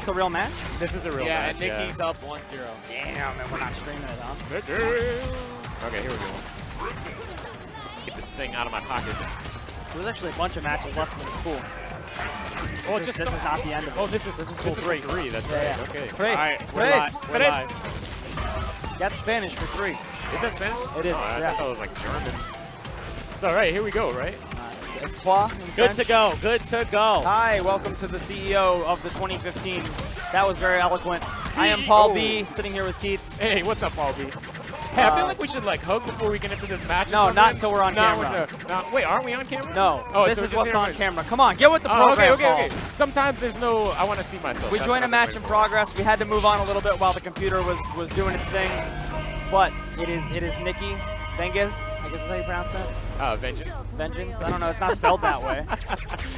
this the real match? This is a real match. Yeah, Nikki's up 1-0. Damn, and we're not streaming it, huh? Okay, here we go. Get this thing out of my pocket. There's actually a bunch of matches left in this pool. Oh, This is not the end of it. Oh, this is pool 3. That's right. Yeah. Okay. Chris, Chris. we're live. That's Spanish for 3. Is that Spanish? It is. Oh, I yeah. thought it was like German. So, all right, here we go, right? Good to go. Good to go. Hi, welcome to the CEO of the 2015. That was very eloquent. I am Paul B, sitting here with Keats. Hey, what's up, Paul B? Hey, I feel like we should like hug before we get into this match. No, not until we're on camera. Wait, aren't we on camera? No. Oh, this so is just what's on here. camera. Come on, get with the program. Okay. Sometimes there's no. I want to see myself. We That's joined what a I'm match waiting in for. progress. We had to move on a little bit while the computer was doing its thing. But it is Nikki Venges. I guess that's how you pronounce that. Vengeance. Vengeance. I don't know. It's not spelled that way.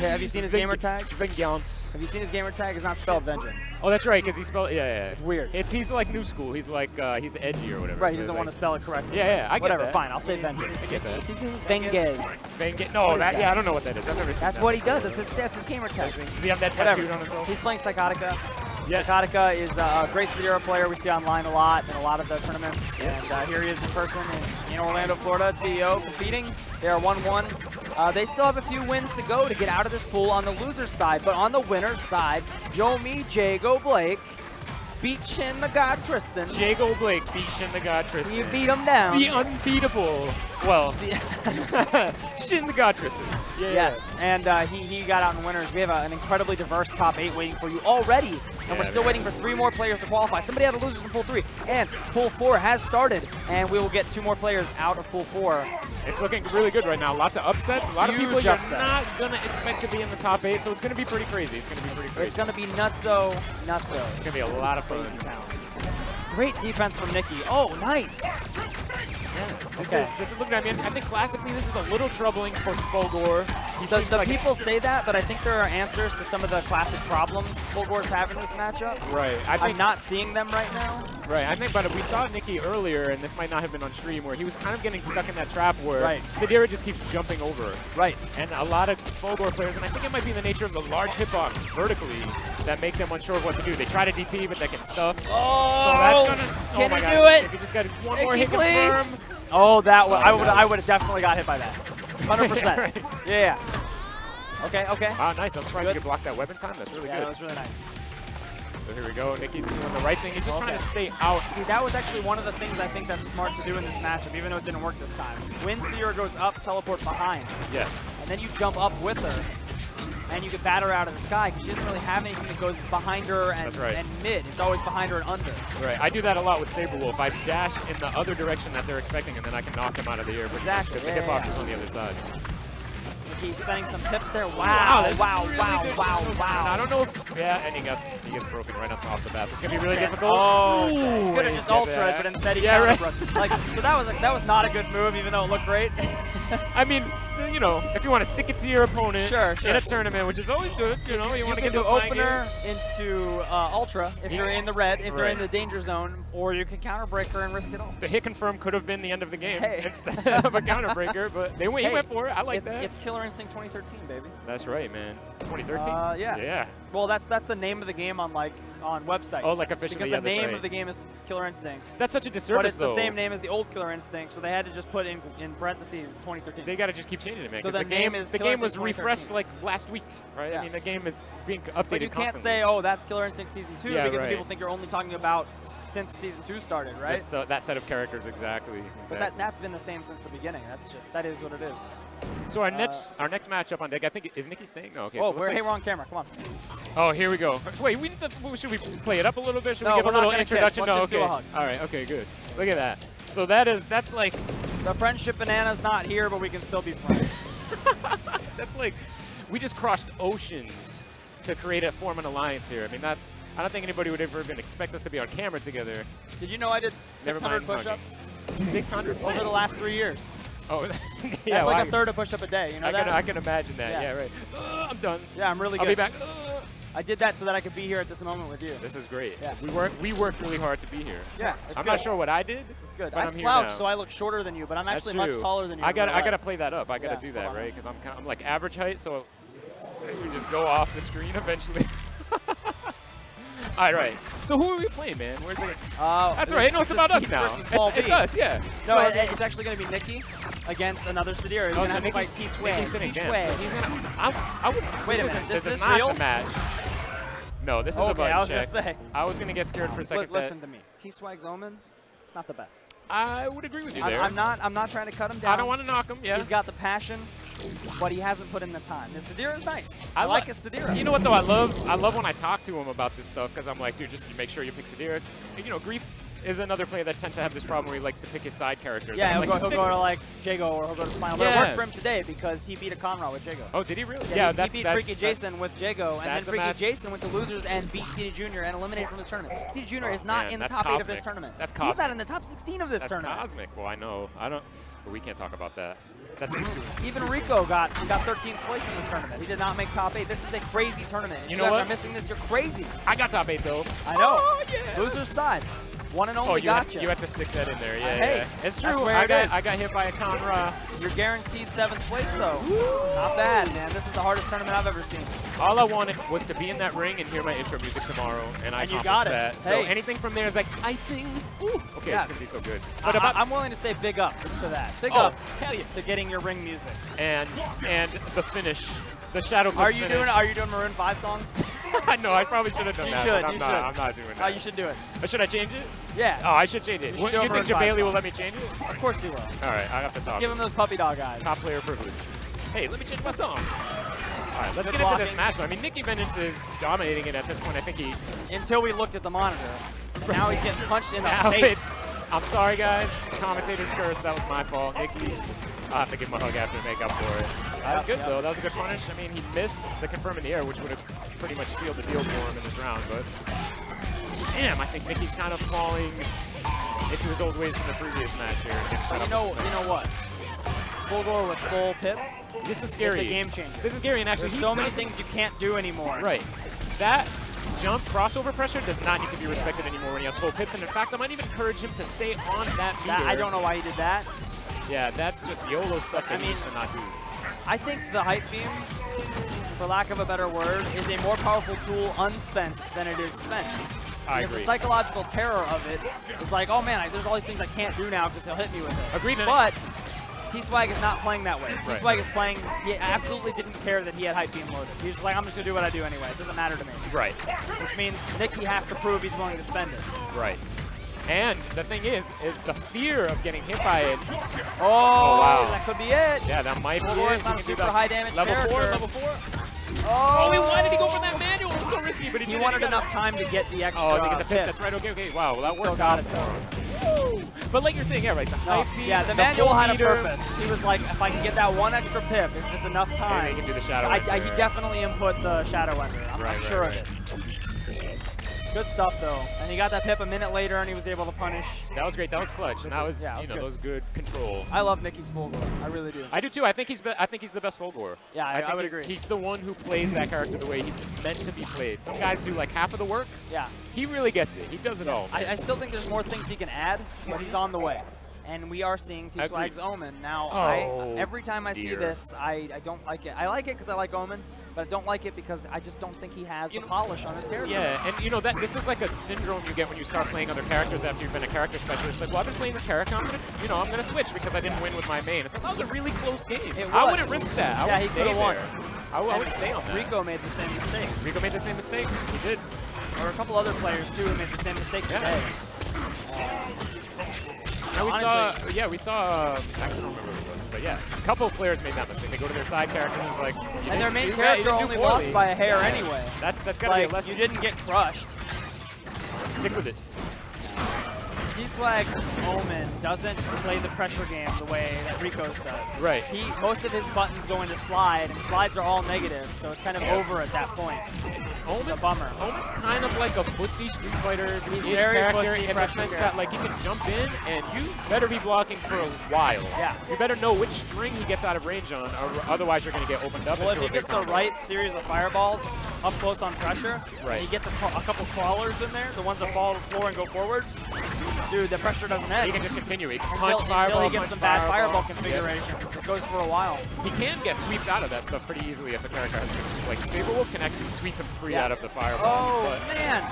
Yeah, have you seen his gamer tag? Vengeance. Have you seen his gamer tag? It's not spelled Vengeance. Oh, that's right, because he spelled. Yeah. It's weird. He's like new school. He's like he's edgy or whatever. Right. He doesn't like, want to spell it correctly. Yeah. I get Whatever. that. Fine. I'll say Vengeance. I get that. Venges. No, What is that? Yeah, I don't know what that is. I've never seen That's that. what he does. That's his gamer tag. Does he have that Whatever. tattooed on himself? He's playing Psychotica. Yeah. Psychotica is a great Sidera player we see online a lot in a lot of the tournaments. And here he is in person in Orlando, Florida, CEO competing. They are 1-1. They still have a few wins to go to get out of this pool on the loser's side. But on the winner's side, Yomi Jago Blake beat Shin the God Tristan. Jago Blake beat Shin the God Tristan. You beat him down. The unbeatable. Well, Shin the God Tristan. Yeah. Yes, and he got out in winners. We have an incredibly diverse top 8 waiting for you already, and we're still waiting for 3 more players to qualify. Somebody had the losers in Pool 3, and Pool 4 has started, and we will get 2 more players out of Pool 4. It's looking really good right now. Lots of upsets. A lot of people Huge you're not going to expect to be in the top 8, so it's going to be pretty crazy. It's going to be pretty crazy. It's going to be nutso. It's going to be a lot of fun. Crazy town. Great defense from Nikki. Oh, nice. Yeah. This is looking. I mean, I think classically this is a little troubling for Fulgore. The people say that, but I think there are answers to some of the classic problems Fulgore's having in this matchup. Right. I'm not seeing them right now. Right. I think, but we saw Nikki earlier, and this might not have been on stream, where he was kind of getting stuck in that trap where Sidera just keeps jumping over. Right. And a lot of Fulgore players, and I think it might be the nature of the large hitbox vertically that make them unsure of what to do. They try to DP, but they get stuffed. Oh, so that's gonna. Can my he God. do it? If you just got one Nikki, more hit please. confirm. Oh, that one. I would have definitely got hit by that. 100%. Yeah, right. Yeah. Okay. Wow, nice. I'm surprised you could block that weapon time. That's really good. That was really nice. So here we go. Nikki's doing the right thing. He's just trying to stay out. See, that was actually one of the things I think that's smart to do in this matchup, even though it didn't work this time. When Sidera goes up, teleport behind. Yes. And then you jump up with her, and you get batter out of the sky, because she doesn't really have anything that goes behind her and mid. It's always behind her and under. Right. I do that a lot with Saberwolf. I dash in the other direction that they're expecting, and then I can knock them out of the air. Exactly. Because the hitbox is on the other side. He's spending some pips there. Wow, wow. Wow. I don't know if, and he gets broken right off the bat. So it's gonna be really difficult. Oh, he could have just ultra'd, but instead he counter-broke. Like, so that was not a good move, even though it looked great. I mean, you know, if you want to stick it to your opponent in a tournament, which is always good, you know, you want to get the the opener into ultra if you're in the red, if they're in the danger zone, or you can counter break her and risk it all. The hit confirm could have been the end of the game instead of a counter breaker, but he went for it. I like that. It's Killer Instinct 2013, baby. That's right, man. 2013. Yeah. Well, that's the name of the game on websites. Oh, like officially. Because the name of the game is Killer Instinct. That's such a disservice, but it's the same name as the old Killer Instinct, so they had to just put in parentheses 2013. They got to just keep changing it, man. So the game was refreshed like last week, right? I mean, the game is being updated. But you can't say, oh, that's Killer Instinct Season 2, because people think you're only talking about since Season 2 started, right? That set of characters, exactly. But that's been the same since the beginning. That is what it is. So our next matchup on deck, I think, is Nikki staying? No, okay. Oh, so we're on camera. Come on. Oh, here we go. Wait, we need to. Should we play it up a little bit? Should we give a little introduction? Let's just do a hug. All right. Okay. Good. Look at that. So that's like the friendship banana's not here, but we can still be friends. That's like we just crossed oceans to form an alliance here. I mean, I don't think anybody would ever even expect us to be on camera together. Did you know I did 600 push-ups? 600 over the last 3 years. Oh, yeah. That's like a third of push-up a day. You know that? I can imagine that. Yeah, right. I'm done. Yeah, I'm really good. I'll be back. I did that so that I could be here at this moment with you. This is great. Yeah. We worked really hard to be here. Yeah, I'm not sure what I did. It's good. But I slouched, so I look shorter than you, but I'm actually much taller than you. I gotta play that up. I gotta do that, right? Because I'm like average height, so I should just go off the screen eventually. All right. So who are we playing, man? Where's it? That's This- right. No, it's this about is us now. Versus Paul It's B. us, yeah. No, So, it's actually going to be Nikki against another Sadira. He's oh, going to so have to fight Nikki's T-Swag. sitting down. T-Swag. So he's gonna. I would. Wait a minute, This is is this not real? the match. No, this is a Okay, button I was check. going to say. I was gonna get scared for a second. Listen to me. T-Swag's Omen, it's not the best. I would agree with you there. I'm not trying to cut him down. I don't want to knock him. Yeah. He's got the passion, but he hasn't put in the time. The Sadira is nice. I like his Sadira. You know what though? I love when I talk to him about this stuff because I'm like, dude, just make sure you pick Sadira. You know, Grief is another player that tends to have this problem where he likes to pick his side characters. Yeah, like, he'll go to like Jago or he'll go to Spinal. But it Yeah. worked for him today because he beat a Conrad with Jago. Oh, did he really? Yeah, that's he beat Freaky Jason with Jago, and then that's a Freaky match. Jason went to losers and beat CD Jr. and eliminated from the tournament. CD Jr. is not man, in the that's top 8 of cosmic. this tournament. That's He's cosmic. not in the top 16 of this That's tournament. cosmic. Well, I know. I don't. But we can't talk about that. That's too soon. Even Rico got 13th place in this tournament. He did not make top 8. This is a crazy tournament. If You you know guys what? are missing this, you're crazy. I got top 8 though. I know. Oh, yeah. Losers side. One and only Oh, gotcha. you have to stick that in there. Yeah, Hey, yeah. It's that's true. where I it got is. hit by a Conra. You're guaranteed 7th place though. Not bad, man. This is the hardest tournament I've ever seen. All I wanted was to be in that ring and hear my intro music tomorrow, and I And you accomplished got it. that. So Hey. anything from there is like icing. Ooh, okay, Yeah. it's gonna be so good. But about I'm willing to say big ups to that. Big Oh, ups hell yeah. to getting your ring music. and the finish, the Shadow Clips Are you finish. doing Maroon 5 song? No, I probably should have done You that. should, but I'm you not, should. I'm not doing that. You should do it. Should I change it? Yeah. Oh, I should change it. You should What, do a you think Maroon 5 Jabali will song. let me change it? Of course he will. All right, I have to talk. Just give him those puppy dog eyes. Top player privilege. Hey, let me change my song. All right, let's Good get into this blocking. match. I mean, Nicky Vengeance is dominating it at this point. I think he. Until we looked at the monitor. Now he's getting punched in the Now face. it's. I'm sorry, guys. Commentator's curse. That was my fault, Nicky. I'll have to give him a hug after to make up for it. That was good, though. That was a good punish. I mean, he missed the confirm in the air, which would have pretty much sealed the deal for him in this round. But damn, I think Nicky's kind of falling into his old ways from the previous match here. But you know what? Full gore with full pips. This is scary. It's a game changer. This is scary, and actually, There's so many things you can't do anymore. Right. That jump crossover pressure does not need to be respected anymore when he has full pips. And in fact, I might even encourage him to stay on that meter. I don't know why he did that. Yeah, that's just YOLO stuff that I he needs mean, to not do. I think the hype beam, for lack of a better word, is a more powerful tool unspent than it is spent. I Because agree. the psychological terror of it is like, oh man, there's all these things I can't do now because he'll hit me with it. Agreed. But T-Swag is not playing that way. T-Swag is playing, he absolutely didn't care that he had hype beam loaded. He's just like, I'm just going to do what I do anyway. It doesn't matter to me. Right. Which means Nicky has to prove he's willing to spend it. Right. And the thing is the fear of getting hit by it. Oh, wow. that could be it. Yeah, that might be Or it. it's not a He can do super that. high damage Level character. 4, level 4. Oh, Why did he go for that manual? It was so risky, but he wanted enough time to get the extra Oh, to get the pip. pip. That's right. Okay. Wow. Well, that Still worked got out it, for him. Woo. But like you're saying, yeah, right. The No, hype beam, yeah, the manual full had a meter. purpose. He was like, if I can get that one extra pip, if it's enough time. Maybe he can do the shadow. He definitely input the shadow ender. I'm sure of it. Good stuff though, and he got that pip a minute later, and he was able to punish. That was great. That was clutch, and that was, Yeah, it was that good. was good control. I love Nicky's full gore. I really do. I do too. I think he's the best full gore. Yeah, I think would he's, agree. He's the one who plays that character the way he's meant to be played. Some guys do like half of the work. Yeah. He really gets it. He does it all. I still think there's more things he can add, but he's on the way. And we are seeing T-Swag's Omen. Now, every time I see this, I don't like it. I like it because I like Omen, but I don't like it because I just don't think he has the polish on his character. Yeah, and that this is like a syndrome you get when you start playing other characters after you've been a character specialist. Like, well, I've been playing this character, I'm gonna switch because I didn't win with my main. It's like, that was a really close game. I wouldn't risk that. I would stay won. there. I would stay on that. Rico made the same mistake. Rico made the same mistake. He did. There were a couple other players too who made the same mistake today. Now we saw, I don't remember who it was, but yeah, a couple of players made that mistake. They go to their side character and it's like, and their main character only lost by a hair anyway. That's gotta be a lesson. You didn't get crushed. Stick with it. T-Swag's Omen doesn't play the pressure game the way that Rico's does. Right. Most of his buttons go into slide, and slides are all negative, so it's kind of over at that point. It's a bummer. Omen's kind of like a footsie Street Fighter He's very character footsie in the sense that like he can jump in and you better be blocking for a while. Yeah. You better know which string he gets out of range on, or otherwise you're going to get opened up. Well, if into he a big gets the combo. right series of fireballs up close on pressure, and he gets a couple crawlers in there, the ones that fall to the floor and go forward, dude, the pressure doesn't end. He can just continue. He can until punch fireball, he gets some bad fireball configuration. Yep. It goes for a while. He can get sweeped out of that stuff pretty easily if a character has good sweep. Like Saberwolf can actually sweep him free out of the fireball. Oh, but man.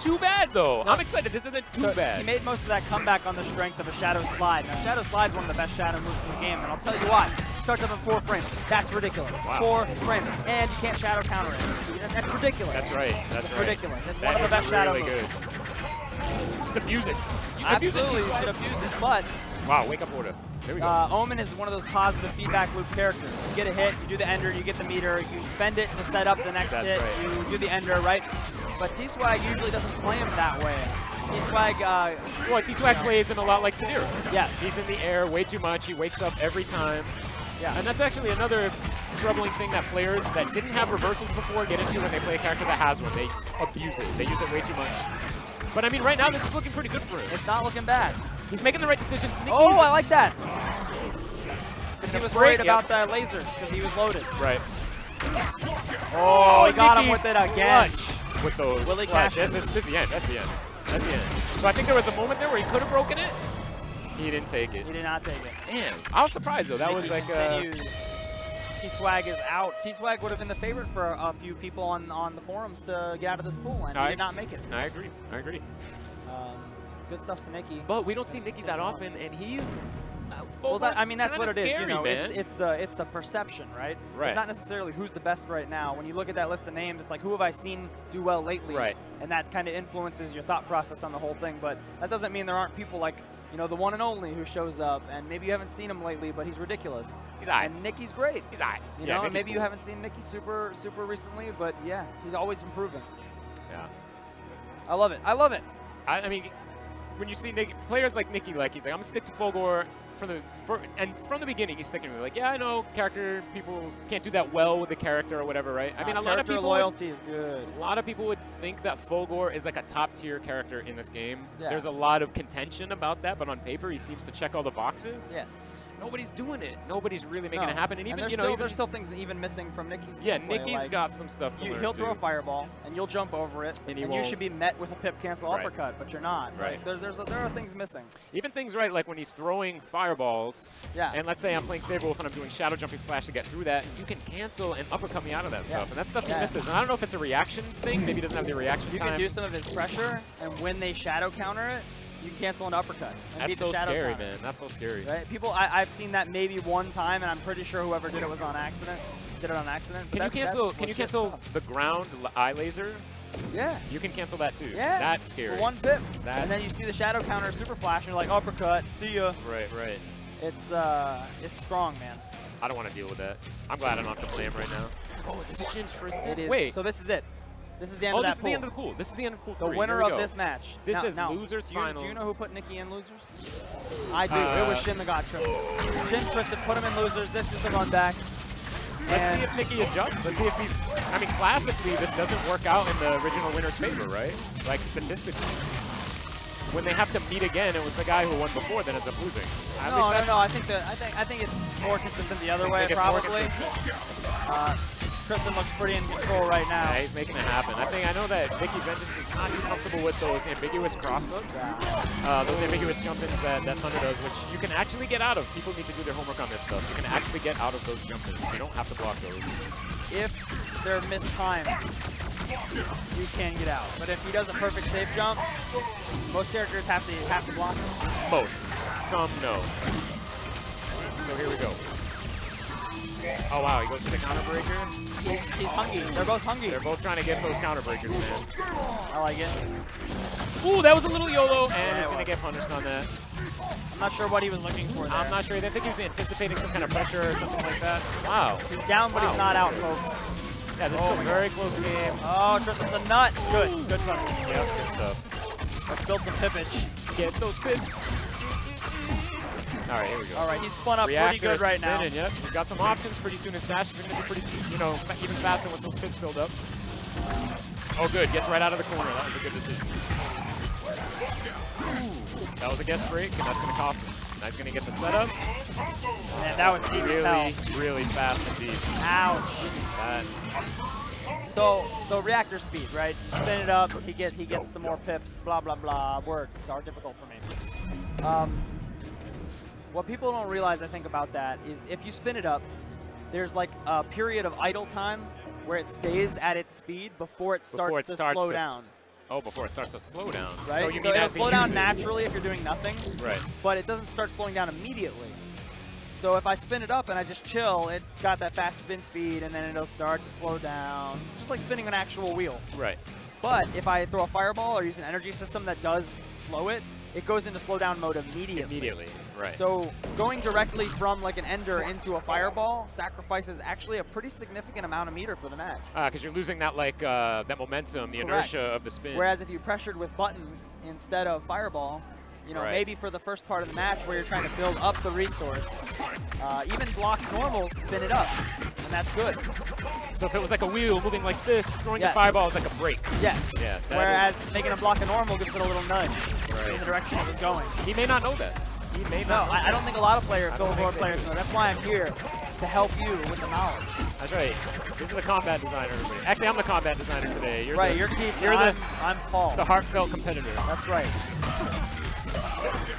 too bad, though. I'm excited. This isn't too bad. He made most of that comeback on the strength of a Shadow Slide. Now, Shadow Slide's one of the best Shadow moves in the game, and I'll tell you why. Starts up in 4 frames. That's ridiculous. Wow. 4 frames, and you can't Shadow counter it. That's ridiculous. That's right. That's It's right. ridiculous. It's That one of the best Shadow really moves. good. Just abuse it. Absolutely, you should abuse it, but Wow, wake up order. There we go. Omen is one of those positive feedback loop characters. You get a hit, you do the ender, you get the meter, you spend it to set up the next hit, right. you do the ender, right? But T-Swag usually doesn't play him that way. T-Swag, well, T-Swag plays him a lot like Sidira. Yes. He's in the air way too much. He wakes up every time. Yeah, and that's actually another troubling thing that players that didn't have reversals before get into when they play a character that has one. They abuse it. They use it way too much. But I mean, right now, this is looking pretty good for him. it's not looking bad. He's making the right decisions. Oh, I like that. He was worried Yep. about the lasers because he was loaded. Right. Oh, he got him Nicky's with it again. clutch with those. Will he clutch. cash it? That's the end. That's the end. That's the end. So I think there was a moment there where he could have broken it. He didn't take it. He did not take it. Damn. I was surprised, though. That was like T-Swag is out. T-Swag would have been the favorite for a few people on the forums to get out of this pool, and he did not make it. I agree. I agree. Good stuff to Nicky. But we don't see Nicky that often, and he's Well, I mean, that's what it is. Scary, You know, man. it's the perception, right? Right. It's not necessarily who's the best right now. When you look at that list of names, it's like, who have I seen do well lately? Right. And that kind of influences your thought process on the whole thing. But that doesn't mean there aren't people like, you know, the one and only who shows up, and maybe you haven't seen him lately, but he's ridiculous. He's aight. And Nicky's great. He's aight. You Yeah, know, Nicky's maybe you cool. haven't seen Nicky super recently, but yeah, he's always improving. Yeah. I love it. I love it. I mean, when you see players like Nicky, like he's like, I'm gonna stick to Fulgore from the beginning. He's sticking to me. Like, yeah, I know character people can't do that well with the character or whatever, right? I mean, a lot of people loyalty is good. A lot of people would think that Fulgore is like a top tier character in this game. Yeah. There's a lot of contention about that, but on paper he seems to check all the boxes. Yes. Nobody's doing it. Nobody's really making it happen. And even there's still things even missing from Nicky's. Yeah, gameplay, Nicky's like, got some stuff to learn he'll throw a too. fireball, and you'll jump over it, And you should be met with a pip cancel Right. uppercut, but you're not. Right. Like, there are things missing. Even things right, like when he's throwing fireballs, Yeah. and let's say I'm playing Saberwolf and I'm doing shadow jumping slash to get through that, you can cancel and uppercut me out of that stuff, and that stuff he misses. And I don't know if it's a reaction thing, maybe he doesn't have the reaction You time. can do some of his pressure, and when they shadow counter it, you can cancel an uppercut. And That's beat the so shadow scary, counter. man. That's so scary. Right? People, I've seen that maybe one time, and I'm pretty sure whoever did it was on accident. Did it on accident. Can you cancel the ground eye laser? Yeah. You can cancel that too. Yeah. That's scary. For one pip. That's And then you see the shadow counter super flash, and you're like, uppercut, see ya. Right, right. It's strong, man. I don't want to deal with that. I'm glad I don't have to play him right now. Oh, this is Shin Tristan? It is. Wait. So this is it. This is the end of that this is the end of the pool. This is the end of pool The 3. winner Here we of go. this match. This now, is now, losers do finals. you know who put Nicky in losers? I do. It was Shin that got Tristan. Shin Tristan put him in losers. This is the run back. Let's see if Nicky adjusts. Let's see if he's... I mean, classically, this doesn't work out in the original winner's favor, right? Like, statistically. When they have to meet again, it was the guy who won before that ends up losing. No. I think it's more consistent the other way, probably. Tristan looks pretty in control right now. Yeah, he's making it happen. I know that Nicky Vengeance is not too comfortable with those ambiguous cross-ups, those ambiguous jump-ins that Thunder does, which you can actually get out of. People need to do their homework on this stuff. You can actually get out of those jump-ins. You don't have to block those. If they're mistimed, you can get out. But if he does a perfect safe jump, most characters have to block him. Most. Some no. So here we go. Oh wow, he goes for the counter breaker. He's hungry. They're both hungry. They're both trying to get those counter breakers, man. I like it. Ooh, that was a little YOLO, and he's gonna get punished on that. I'm not sure what he was looking for there. I'm not sure. I think he was anticipating some kind of pressure or something like that. Wow. He's down, but he's not out, folks. Yeah, this is a very close game. Oh, Tristan's a nut. Good. Good fun. Yeah, good stuff. Let's build some pippage. Get those pips. All right, here we go. All right, he's spun up Reactor pretty good right now. spinning, yep. He's got some options. Pretty soon his dash is going to be pretty, even faster once those pips build up. Oh, good. Gets right out of the corner. That was a good decision. Ooh, that was a guess break, and that's going to cost him. Now he's going to get the setup. Man, that was deep as hell. Really fast and deep. Ouch. That. So the reactor speed, right? You spin it up, he gets the more pips, blah blah blah. Words are difficult for me. What people don't realize, I think, about that is if you spin it up, there's like a period of idle time where it stays at its speed before it starts to slow down. Oh, before it starts to slow down. Right? So you So mean it'll as slow it down uses. naturally if you're doing nothing. Right. But it doesn't start slowing down immediately. So if I spin it up and I just chill, it's got that fast spin speed, and then it'll start to slow down, just like spinning an actual wheel. Right. But if I throw a fireball or use an energy system that does slow it, it goes into slow down mode immediately. Immediately, right. So going directly from like an ender into a fireball sacrifices actually a pretty significant amount of meter for the match. Because you're losing that that momentum, the Correct. inertia of the spin. Whereas if you pressured with buttons instead of fireball, you know, Right. maybe for the first part of the match where you're trying to build up the resource, even block normals spin it up, and that's good. So if it was like a wheel moving like this, throwing Yes. the fireball is like a break. Yes. Yeah, that Whereas making a block a normal gives it a little nudge Right. in the direction it was going. He may not know that. He may No, not know I don't think a lot of players, I don't Phil think players they know. That's why I'm here, to help you with the knowledge. That's right. This is the combat designer, everybody. Actually, I'm the combat designer today. You're Right, the, you're Keith, you're I'm Paul. the heartfelt competitor. That's right.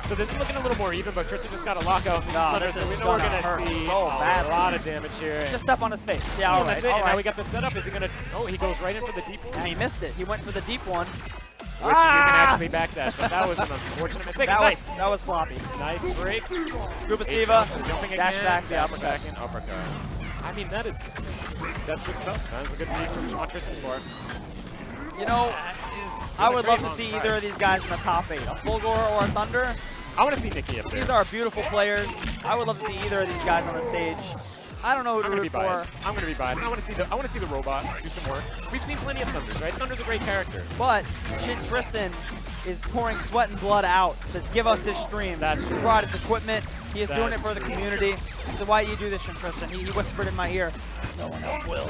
So this is looking a little more even, but Tristan just got a lockout. No, Thunder, this so is we know we're gonna going to hurt see so a badly. lot of damage here. Just step on his face. Yeah, all right. That's it. All And now right. we got the setup. Is he going to... Oh, he goes right in for the deep one. And he missed it. He went for the deep one. Which you can actually backdash, but that was an unfortunate mistake. That was sloppy. Nice break. Scuba Steva, Jumping dash again, back, the dash uppercut. back, and uppercut. I mean, that's good stuff. That is a good read from Tristan's part. You know, I would love to see either of these guys in the top 8. A Fulgor or a Thunder. I want to see Nikki up there. These are beautiful players. I would love to see either of these guys on the stage. I don't know who to root for. I'm gonna be biased. I want to see the robot do some work. We've seen plenty of Thunders, right? Thunder's a great character. But Shin Tristan is pouring sweat and blood out to give us this stream. That's true. He brought his equipment. He is doing it for the community. I said, why do you do this, Shin Tristan? He whispered in my ear, because no one else will.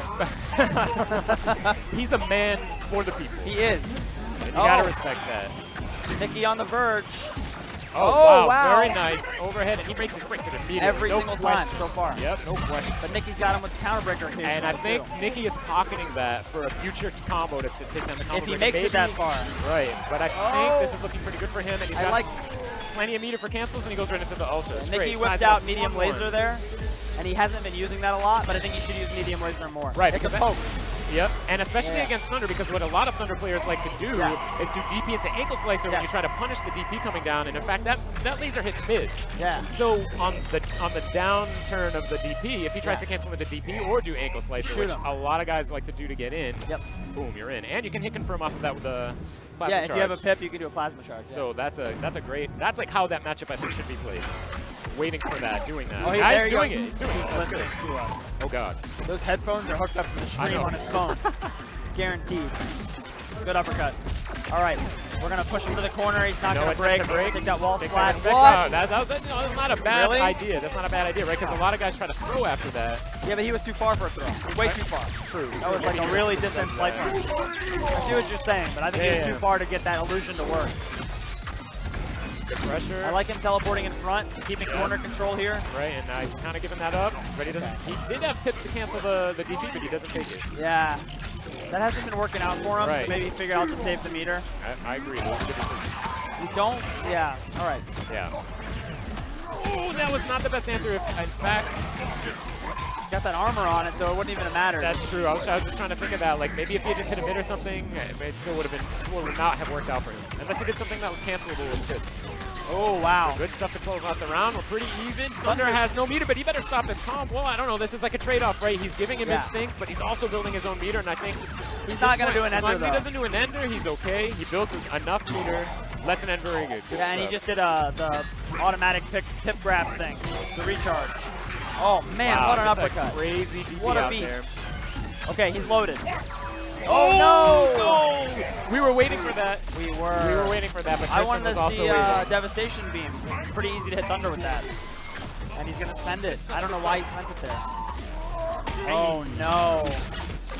He's a man for the people. He is. You gotta respect that. Nikki on the verge. Oh, wow. Very nice. Overhead, and he breaks it immediately. Every single time so far. Yep, no question. But Nikki's got him with the counter breaker here. And I think Nikki is pocketing that for a future combo to take down the combo. If he makes it that far. Right, but I think this is looking pretty good for him. And he's got like plenty of meter for cancels, and he goes right into the ultra. Nikki whipped out medium laser there, and he hasn't been using that a lot, but I think he should use medium laser more. Right. It's a poke. Yep, and especially against Thunder, because what a lot of Thunder players like to do is do DP into ankle slicer when you try to punish the DP coming down, and in fact that laser hits mid. Yeah. So on the downturn of the DP, if he tries to cancel with the DP or do ankle slicer, which a lot of guys like to do to get in, boom, you're in, and you can hit confirm off of that with the plasma charge. If you have a pip, you can do a plasma charge. So that's like how that matchup I think should be played. Waiting for that, doing that. Oh, He's doing it. He's doing it. He's listening to us. Oh God. Those headphones are hooked up to the stream on his phone. Guaranteed. Good uppercut. All right, we're gonna push him to the corner. He's not gonna break. Take that wall splash. What? That was not a bad idea. That's not a bad idea, right? Because a lot of guys try to throw after that. Yeah, but he was too far for a throw. Way too far. True. That was like a really distant slight punch. I see what you're saying, but I think he was too far to get that illusion to work. Good pressure. I like him teleporting in front, keeping corner control here. Right, and now he's kind of giving that up. But he doesn't. He did have pips to cancel the DP, but he doesn't take it. Yeah. That hasn't been working out for him, so maybe he figured I'll just save the meter. I agree. That's a good decision. You don't? Yeah. All right. Yeah. Oh, that was not the best answer. In fact, got that armor on it, so it wouldn't even have mattered. That's true. I was just trying to think of that. Like maybe if he had just hit a mid or something, it still would not have worked out for him. Unless he did something that was cancelable with pips. Oh, wow. So good stuff to close out the round. We're pretty even. Thunder has no meter, but he better stop his comp. Well, I don't know. This is like a trade-off, right? He's giving him instinct, but he's also building his own meter, and I think he's not going to do an ender, as long as he doesn't do an ender, he's okay. He builds enough meter, lets an end very good. Good and he just did the automatic pip grab thing, the recharge. Oh, man, what an uppercut. Crazy DP what a out beast. there. Okay, he's loaded. Oh, no! We were waiting for that. We were waiting for that, but I Tristan wanted was to also see waiting. Devastation Beam. It's pretty easy to hit Thunder with that. And he's going to spend it. I don't know why he spent it there. Oh, no.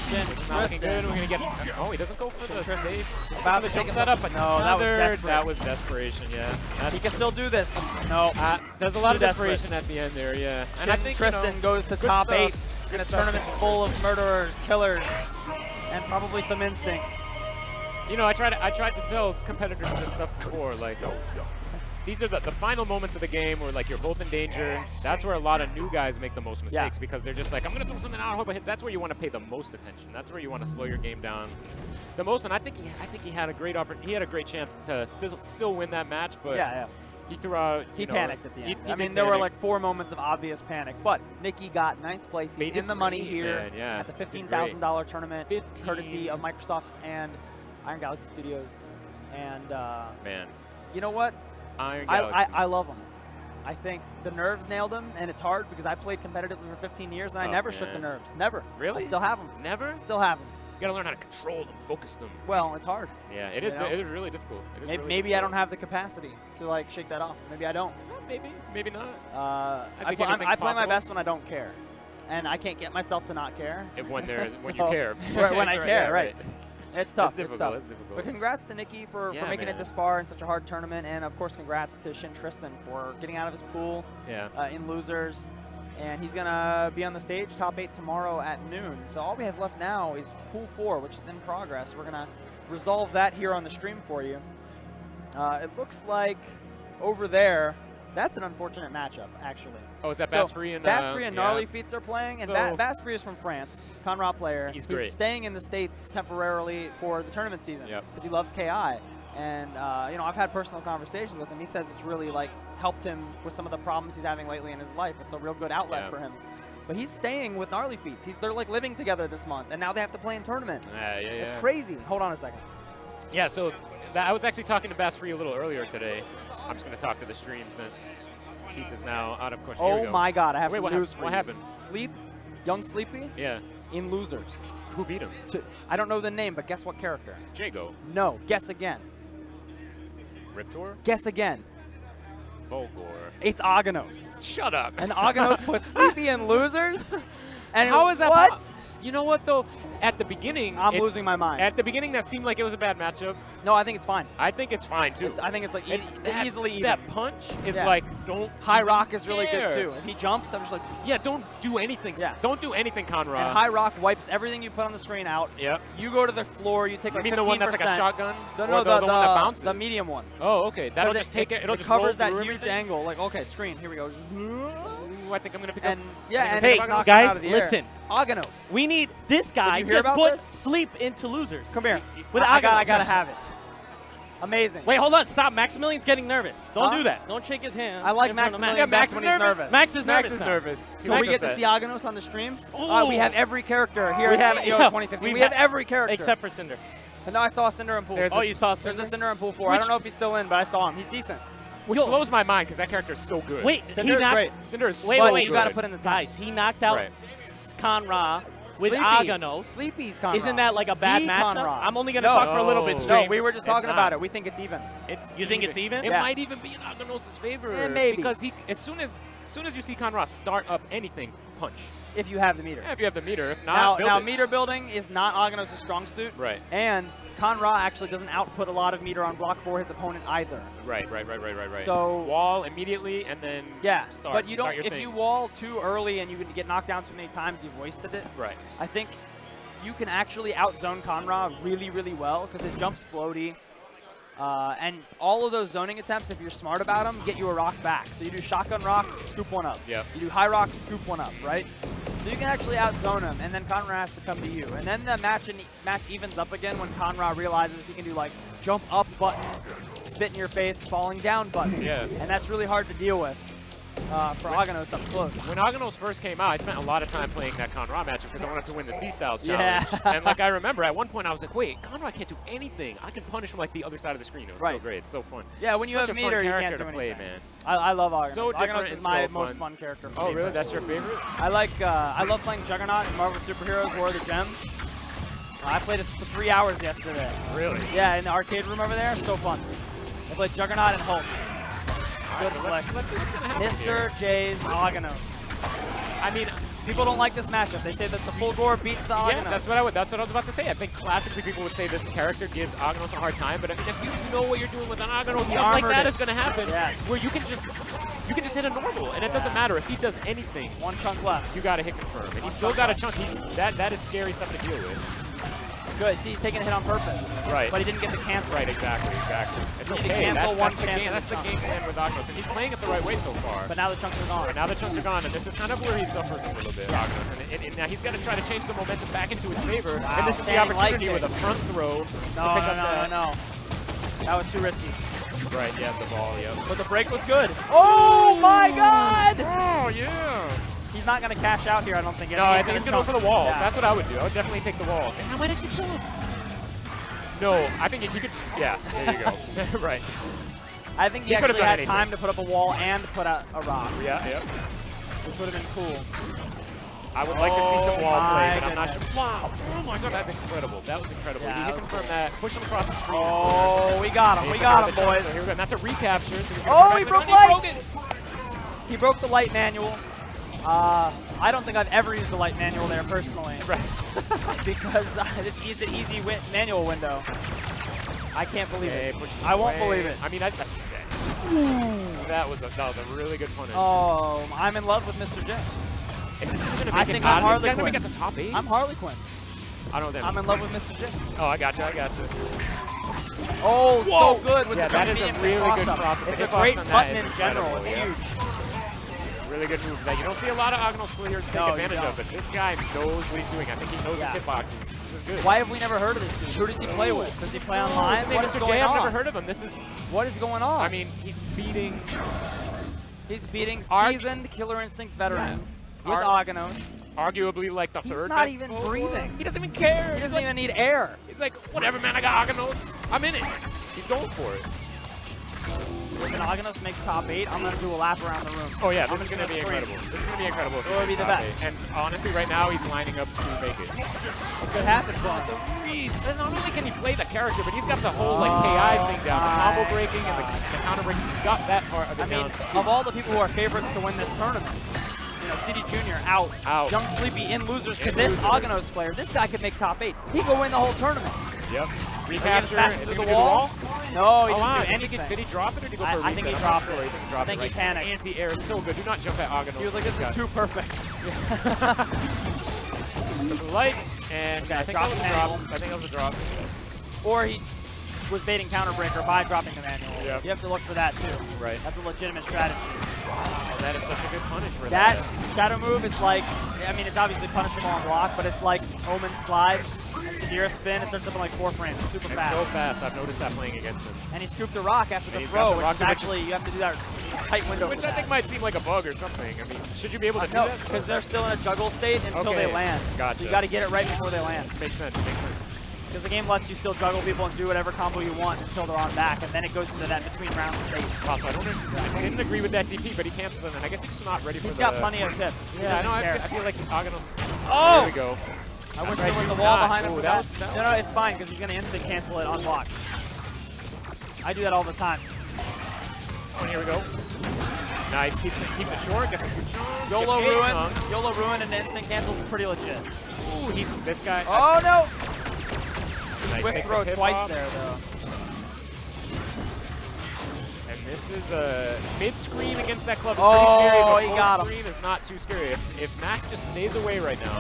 Shin, Not looking good. We're gonna get. Oh, he doesn't go for the save. About the to jump take setup, but no, that was desperate. That was desperation. Yeah. He can still do this. No. There's a lot of desperation at the end there. Yeah. And I think Tristan goes to top 8 in a tournament full of murderers, killers, and probably some instinct. You know, I tried to tell competitors this stuff before, like these are the final moments of the game where like you're both in danger. That's where a lot of new guys make the most mistakes because they're just like, I'm gonna throw something out, I hope it hits. That's where you want to pay the most attention. That's where you want to slow your game down the most. And I think he had a great he had a great chance to still win that match, but he threw out. He panicked at the end. I mean, there were like 4 moments of obvious panic, but Nicky got 9th place. He's in the money here at the $15,000 tournament, courtesy of Microsoft and Iron Galaxy Studios. And man, you know what? I love him. I think the nerves nailed him, and it's hard because I played competitively for 15 years, and I never shook the nerves. Never. Really? I still have them. Never? Still have them. You gotta learn how to control them, focus them. Well, it's hard. Yeah, it is. It is really difficult. Maybe I don't have the capacity to like shake that off. Maybe I don't. Maybe not. I play my best when I don't care, and I can't get myself to not care. When you care. When I care, right. It's tough. It's tough. difficult. But congrats to Nicky for making it this far in such a hard tournament, and of course congrats to Shin Tristan for getting out of his pool in losers. And he's gonna be on the stage, top 8 tomorrow at noon. So all we have left now is pool 4, which is in progress. We're gonna resolve that here on the stream for you. It looks like over there, that's an unfortunate matchup, actually. Oh, is that Bass-Free and Bass-Free and Gnarly Feats are playing, and Bass-Free is from France, Conrad player. He's great. He's staying in the States temporarily for the tournament season because he loves KI. And you know, I've had personal conversations with him. He says it's really like helped him with some of the problems he's having lately in his life. It's a real good outlet for him. But he's staying with Gnarly Feats. They're like living together this month, and now they have to play in tournament. It's crazy. Hold on a second. Yeah, so I was actually talking to Bass-Free a little earlier today. I'm just going to talk to the stream since Keats is now out of question. Oh my God, I have some news for you. What happened? Sleep, Young Sleepy, in losers. Who beat him? I don't know the name, but guess what character? Jago. No, guess again. Riptor? Guess again. Volgor. It's Aganos. Shut up. And Aganos put Sleepy in losers? And how is that? What? You know what, though? At the beginning, I'm losing my mind. At the beginning, that seemed like it was a bad matchup. No, I think it's fine. I think it's fine, too. I think it's like easily even. That punch is like, don't High Rock is really good, too. If he jumps, I'm just like... Yeah, don't do anything. Don't do anything, Conrad. And High Rock wipes everything you put on the screen out. Yep. You go to the floor, you take like 15%. You mean the one that's like a shotgun? No, the one that bounces? The medium one. Oh, okay. That'll just take it. It'll just covers that huge everything? angle. Like, okay, screen, here we go. I think I'm going to pick up. And hey, guys, listen. Aganos. We need this guy just put Sleep into losers. Come here. With I gotta have it. Amazing. Wait, hold on. Stop. Maximilian's getting nervous. Don't do that. Don't shake his hand. I like Maximilian best when he's nervous. Max is nervous. So we get to see Aganos on the stream. We have every character here at EO 2015. We have every character. Except for Cinder. No, I saw Cinder in pool. You saw Cinder? There's a Cinder in pool 4. I don't know if he's still in, but I saw him. He's decent. Which blows my mind because that character is so good. Wait, Cinder's great. Cinder is wait, you got to put in the dice. He knocked out Conra with Aganos. Sleepy's Conra. Isn't that like a bad matchup? Conra. I'm only going to talk for a little bit straight. No, we were just talking about it. We think it's even. You think it's even? It might even be in Aganos' favor. Maybe. Because as soon as you see Conra start up anything, punch. If you have the meter. Yeah, if you have the meter. If not, now meter building is not Aganos' strong suit. Right. And Conra actually doesn't output a lot of meter on block for his opponent either. Right. So wall immediately and then start. But you don't. If you wall too early and you get knocked down too many times, you've wasted it. Right. I think you can actually outzone Conra really, really well because his jump's floaty. And all of those zoning attempts, if you're smart about them, get you a rock back. So you do shotgun rock, scoop one up. Yep. You do high rock, scoop one up, right? So you can actually outzone him, and then Conra has to come to you. And then the match evens up again when Conra realizes he can do like jump up button, spit in your face, falling down button. Yeah. And that's really hard to deal with for Aganos up close. When Aganos first came out, I spent a lot of time playing that Conra matchup because I wanted to win the C-Styles challenge. And like I remember at one point I was like, wait, Conra can't do anything. I can punish from like the other side of the screen. It was so great. It's so fun. Yeah, when you have meter, you can't do anything. Man. I love Aganos. So Aganos is my most fun character. Oh, really? That's your favorite? I love playing Juggernaut and Marvel Superheroes War of the Gems. I played it for 3 hours yesterday. Really? Yeah, in the arcade room over there. So fun. I played Juggernaut and Hulk. Good let's see what's going to happen Mr. J's Aganos. I mean, people don't like this matchup. They say that the Fulgor beats the Aganos. Yeah, that's what I was about to say. I think classically people would say this character gives Aganos a hard time, but I mean, if you know what you're doing with an Aganos, stuff like that is going to happen. Yes. Where you can just hit a normal, and it doesn't matter if he does anything. One chunk left. You got to hit confirm, and he's still got a chunk. That is scary stuff to deal with. good. See, he's taking a hit on purpose. Right. But he didn't get the cancel. Right, exactly. It's You need to okay. cancel one That's the chance game. of That's the the game plan with Agnos, and he's playing it the right way so far. But now the chunks are gone. But now the chunks are gone, and this is kind of where he suffers a little bit, Agnos. And now he's got to try to change the momentum back into his favor. Wow, And this is the dang, opportunity like with a front throw to pick up No. That was too risky. Right, yeah, the ball, yeah. But the break was good. Oh my God! Oh, yeah. He's not going to cash out here, I don't think. No, I think he's going to go for the walls. Yeah. That's what I would do. I would definitely take the walls. And I might actually kill him. No, I think he could just, yeah, there you go. Right. I think he actually had time to put up a wall and put out a rock. Yeah, Which would have been cool. I would like to see some wall play, but I'm not sure. Goodness. Wow. Oh my God, that's incredible. That was incredible. Yeah, He confirmed that. Push him across the screen. Oh, we got him. We got him, boys. So here we go. And that's a recapture. So Oh, he broke light. He broke it. He broke the light manual. I don't think I've ever used the light manual there personally. Right. Because it's an easy manual window. I can't believe it. I won't believe it. I mean, that was a really good punish. Oh, I'm in love with Mr. J. Is this going to I make think it I'm out? Harley Is this going Quinn. to make it to top 8? I'm Harley Quinn. I don't know what that I'm means. in love with Mr. J. Oh, I got you. Oh, Whoa. so good with yeah, the that is a convenient really good cross-up. cross-up. It's The a hitbox great on that button is in general. incredible, It's yeah. huge. Really good move that you don't see a lot of Agnos players take advantage of, but this guy knows what he's doing. I think he knows his hitboxes. This is good. Why have we never heard of this dude? Who does he play with? Does he play online? His name What is is Mr. going J. I've on? never heard of him. This is. What is going on? I mean, he's beating seasoned Killer Instinct veterans with Agnos. Arguably like the third not best even full breathing. He doesn't even care. He doesn't even need air. He's like, whatever, man. I got Agnos. I'm in it. He's going for it. If an Agnos makes top 8, I'm going to do a lap around the room. Oh, yeah, I'm this is just going to be scream. incredible. This is going to be incredible. It would be the best. And honestly, right now, he's lining up to make it. It could happen for him. The reads. Not only can he play the character, but he's got the whole like KI thing down. The combo breaking and the counter breaking. He's got that part of it down. Of all the people who are favorites to win this tournament, you know, CD Jr. out. Young Sleepy in losers to this Agnos player. This guy could make top 8. He could win the whole tournament. Yep. Recapture. Is he Through going the to wall? No, he didn't do Did anything. he drop it or did he go for a reset? I think he dropped it. I think he panicked. Anti-air is so good. Do not jump at Agnos. He was like, this is too perfect. The lights, and I think that was a drop. I think that was a drop. Or he was baiting counterbreaker by dropping the manual. Yep. You have to look for that too. Right. That's a legitimate strategy. And that is such a good punish for that. That shadow move is like, I mean, it's obviously punishable on block, but it's like Omen's slide and Sadira spin. It starts up in like 4 frames. It's super fast. So fast. I've noticed that playing against him. And he scooped a rock after the throw, which is actually, you have to do that tight window. Which I think might seem like a bug or something. I mean, should you be able to do no, this? because they're still in a juggle state until they land. Gotcha. So you got to get it right before they land. Makes sense. Makes sense. Because the game lets you still juggle people and do whatever combo you want until they're on back, and then it goes into that between round state. Also, I didn't agree with that DP, but he canceled it, and I guess he's just not ready for He's got plenty of tips. Yeah, I know. I feel like Agnos. Oh! There we go. I wish there was a wall behind him for that. No, it's fine, because he's going to instant cancel it unblocked. I do that all the time. Oh, here we go. Nice. Keeps it short. Gets a good chunk. YOLO ruin and instant cancel's pretty legit. Ooh, he's this guy. Oh, no! Nice. Whip throw twice there, though. And this is a mid-screen against that club. It's pretty scary, but he got him. Screen is not too scary. If Max just stays away right now.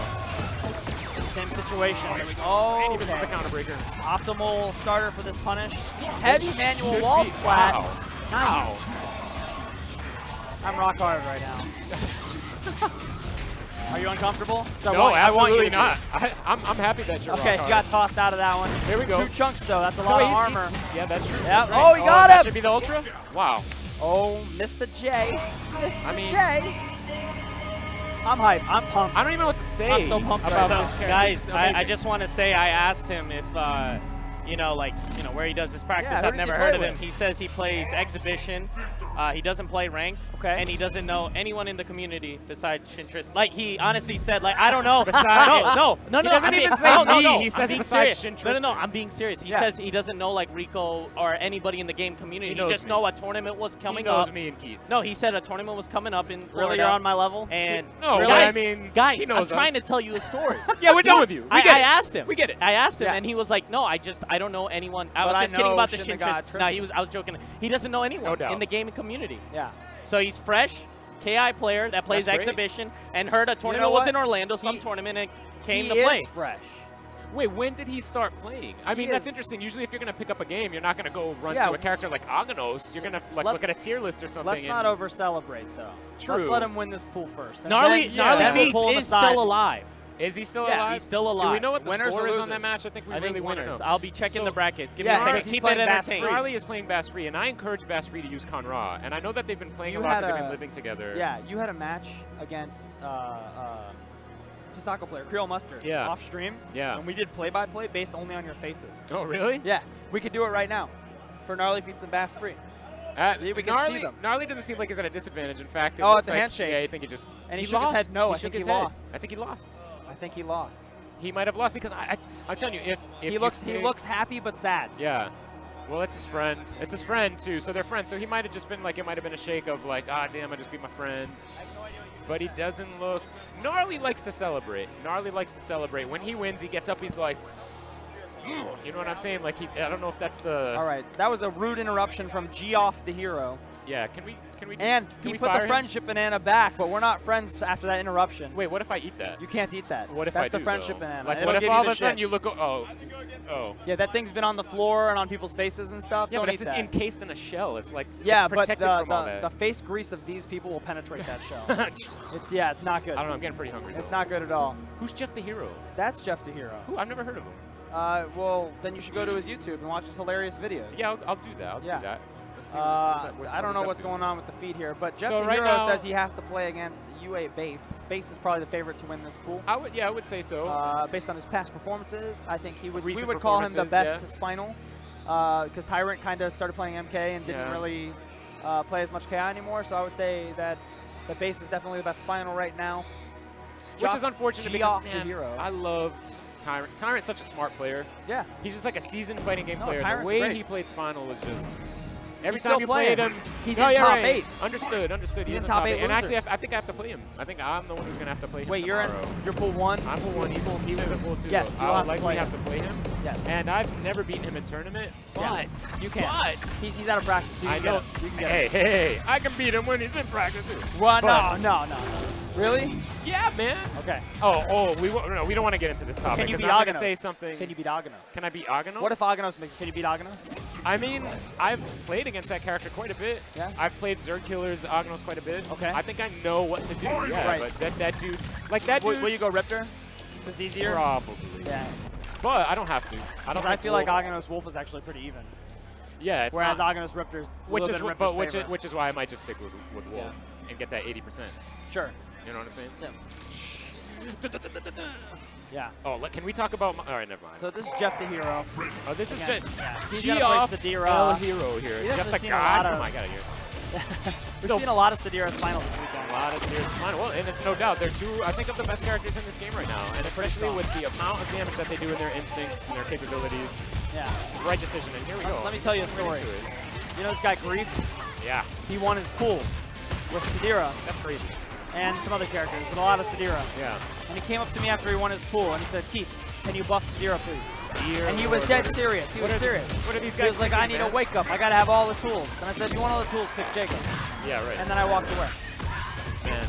Same situation. There we go. And he misses the counter breaker. Optimal starter for this punish. Heavy manual wall splat. Wow. Nice. Wow. I'm rock hard right now. Are you uncomfortable? No, absolutely not. I'm happy that you're okay, you got tossed out of that one. There we go. 2 chunks, though. That's a lot of armor. Yeah, that's true. Yep. That's right. Oh, he got him! That should be the Ultra? Wow. Oh, Mr. J. Mr. J. I'm hyped. I'm pumped. I don't even know what to say. I'm so pumped about right this now. character. Guys, I just want to say I asked him if, where he does his practice. Yeah, I've never heard of him. with? He says he plays Exhibition. He doesn't play ranked. Okay. And he doesn't know anyone in the community besides Shin Tristan. Like, he honestly said, like, I don't know. No. No. He doesn't even say me. He says besides Shin Tristan. No, I'm being serious. He says he doesn't know, like, Rico or anybody in the game community. He just know a tournament was coming up. He knows me and Keats. No, he said a tournament was coming up in Florida. Really, you're on my level? And no, guys, I mean, guys, he knows I'm trying to tell you a story. Yeah, we're done with you. I asked him. We get it. I asked him, and he was like, "No, I don't know anyone." I was just kidding about the Shin Tristan. No, I was joking. He doesn't know anyone in the gaming community. Yeah. So he's fresh, KI player that plays Exhibition, and heard a tournament was in Orlando, some tournament, and came to play. He is fresh. Wait, when did he start playing? I mean, that's interesting. Usually if you're going to pick up a game, you're not going to go run to a character like Aghanos. You're going to like look at a tier list or something. Let's not over-celebrate, though. True. Let's let him win this pool first. Gnarly Feats is still alive. Is he still alive? He's still alive. Do we know what the winners score is on that match? I think we really want to know. I'll be checking the brackets. Give me a second. Keep it entertaining. Gnarly is playing Bass Free, and I encourage Bass Free to use Conra. And I know that they've been playing a lot because they've been living together. Yeah, you had a match against Hisako player, Creole Mustard, off stream. Yeah. And we did play-by-play based only on your faces. Oh, really? Yeah. We could do it right now for Gnarly Feats and Bass Free. We can see them. Gnarly doesn't seem like he's at a disadvantage. In fact, it's a handshake. Yeah, I think he just and he shook his head no. I think he lost. I think he lost. I think he lost. He might have lost because I'm telling you, if he looks happy but sad. Yeah. Well, it's his friend. It's his friend too, so they're friends. So he might have just been like, it might have been a shake of like, ah, damn, I just beat my friend. But he doesn't look. Gnarly likes to celebrate. Gnarly likes to celebrate. When he wins, he gets up. He's like, you know what I'm saying? Like I don't know if that's the. All right, that was a rude interruption from Geoff the hero. Yeah, can we? And he put the friendship banana back, but we're not friends after that interruption. Wait, what if I eat that? You can't eat that. What if That's I do, the friendship though? banana. Like, what if all of a sudden you look? Oh. Yeah, that thing's been on the floor and on people's faces and stuff. Yeah, Don't but it's eat that. encased in a shell. It's like yeah, it's protected but from all that. the face grease of these people will penetrate that shell. It's not good. I don't know. I'm getting pretty hungry. It's not good at all. Who's Jeff the Hero? That's Jeff the Hero. Who? I've never heard of him. Well, then you should go to his YouTube and watch his hilarious videos. Yeah, I'll do that. I'll do that. I don't know what's going on with the feed here, but Jeff the Hero says he has to play against UA Base. Base is probably the favorite to win this pool. I would say so. Based on his past performances, I think we would call him the best Spinal, because Tyrant kind of started playing MK and didn't really play as much KI anymore. So I would say that the Base is definitely the best Spinal right now. Which is unfortunate because I loved Tyrant. Tyrant's such a smart player. Yeah. He's just like a seasoned fighting game player. Tyrant's the way great. he played Spinal was just. Every he's time you played him, he's in top 8. Understood. He's in top 8. And actually, I think I have to play him. I think I'm the one who's going to have to play him. Wait, tomorrow. you're pool 1? I'm pool 1. He was in pool 2. Yes, I'll likely have to play him. Yes. And I've never beaten him in tournament, but you can. But he's out of practice. So I know. Hey, I can beat him when he's in practice too. Well, no. Really? Yeah, man. Okay. We don't want to get into this topic. Can you beat I'm going Aghanos? to say something. Can you beat Aghanos? Can I beat Aghanos? What if Aghanos makes? Can you beat Aghanos? I mean, I've played against that character quite a bit. Yeah. I've played Zerg Killer's Aghanos quite a bit. Okay. I think I know what to do. Yeah, right. But that dude, like that dude. Will you go Riptor? It's easier. Probably. Yeah. But I don't have to. I feel like Aghanos Wolf is actually pretty even. Yeah, it's whereas not. Aghanos Riptor's which is why I might just stick with Wolf and get that 80%. Sure. You know what I'm saying? Yeah. Yeah. Oh, can we talk about? All right, never mind. So this is Jeff the Hero. Oh, this is Jeff. He's gonna play Sadira. Hero here. Jeff the God. Oh my God, here. We've seen a lot of Sadira Spinal this weekend. A lot of Sadira Spinal. Well, and it's no doubt they're two, I think, of the best characters in this game right now, and especially with the amount of damage that they do in their instincts and their capabilities. Yeah. Right decision. And here we go. Let me tell you a story. You know this guy Grief? Yeah. He won his pool with Sadira. That's crazy. And some other characters, but a lot of Sadira. Yeah. And he came up to me after he won his pool, and he said, Keats, can you buff Sadira, please? And he was dead serious. He was serious. What are these guys? He was like, I need a wake up. I got to have all the tools. And I said, if you want all the tools, pick Jacob. Yeah, right. And then I walked away. Man.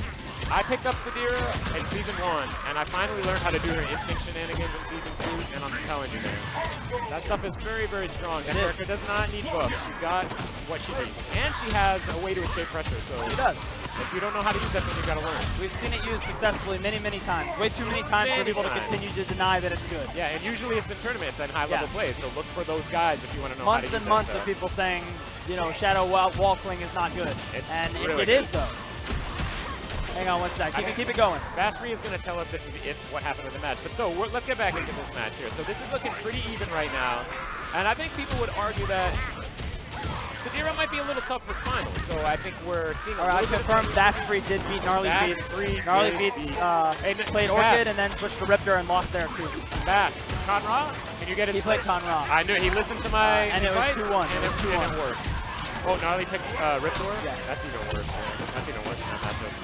I picked up Sadira in Season 1, and I finally learned how to do her instinct shenanigans in Season 2, and I'm telling you, man, that stuff is very, very strong. That character does not need buffs. She's got what she needs. And she has a way to escape pressure, so... She does. If you don't know how to use that thing, you've got to learn. We've seen it used successfully many, many times. Way too many times for people to continue to deny that it's good. Yeah, and usually it's in tournaments and high-level plays, so look for those guys if you want to know how to use that Months and months of people saying, you know, Shadow Wall Cling is not good. And really it is, though. Hang on one sec. Keep it going. Bass Free is going to tell us if what happened in the match. But so let's get back into this match here. So this is looking pretty even right now. And I think people would argue that Sadira might be a little tough for Spinal. So I think we're seeing a little bit. I confirmed Bass Free did beat Gnarly Feats. Gnarly Feats played Orchid and then switched to Riptor and lost there too. Back. Conra? Can you get it? He played Conra. I knew. He listened to my and advice. It was 2-1. And it worked. Oh, Gnarly picked Riptor? Yeah. That's even worse. Man. That's even worse than that matchup.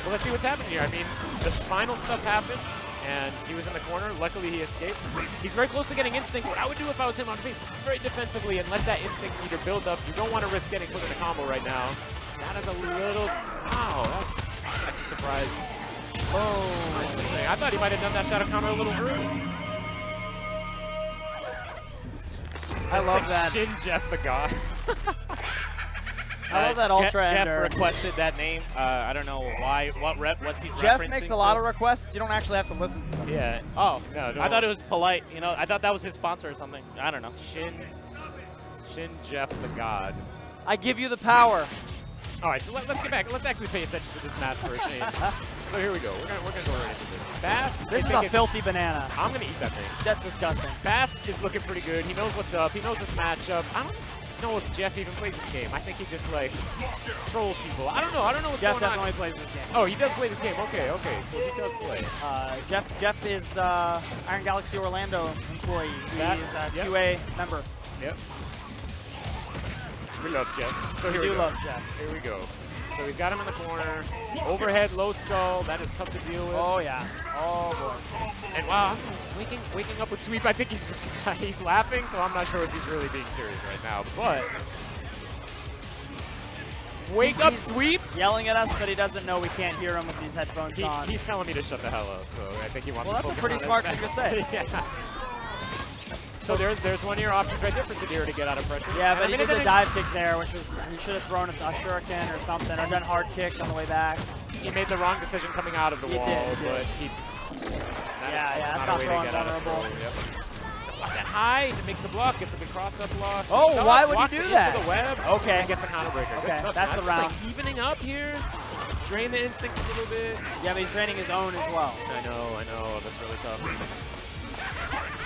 Well, let's see what's happening here. I mean, the Spinal stuff happened, and he was in the corner. Luckily, he escaped. He's very close to getting Instinct. What I would do if I was him, I would be very defensively and let that Instinct meter build up. You don't want to risk getting put in the combo right now. That is a little... Wow, that's actually surprised. Oh, interesting. I thought he might have done that Shadow combo a little early. I love that. Shin Jeff the God. I love that ultra Jeff ender. requested that name. I don't know why. What's he's Jeff referencing makes a to? lot of requests. You don't actually have to listen to them. Yeah. Oh. No, I thought it was polite. You know, I thought that was his sponsor or something. I don't know. Shin Jeff the God. I give you the power. All right, so let's get back. Let's actually pay attention to this match for a change. So here we go. We're gonna go right into this. Bass. This is a filthy banana. I'm gonna eat that thing. That's disgusting. Bass is looking pretty good. He knows what's up. He knows this matchup. I don't know if Jeff even plays this game. I think he just like trolls people. I don't know. I don't know what's Jeff going on. definitely plays this game. Oh, he does play this game. Okay, so he does play. Jeff is Iron Galaxy Orlando employee. He's a QA member. Yep. We love Jeff. So here we go. love Jeff. Here we go. So he's got him in the corner. Overhead, low skull. That is tough to deal with. Oh yeah. Oh boy. And wow, waking up with sweep. I think he's just he's laughing, so I'm not sure if he's really being serious right now. But wake up, sweep. Yelling at us, but he doesn't know we can't hear him with these headphones on. He's telling me to shut the hell up. So I think he wants to focus on that's a pretty smart thing to say. Yeah. So there's one of your options right there for Sadir to get out of pressure. Yeah, but he did the dive kick there, which was he should have thrown a shuriken or something, or done hard kick on the way back. He made the wrong decision coming out of the wall, but he's that's not throwing vulnerable. Block that high, it makes the block, gets a good cross-up block. Oh, why would he do that? Into the web, okay. And gets the counter breaker. Okay, good stuff. that's the round. Like evening up here. Drain the instinct a little bit. Yeah, but he's training his own as well. I know. That's really tough.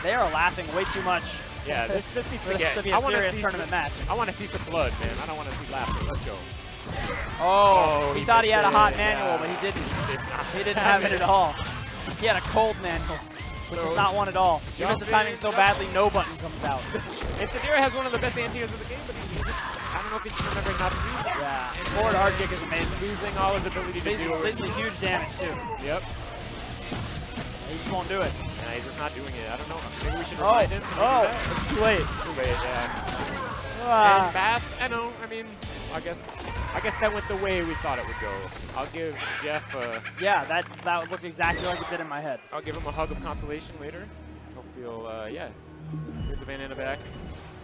They are laughing way too much. Yeah, this needs to get. To be a serious tournament match. I want to see some blood, man. I don't want to see laughter. Let's go. Oh, he thought he had a hot manual, but he didn't. He didn't have it at all. He had a cold manual, which is not one at all. He missed the timing so badly, no button comes out. And Sadir has one of the best anti-airs of the game, but he's just, I don't know if he's just remembering not to use it. Yeah, and forward hard kick is amazing. Losing all his ability to do it. This is huge damage, too. Yep. He just won't do it. Yeah, he's just not doing it. I don't know. Maybe we should remind him. It's too late. Too late, yeah. And Bass, I know. I mean, I guess that went the way we thought it would go. I'll give Jeff a... Yeah, that looked exactly like it did in my head. I'll give him a hug of consolation later. He'll feel, yeah. Here's the banana back.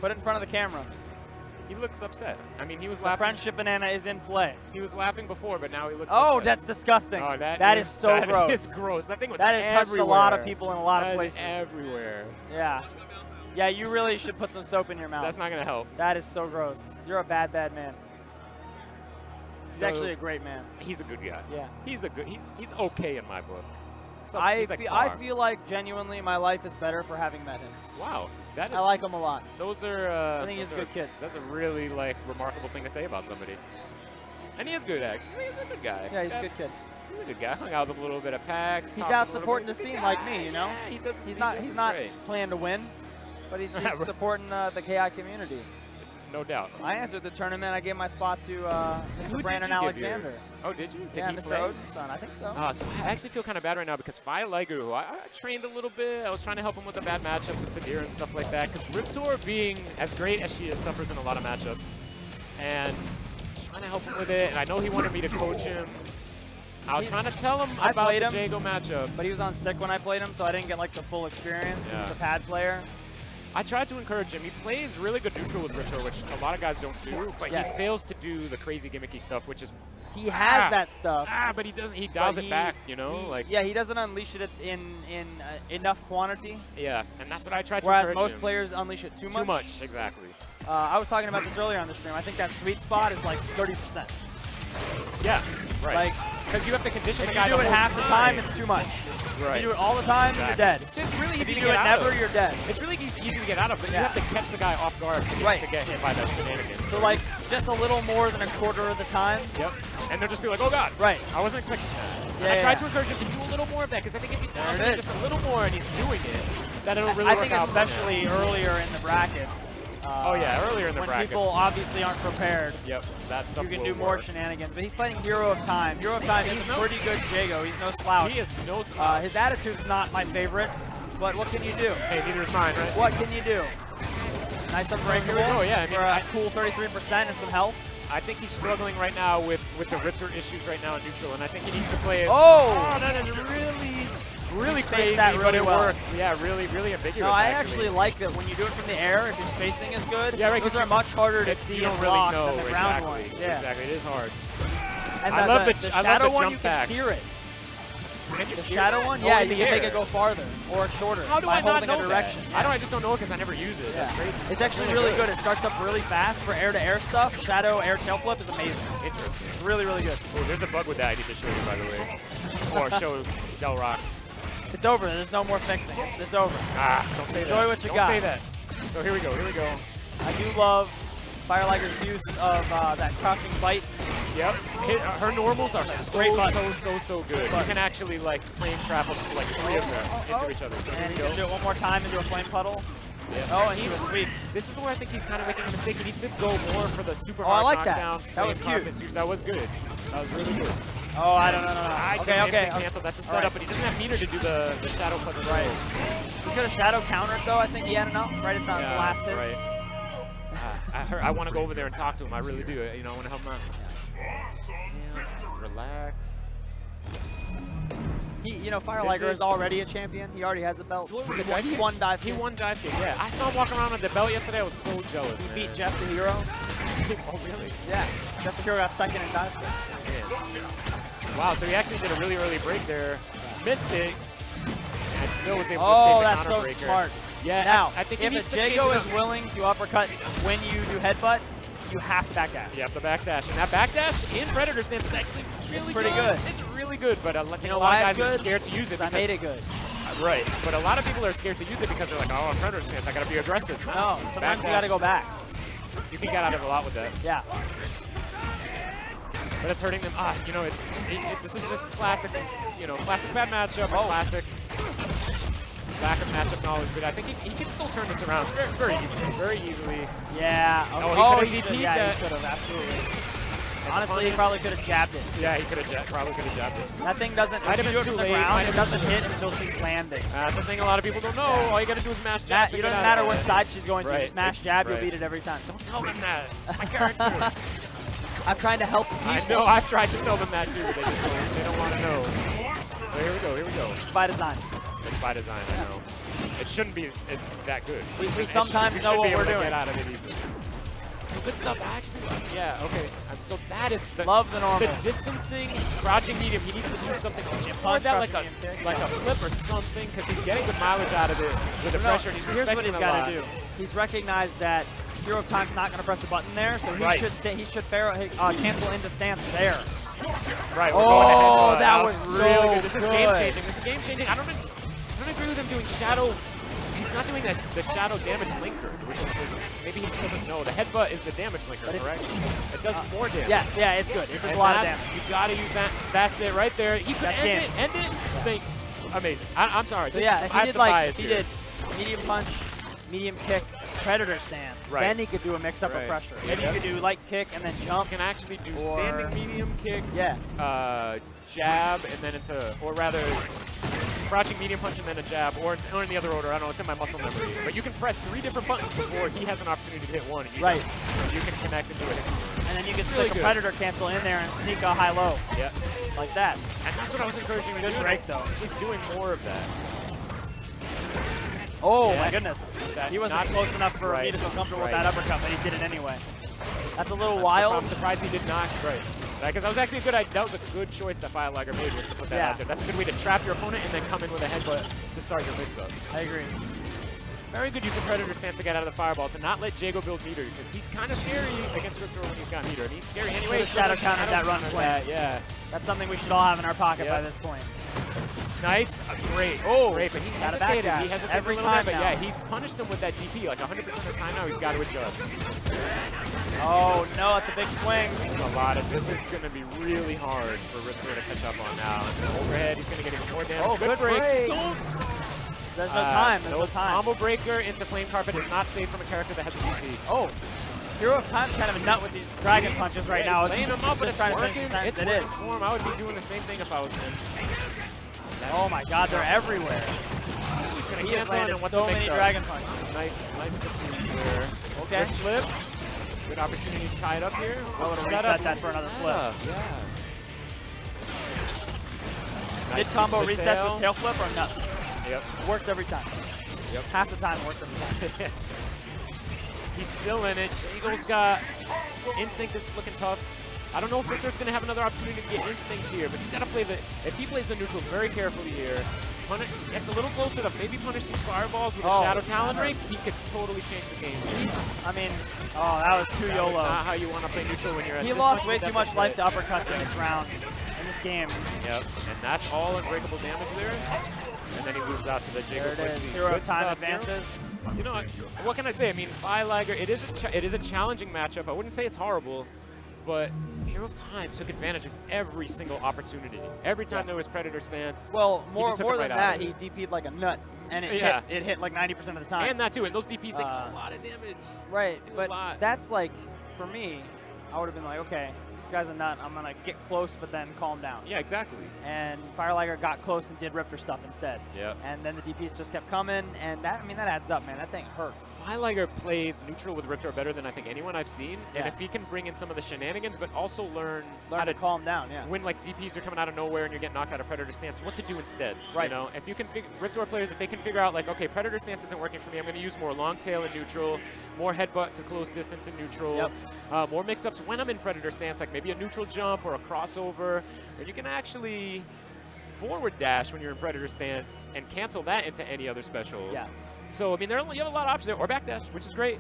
Put it in front of the camera. He looks upset. I mean, he was the laughing. friendship banana is in play. He was laughing before, but now he looks upset. upset. That's disgusting. Oh, that is so gross. That is gross. That thing was that has touched a lot of people in a lot of places. Everywhere. Yeah. Yeah, you really should put some soap in your mouth. That's not going to help. That is so gross. You're a bad, bad man. He's actually a great man. He's a good guy. Yeah. He's okay in my book. I feel like genuinely my life is better for having met him. Wow. That is, I like him a lot. Those are. I think he's a good kid. That's a really remarkable thing to say about somebody. And he is good, actually. He's a good guy. Yeah, he's a good kid. He's a good guy. Hung out with a little bit of PAX. He's out supporting the scene like me, you know. Yeah, he's not playing to win, but he's just supporting the KI community. No doubt. I entered the tournament. I gave my spot to Mr. Brandon Alexander. Oh, did you? Yeah, Mr. Odin's son. I think so. So I actually feel kind of bad right now because Fai Liger, who I trained a little bit, I was trying to help him with the bad matchups with Sadir and stuff like that. Because Riptor, being as great as she is, suffers in a lot of matchups. And trying to help him with it. And I know he wanted me to coach him. I was trying to tell him about the Jago matchup. But he was on stick when I played him, so I didn't get the full experience. Yeah. He's a pad player. I tried to encourage him. He plays really good neutral with Riptor, which a lot of guys don't do. But he fails to do the crazy gimmicky stuff, which is... He has that stuff. But he doesn't. He dials it back, you know? Yeah, he doesn't unleash it in enough quantity. Yeah, and that's what I tried to Whereas encourage most him. players unleash it too much. Too much, exactly. I was talking about this earlier on the stream. I think that sweet spot is 30%. Yeah, right. Because you have to condition the guy. If you do it half the time, it's too much. Right. If you do it all the time, you're dead. It's really easy if you to do get it out never, of. you're dead. It's really easy to get out of, but you have to catch the guy off guard to get hit by that shenanigans. So just a little more than a quarter of the time. Yep. And they'll just be like, oh god. Right. I wasn't expecting that. I tried to encourage him to do a little more of that because I think if he does just a little more and he's doing it, that it'll really work out. I think especially earlier in the brackets. Earlier in the brackets. When people obviously aren't prepared. Yep, that stuff you can do more shenanigans. But he's fighting Hero of Time. Hero of Time is pretty good Jago. He's no slouch. He is no slouch. His attitude's not my favorite, but what can you do? Hey, neither is mine, right? What can you do? Nice unbreakable for a cool 33% and some health. I think he's struggling right now with the Riptor issues right now in neutral, and I think he needs to play it. Oh! That is really really crazy, that really but it well. worked. Yeah, really ambiguous. No, I actually like that when you do it from the air, if your spacing is good, yeah, right, those are much harder to see and block than the ground ones. Yeah. Exactly, it is hard. And I love the shadow one, jump you back. can steer it. The steer shadow it? one, Oh, yeah, in you the can make air. it go farther or shorter How do by I not holding know a direction. that? I just don't know it because I never use it. Yeah. That's crazy. It's actually really good. It starts up really fast for air-to-air stuff. Shadow air tail flip is amazing. Interesting. It's really good. Oh, there's a bug with that I need to show you, by the way. Or show Del Rock. It's over. There's no more fixing. It's over. Ah, don't say that. Enjoy what you don't got. Don't say that. So here we go. I do love Firelighter's use of that crouching bite. Yep. Her normals are so good. You can actually like flame trap like 3 of them into each other. So and here we you can do it one more time into a flame puddle. Yeah. Oh, and into a sweep. This is where I think he's kind of making a mistake. He needs to go more for the super I hard like knockdown. That was cute. That was good. That was really good. Oh, I don't know. Okay. Cancel. That's a setup, but he doesn't have meter to do the shadow puddle. Right. He could have shadow countered though. I think he had enough right at the last hit. Right. I want to go over there and talk to him. I really do. You know, I want to help him out. Relax. Firelighter is already a champion. He already has a belt. He won dive kick. He won dive kick. Yeah. I saw him walk around with the belt yesterday. I was so jealous. He beat Jeff the Hero. Oh really? Yeah. Jeff the Hero got second in dive kick. Wow. So he actually did a really early break there. Missed it. And still was able to escape the Oh, that's so breaker. smart. Yeah. Now, I think if a Jago is willing to uppercut when you do headbutt, you have to backdash. You have to backdash. And that backdash in Predator stance is actually really pretty good. It's really good, but I think a lot why of it's guys are good? scared to use it. I made it good. Right. But a lot of people are scared to use it because they're like, oh, Predator stance, I got to be aggressive. No, sometimes you got to go back. You can get out of a lot with that. Yeah. But it's hurting them. This is just classic, classic bad matchup, classic lack of matchup knowledge. But I think he can still turn this around very easily. Yeah. He could have he could have, absolutely. Honestly, he probably could have jabbed it. Yeah, he probably could have jabbed it. That thing doesn't, if you do it from the ground, it doesn't hit until she's landing. That's the thing a lot of people don't know. All you got to do is mash jab. It doesn't matter what side she's going to. Just mash jab, you'll beat it every time. Don't tell them that. It's my character. I'm trying to help people. I know, I've tried to tell them that too, but they don't want to know. So here we go. It's by design. It's by design, I know. It shouldn't be that good. We sometimes know what we're doing. Get out of it easily. So good stuff. Actually, okay. So that is the love the normal. The distancing, crouching medium. He needs to do something more that like a flip or something, because he's getting good mileage out of it with the pressure. And here's what he's got to do. He's recognized that Hero of Time's not going to press the button there, so he should cancel into stance there. Right. We're going ahead. That was so really good. This is game changing. This is game changing. I don't agree with him doing shadow. He's not doing the shadow damage linker, which is maybe he just doesn't know. The headbutt is the damage linker, correct? It does more damage. Yes, yeah, it's good. It does a lot of damage. You got to use that. That's it right there. He could end it. Amazing. I'm sorry. So if he did medium punch, medium kick, Predator stance, then he could do a mix-up of pressure. Maybe you could do light kick and then jump. You can actually do standing medium kick, jab, and then or rather, crouching medium punch and then a jab, or in the other order. I don't know, it's in my muscle memory. But you can press 3 different buttons before he has an opportunity to hit one. And you can connect and do it. And then you can stick a Predator cancel in there and sneak a high-low. Yeah. Like that. And that's what I was encouraging him to do. Good break, though. He's doing more of that. Oh, my goodness. He wasn't close enough for me to feel comfortable with that uppercut, but he did it anyway. That's a little wild. I'm surprised he did not. Right. Because that was actually a good idea. That was a good choice that Firelighter made, was to put that out there. That's a good way to trap your opponent and then come in with a headbutt to start your mix-ups. I agree. Very good use of Predator stance to get out of the fireball, to not let Jago build meter, because he's kind of scary against Rip Throw when he's got meter. And he's scary anyway. Shadow countered that run play. Yeah. That's something we should all have in our pocket by this point. Nice. Great. Great. But he hesitated. He hesitated every time. But yeah, he's punished him with that DP. Like 100% of the time now, he's got to adjust. Oh, no, it's a big swing. This is going to be really hard for Rip Throw to catch up on now. Overhead, he's going to get even more damage. Oh, good break. Don't. There's no time. There's no time. Combo breaker into flame carpet is not safe from a character that has a DP. Oh. Hero of Time's kind of a nut with these dragon punches right now. He's laying him up, but it's working. It's working for him. I would be doing the same thing if I was him. Oh my God, they're everywhere. He has landed so many dragon punches. Nice good there. Okay. Good flip. Good opportunity to tie it up here. I would have reset that for another flip. Yeah. Mid combo resets with tail flip are nuts. Yep. It works every time. Yep. Half the time it works every time. He's still in it. Eagle's got Instinct is looking tough. I don't know if Victor's going to have another opportunity to get Instinct here, but he's got to play the, if he plays the neutral very carefully here, gets a little closer to maybe punish these fireballs with a Shadow Talon ring, he could totally change the game. I mean, that was too YOLO. That's not how you want to play neutral when you're at He lost way too much life to uppercuts in this round, in this game. Yep, and that's all unbreakable damage there. And then he loses out to the Jiggle. There it is, hero time advances. You know, what can I say? I mean, Firelagger, it is a challenging matchup. I wouldn't say it's horrible, but Hero of Time took advantage of every single opportunity. Every time there was Predator stance. Well, more than that, he DP'd like a nut, and it hit like 90% of the time. And that too, and those DPs take a lot of damage. Right, but that's like, for me, I would have been like, okay, this guy's a nut. I'm going to get close, but then calm down. Yeah, exactly. And Firelagger got close and did Riptor stuff instead. Yep. And then the DPs just kept coming, and that, I mean, that adds up, man. That thing hurts. Firelagger plays neutral with Riptor better than I think anyone I've seen. Yeah. And if he can bring in some of the shenanigans, but also learn how to calm down, when like DPs are coming out of nowhere and you're getting knocked out of Predator stance, what to do instead. Right. You know, if you can Riptor players, if they can figure out like, okay, Predator stance isn't working for me, I'm going to use more long tail in neutral, more headbutt to close distance in neutral, more mix-ups when I'm in Predator stance, like maybe a neutral jump or a crossover, or you can actually forward dash when you're in Predator stance and cancel that into any other special. Yeah. So, I mean, you have a lot of options there, or backdash, which is great,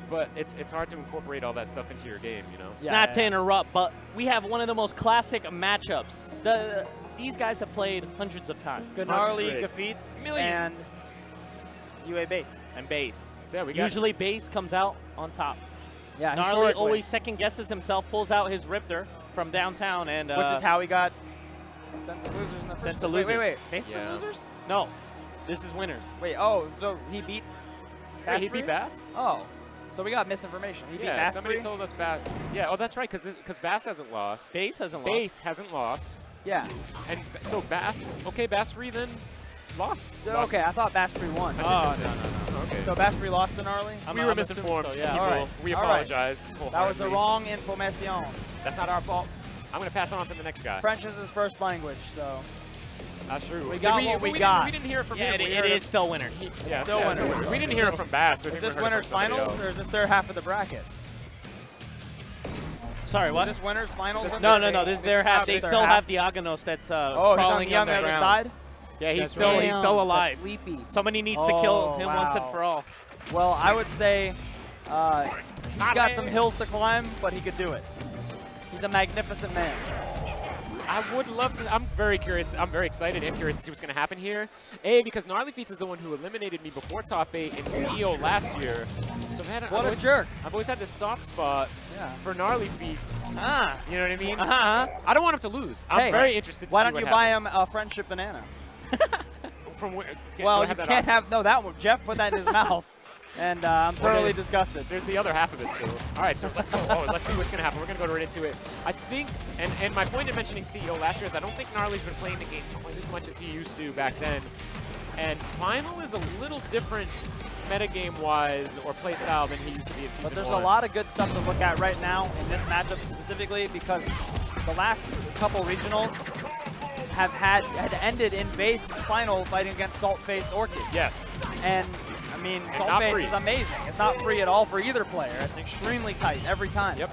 but it's hard to incorporate all that stuff into your game, you know? Yeah, Not to interrupt, but we have one of the most classic matchups. These guys have played hundreds of times. Gnarly, Gafeets, and UA base. And base. So yeah, usually base comes out on top. Yeah, Gnarly always second guesses himself, pulls out his Riptor from downtown, and which is how he got sent to losers in the first place. Wait. Base to losers? No, this is winners. Wait, so he beat Bass? He beat Bass? Oh, so we got misinformation. He beat Bass. Somebody told us Bass. Yeah, oh, that's right, because Bass hasn't lost. Base hasn't lost. Base hasn't lost. Yeah. And so Bass, okay, Bass Free then lost. So, okay, I thought Bass Free won. That's interesting. No. Okay. So Bass Free lost to Gnarly? We were misinformed. So, yeah. All right. We apologize. That was the wrong information. That's not our fault. I'm going to pass it on to the next guy. French is his first language, so. That's true. We got what we got. We didn't hear from him. It is still winners. Still winners. We didn't hear it from Bass. Is this winners finals, or is this their half of the bracket? Sorry, what? Is this winners finals? No. This is their half. They still have the Aganos that's crawling on the other side? Yeah, he's still alive. Sleepy. Somebody needs to kill him once and for all. Well, I would say he's got some hills to climb, but he could do it. He's a magnificent man. I would love to. I'm very curious. I'm very excited and curious to see what's going to happen here. Because Gnarly Feats is the one who eliminated me before top 8 in CEO last year. So what a jerk. I've always had this soft spot for Gnarly Feats. You know what I mean? I don't want him to lose. I'm very interested to see why don't you buy him a friendship banana? From where? Well, you can't have. No, that one. Jeff put that in his mouth. And I'm thoroughly disgusted. There's the other half of it still. All right, so let's go. Let's see what's going to happen. We're going to go right into it. I think, and my point in mentioning CEO last year is I don't think Gnarly's been playing the game quite as much as he used to back then. And Spinal is a little different metagame-wise or playstyle than he used to be in Season 1. But there's a lot of good stuff to look at right now in this matchup specifically because the last couple regionals had ended in base final fighting against Saltface Orchid. Yes. And I mean, Saltface is amazing. It's not free at all for either player. It's extremely tight every time. Yep.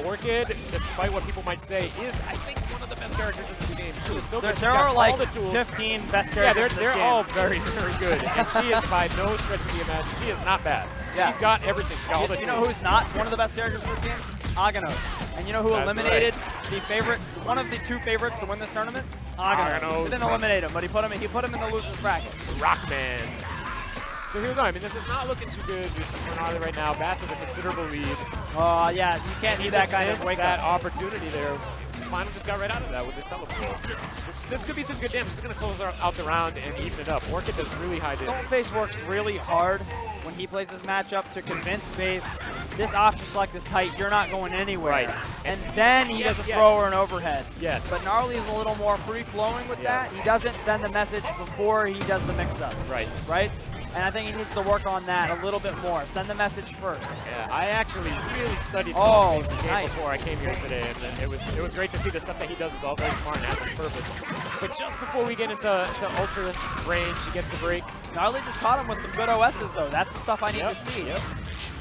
Orchid, despite what people might say, is, I think, one of the best characters in this game. She is so good. There are like 15 best characters in this they're game. all very, very good. And she is by no stretch of the imagination. She is not bad. Yeah. She's got everything. She's got all the You know who's not one of the best characters in this game? Aganos. And you know who eliminated the favorite, one of the 2 favorites to win this tournament? Aganos. He didn't eliminate him, but he put him in the loser's bracket. Rockman. So here we go. I mean, this is not looking too good for Gnarly right now. Bass has a considerable lead. Oh, yeah. You can't need that kind of wake that opportunity there. Spinal just got right out of that with this teleport. This could be some good damage. This is going to close out the round and even it up. Orchid does really high damage. Saltface works really hard when he plays this matchup to convince base, this option select is tight, you're not going anywhere. Right. And then he does a throw or an overhead. Yes. But Gnarly is a little more free-flowing with that. He doesn't send the message before he does the mix-up. Right. Right? And I think he needs to work on that a little bit more. Send the message first. Yeah, I actually really studied Softface's game before I came here today, and it was great to see the stuff that he does is all very smart and has a purpose. But just before we get into ultra range, he gets the break. Gnarly just caught him with some good OSs though. That's the stuff I need to see. Yep.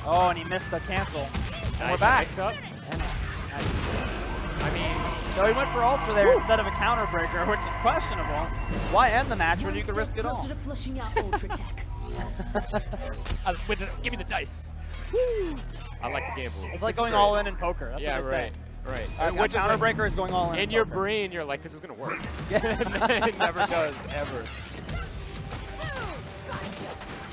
Oh, and he missed the cancel. And nice, we're back. Mix up. And, I mean, so he went for ultra there instead of a counter breaker, which is questionable. Why end the match when you could risk it all? Give me the dice. Woo. I like the gamble. It's like going all in poker. That's what they say. Right. Which counter breaker is going all in. In your brain, you're like, this is going to work. It never does, ever.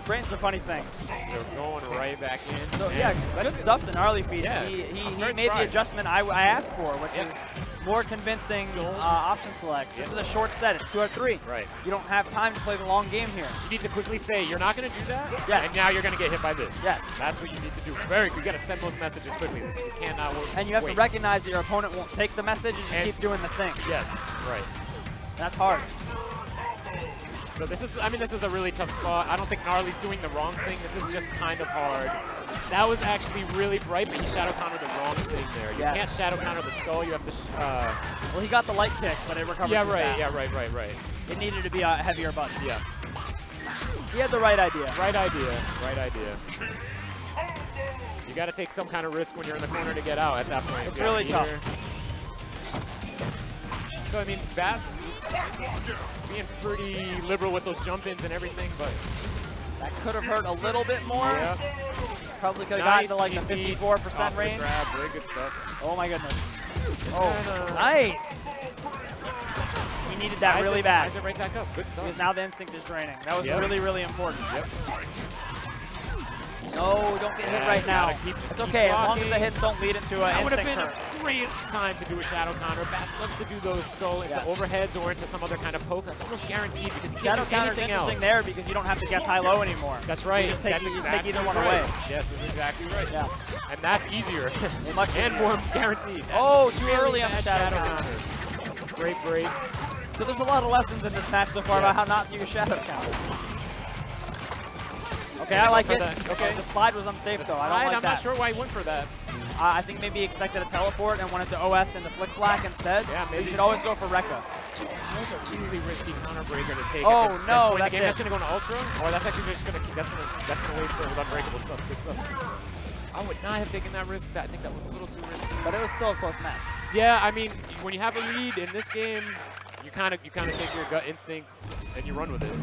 Brains are funny things. They're going right back in. So, yeah, good stuff to Gnarly Feats. Yeah, he made the adjustment I asked for, which is more convincing option selects. This is a short set. It's 2 out of 3. Right. You don't have time to play the long game here. You need to quickly say, you're not going to do that? Yes. And now you're going to get hit by this. Yes. That's what you need to do. Very good. You got to send those messages quickly. You cannot wait. And you have to recognize that your opponent won't take the message and just keep doing the thing. Yes, right. That's hard. So this is a really tough spot. I don't think Gnarly's doing the wrong thing. This is just kind of hard. That was actually really bright, but he shadow countered the wrong thing there. You can't shadow counter the skull. You have to. Well, he got the light kick, but it recovered too fast. Yeah, right. It needed to be a heavier button. Yeah. He had the right idea. Right idea. You got to take some kind of risk when you're in the corner to get out at that point. It's really tough. So, I mean, Bass is being pretty liberal with those jump-ins and everything, but... That could have hurt a little bit more. Yeah. Probably could have gotten to like the 54% range. Grab. Very good stuff. Oh my goodness. Nice. He needed that really bad. Rise it right back up. Good stuff. Because now the instinct is draining. That was really, really important. Yep. No, don't get hit right now. It's okay, as long as the hits don't lead into an instant curse. That would have been a great time to do a shadow counter. Bass loves to do those skull into overheads or into some other kind of poke. That's almost guaranteed because you shadow can't do counter is anything interesting else. there because you don't have to guess high-low anymore. That's right. You just take, take either one right. away. Yes, that's exactly right. Yeah. And that's easier. Much and more guaranteed. That's too early on the shadow counter. Great break. So there's a lot of lessons in this match so far about how not to use shadow counter. Okay, I like it. Okay. The slide was unsafe though. I don't like I'm not sure why he went for that. I think maybe he expected a teleport and wanted to OS into Flick Flack instead. Yeah, maybe. You should always go for Rekka. Those are really risky counter breaker to take. Oh no, that's it. That's gonna go into Ultra, or that's actually just gonna that's gonna waste the unbreakable stuff. Good stuff. I would not have taken that risk. I think that was a little too risky. But it was still a close match. Yeah, I mean, when you have a lead in this game, you kind of take your gut instinct and you run with it.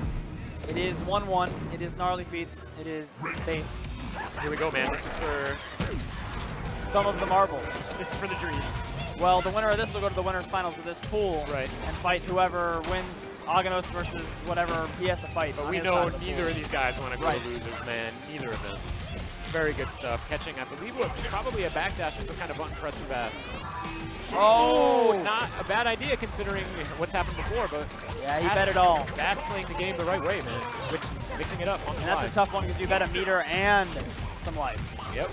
It is 1-1. It is Gnarly Feats. It is base. Here we go, man. This is for some of the marbles. This is for the dream. Well, the winner of this will go to the winners finals of this pool and fight whoever wins Aganos versus whatever he has to fight. But we know neither of these guys want to go to losers, man. Neither of them. Very good stuff. Catching, I believe, probably a backdash or some kind of button press for Bass. Oh, not a bad idea considering what's happened before, but yeah, he bet it all. Bass playing the game the right way, man. Mixing it up on the fly. And that's a tough one because you bet a meter and some life. Yep.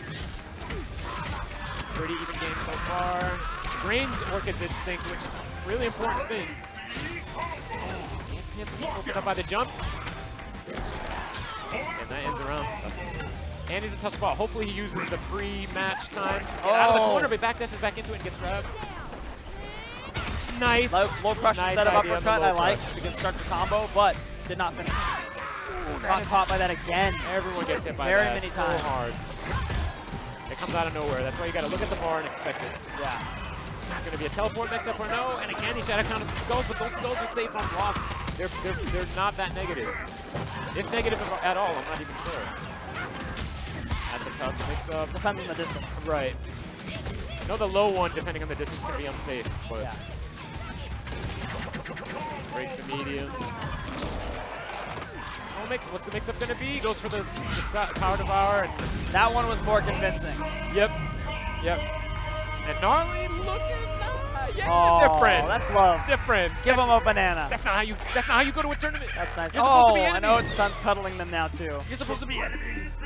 Pretty even game so far. Drains Orchid's instinct, which is a really important thing. Gets him opened up by the jump. And that ends around. And he's a tough spot. Hopefully he uses the pre-match time to get out of the corner, but backdashes back into it and gets grabbed. Nice. Low pressure set of uppercut I like because it starts a combo, but did not finish. Got caught by that again. Everyone gets hit by very that many times. So hard. It comes out of nowhere. That's why you got to look at the bar and expect it. Yeah. It's going to be a teleport mix-up or no, and again he shadow counters the skulls, but those skulls are safe on block. They're not that negative. If negative at all, I'm not even sure. That's a tough mix-up. Depends on the distance. Right. I know the low one, depending on the distance, can be unsafe, but yeah. Breaks the mediums. What's the mix-up going to be? Goes for the Power Devour. And that one was more convincing. Yep. And Gnarly looking, different. That's love. Different. Give him a banana. That's not how you go to a tournament. That's nice. You're supposed to be enemies. I know Sun's cuddling them now too. You're supposed to be enemies.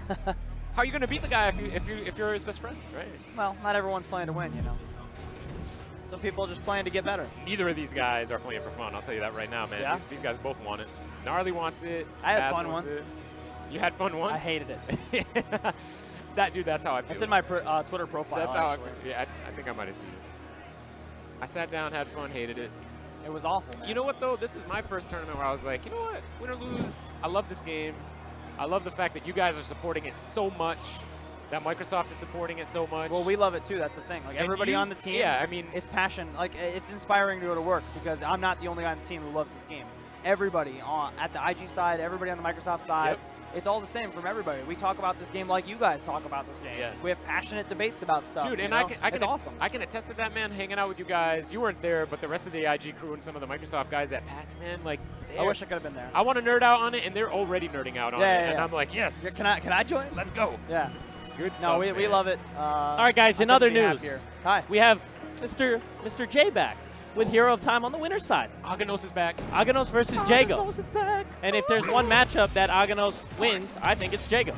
How are you going to beat the guy if you're his best friend, right? Well, not everyone's playing to win, you know. Some people are just playing to get better. Neither of these guys are playing for fun. I'll tell you that right now, man. Yeah? These guys both want it. Gnarly wants it. I had Baz fun wants once. it. You had fun once? I hated it. That's how I feel. It's in my Twitter profile. That's how I feel. Yeah, I think I might have seen it. I sat down, had fun, hated it. It was awful, man. You know what, though? This is my first tournament where I was like, you know what? Win or lose, I love this game. I love the fact that you guys are supporting it so much, that Microsoft is supporting it so much. Well, we love it, too. That's the thing. Like, everybody on the team, yeah, I mean, it's passion. Like, it's inspiring to go to work because I'm not the only guy on the team who loves this game. Everybody at the IG side, everybody on the Microsoft side, yep. It's all the same from everybody. We talk about this game like you guys talk about this game. Yeah. We have passionate debates about stuff. Dude, and it's awesome. I can attest to that, man, hanging out with you guys. You weren't there, but the rest of the IG crew and some of the Microsoft guys at PAX, man, like, I wish I could have been there. I want to nerd out on it, and they're already nerding out on it. And I'm like, yes. Can I join? Let's go. Yeah. It's good stuff. No, we love it. All right, guys, in other news, hi. We have Mr. J back with Hero of Time on the winner's side. Aganos is back. Aganos versus Jago. Aganos is back. And if there's one matchup that Aganos wins, I think it's Jago.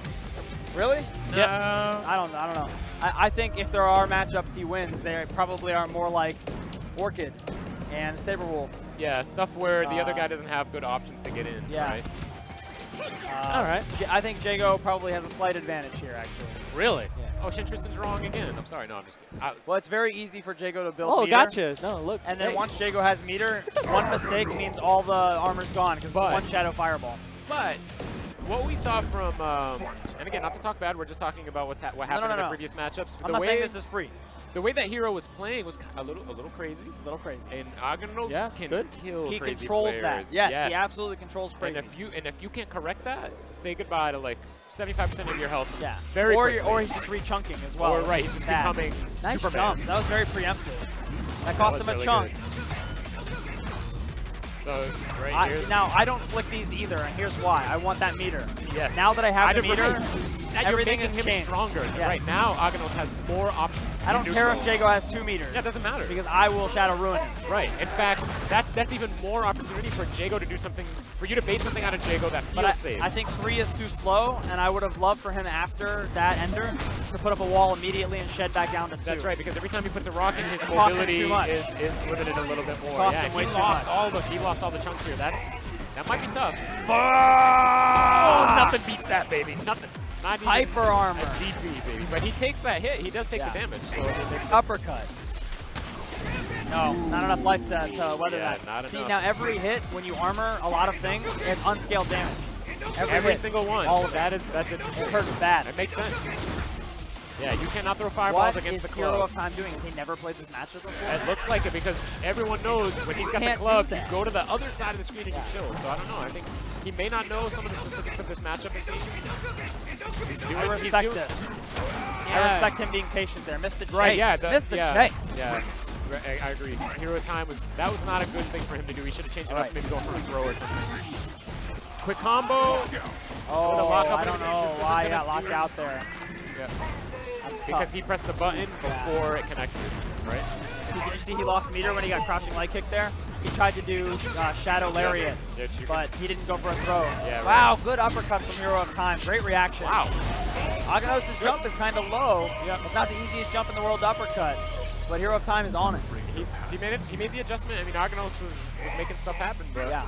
Really? No. Yep. I don't know. I think if there are matchups he wins, they probably are more like Orchid and Saberwolf. Yeah, stuff where the other guy doesn't have good options to get in. Yeah. Right? All right. I think Jago probably has a slight advantage here, actually. Really? Yeah. Oh, Shin Tristan's wrong again. I'm sorry. No, I'm just kidding. Well, it's very easy for Jago to build meter. Gotcha. No, look. And then once Jago has meter, one mistake means all the armor's gone because it's one Shadow Fireball. But what we saw from, and again, not to talk bad, we're just talking about what happened in the previous matchups. I'm not saying this is free. The way that Hero was playing was a little crazy. A little crazy. And Aganos can kill he crazy controls players. that. Yes, he absolutely controls crazy. And if you can't correct that, say goodbye to like 75% of your health. Yeah. Very quickly. Or he's just re-chunking as well. Or right, he's just becoming nice Superman. jump. That was very preemptive. That cost him a chunk. So now I don't flick these either, and here's why. I want that meter. Yes. Now that I have the meter, everything is has changed. Stronger. Yes. Right now, Aganos has more options. I don't care if Jago has 2 meters. Yeah, it doesn't matter. Because I will Shadow Ruin him. Right. In fact, that's even more opportunity for Jago to do something, for you to bait something out of Jago that feels safe. I think 3 is too slow, and I would have loved for him after that Ender to put up a wall immediately and shed back down to 2. That's right, because every time he puts a rock in, his mobility is limited a little bit more. Yeah, he lost all the chunks here. That might be tough. Oh, nothing beats that, baby. Nothing. Not even Hyper armor. A DP, baby. But he takes that hit. He does take the damage. So uppercut. No, not enough life to weather that. Not See, enough. now every hit, when you armor a lot of things, it's unscaled damage. Every single one. All of that's interesting. It hurts bad. That makes sense. Yeah, you cannot throw fireballs against the club. What is Hero of Time doing? Has he never played this matchup before? It looks like it because everyone knows when he's got the club, you go to the other side of the screen and you chill. So I don't know. I think he may not know some of the specifics of this matchup, it seems. I respect this. Yeah. I respect him being patient there. Missed the J. Right, yeah. Missed the J. Yeah, I agree. Hero of Time that was not a good thing for him to do. He should have changed it up, maybe go for a throw or something. Quick combo. Oh, I don't know why he got locked out there. Yeah. Because he pressed the button before it connected, right? Did you see he lost meter when he got crouching leg kick there? He tried to do Shadow Lariat, but he didn't go for a throw. Yeah, wow, good uppercuts from Hero of Time. Great reaction. Wow. Aganos' jump is kind of low. Yep. It's not the easiest jump in the world to uppercut, but Hero of Time is on it. He made the adjustment. I mean, Aganos was making stuff happen, but yeah.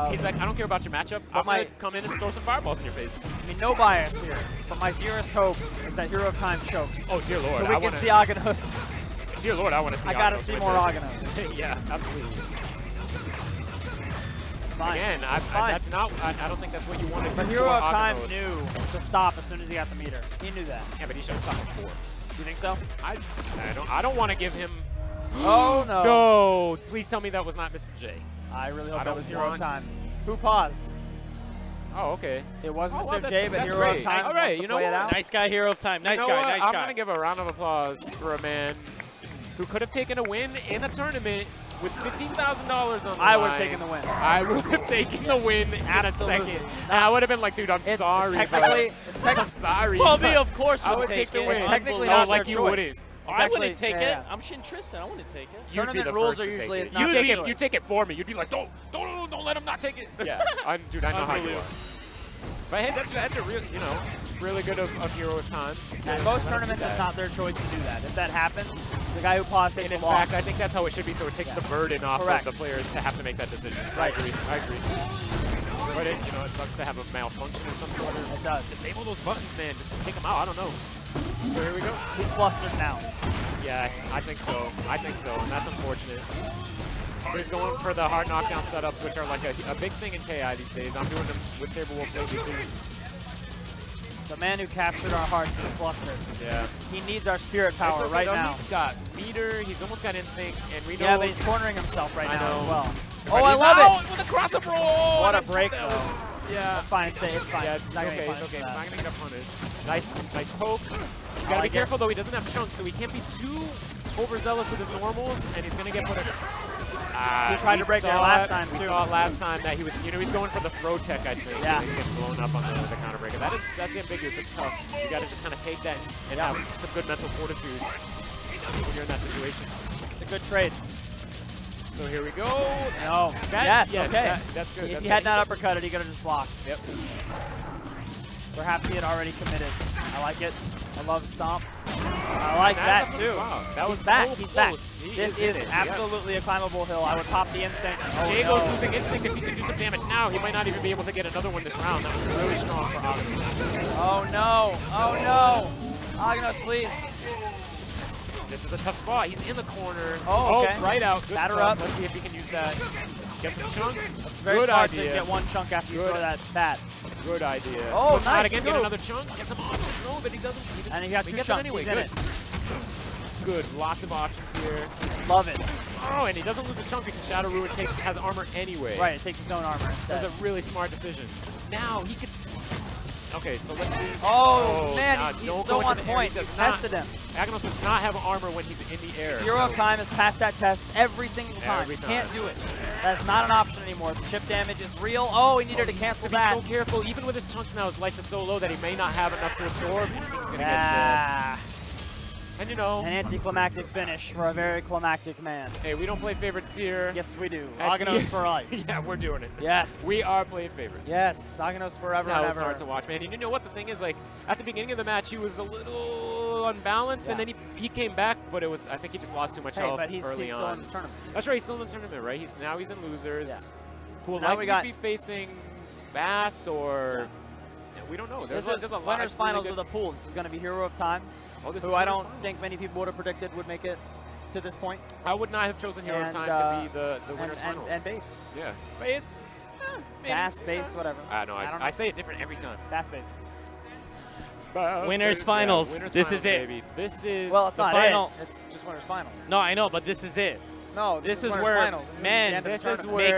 He's like, I don't care about your matchup. I'm going to come in and throw some fireballs in your face. I mean, no bias here, but my dearest hope is that Hero of Time chokes. Oh, dear Lord. So we can see Aganos. Dear Lord, I want to see Aganos. I got to see more Aganos. Yeah, absolutely. It's fine. Again, that's not, I don't think that's what you wanted. But Hero of Time knew to stop as soon as he got the meter. He knew that. Yeah, but he should have stopped before. You think so? I don't want to give him... Oh, no. No. Please tell me that was not Mr. J. I really hope that was Hero of Time. Who paused? Oh, okay. It was Mr. J, but Hero of Time. All right, you know what? Nice guy, Hero of Time. Nice guy, nice guy. I'm going to give a round of applause for a man who could have taken a win in a tournament with $15,000 on the line. I would have taken the win. I would have taken the win in a second. And I would have been like, dude, I'm sorry, I'm sorry. Well, me, of course, I would take the win. It's technically not like their you choice. wouldn't. I wouldn't take it. I'm Shin Tristan. I wouldn't take it. Tournament rules are usually it's not you take it for me. You'd be like, don't let him not take it. Yeah, dude, I know how you are. But hey, that's a real, you know. really good of Hero of Time. And most tournaments, it's not their choice to do that. If that happens, the guy who paused takes a loss. In fact, I think that's how it should be, so it takes the burden off of the players to have to make that decision. Right. I agree. But it sucks to have a malfunction of some sort. It does. Disable those buttons, man. Just take them out. I don't know. So here we go. He's flustered now. Yeah, I think so. And that's unfortunate. So he's going for the hard knockdown setups, which are like a big thing in KI these days. I'm doing them with Saberwolf lately too. The man who captured our hearts is flustered. Yeah. He needs our spirit power right now. He's got meter, he's almost got instinct, and we know. Yeah, but he's cornering himself right now as well. Oh, I love it! With a cross-up roll! What a break, though. Yeah. It's fine, it's fine. Yeah, it's okay, it's okay. He's not going to get punished. Nice poke. He's got to be careful, though. He doesn't have chunks, so he can't be too overzealous with his normals, and he's going to get put in. He tried to break there last time, too. We saw it last time that he was, he's going for the throw tech, I think. Yeah. He's getting blown up on the counter breaker. That's ambiguous. It's tough. You got to just kind of take that and have some good mental fortitude when you're in that situation. It's a good trade. So here we go. No. Yes, okay. That's good. If he had not uppercutted, he could have just blocked. Yep. Perhaps he had already committed. I like it. I love the stomp. I like that too. That was back. He's back. This is absolutely a climbable hill. I would pop the instinct. Diego's losing instinct. If he can do some damage now, he might not even be able to get another one this round. That was really strong for Agnos. Oh no. Oh no. Agnos, please. This is a tough spot. He's in the corner. Oh, okay. Right out. Good Batter stuff. up. Let's see if he can use that. Get some chunks. That's very good smart idea. to get one chunk after you throw that bat. Good idea. Oh, nice. Again, get another chunk. Get some options. No, but he doesn't. And he got two chunks. Anyway. He's in it. Good. Lots of options here. Love it. Oh, and he doesn't lose a chunk because Shadow Ruin has armor anyway. Right, it takes its own armor instead. That's a really smart decision. Now he could. Okay, so let's see. Oh man, he's so on point. He tested him. Agnos does not have armor when he's in the air. Hero of Time has passed that test every single time. Every time. Can't do it. That's not an option anymore. The chip damage is real. Oh, he needed to cancel that. He's so careful. Even with his chunks now, his life is so low that he may not have enough to absorb. He's going to get And you know. An anticlimactic finish for a very climactic man. Hey, we don't play favorites here. Yes, we do. Agnos for life. Yeah, we're doing it. Yes. We are playing favorites. Yes, Agnos forever and ever. It's hard to watch, man. And you know what the thing is, like, at the beginning of the match, he was a little unbalanced, and then he came back, but it was, I think he just lost too much health but he's early still in the tournament. That's right, he's still in the tournament, right? Now he's in losers. Yeah. Cool. Now we be facing Bass or... We don't know. This is winners finals of the pool. This is going to be Hero of Time, who I don't think many people would have predicted would make it to this point. I would not have chosen Hero of Time to be the winners final. And base. Yeah. Base. Bass, base, whatever. I know. I say it different every time. Bass, base. Winners finals. Winners this finals, is it. Baby. This is well, it's the not final. It's just winners finals. No, I know, but this is it. No, this is where where men make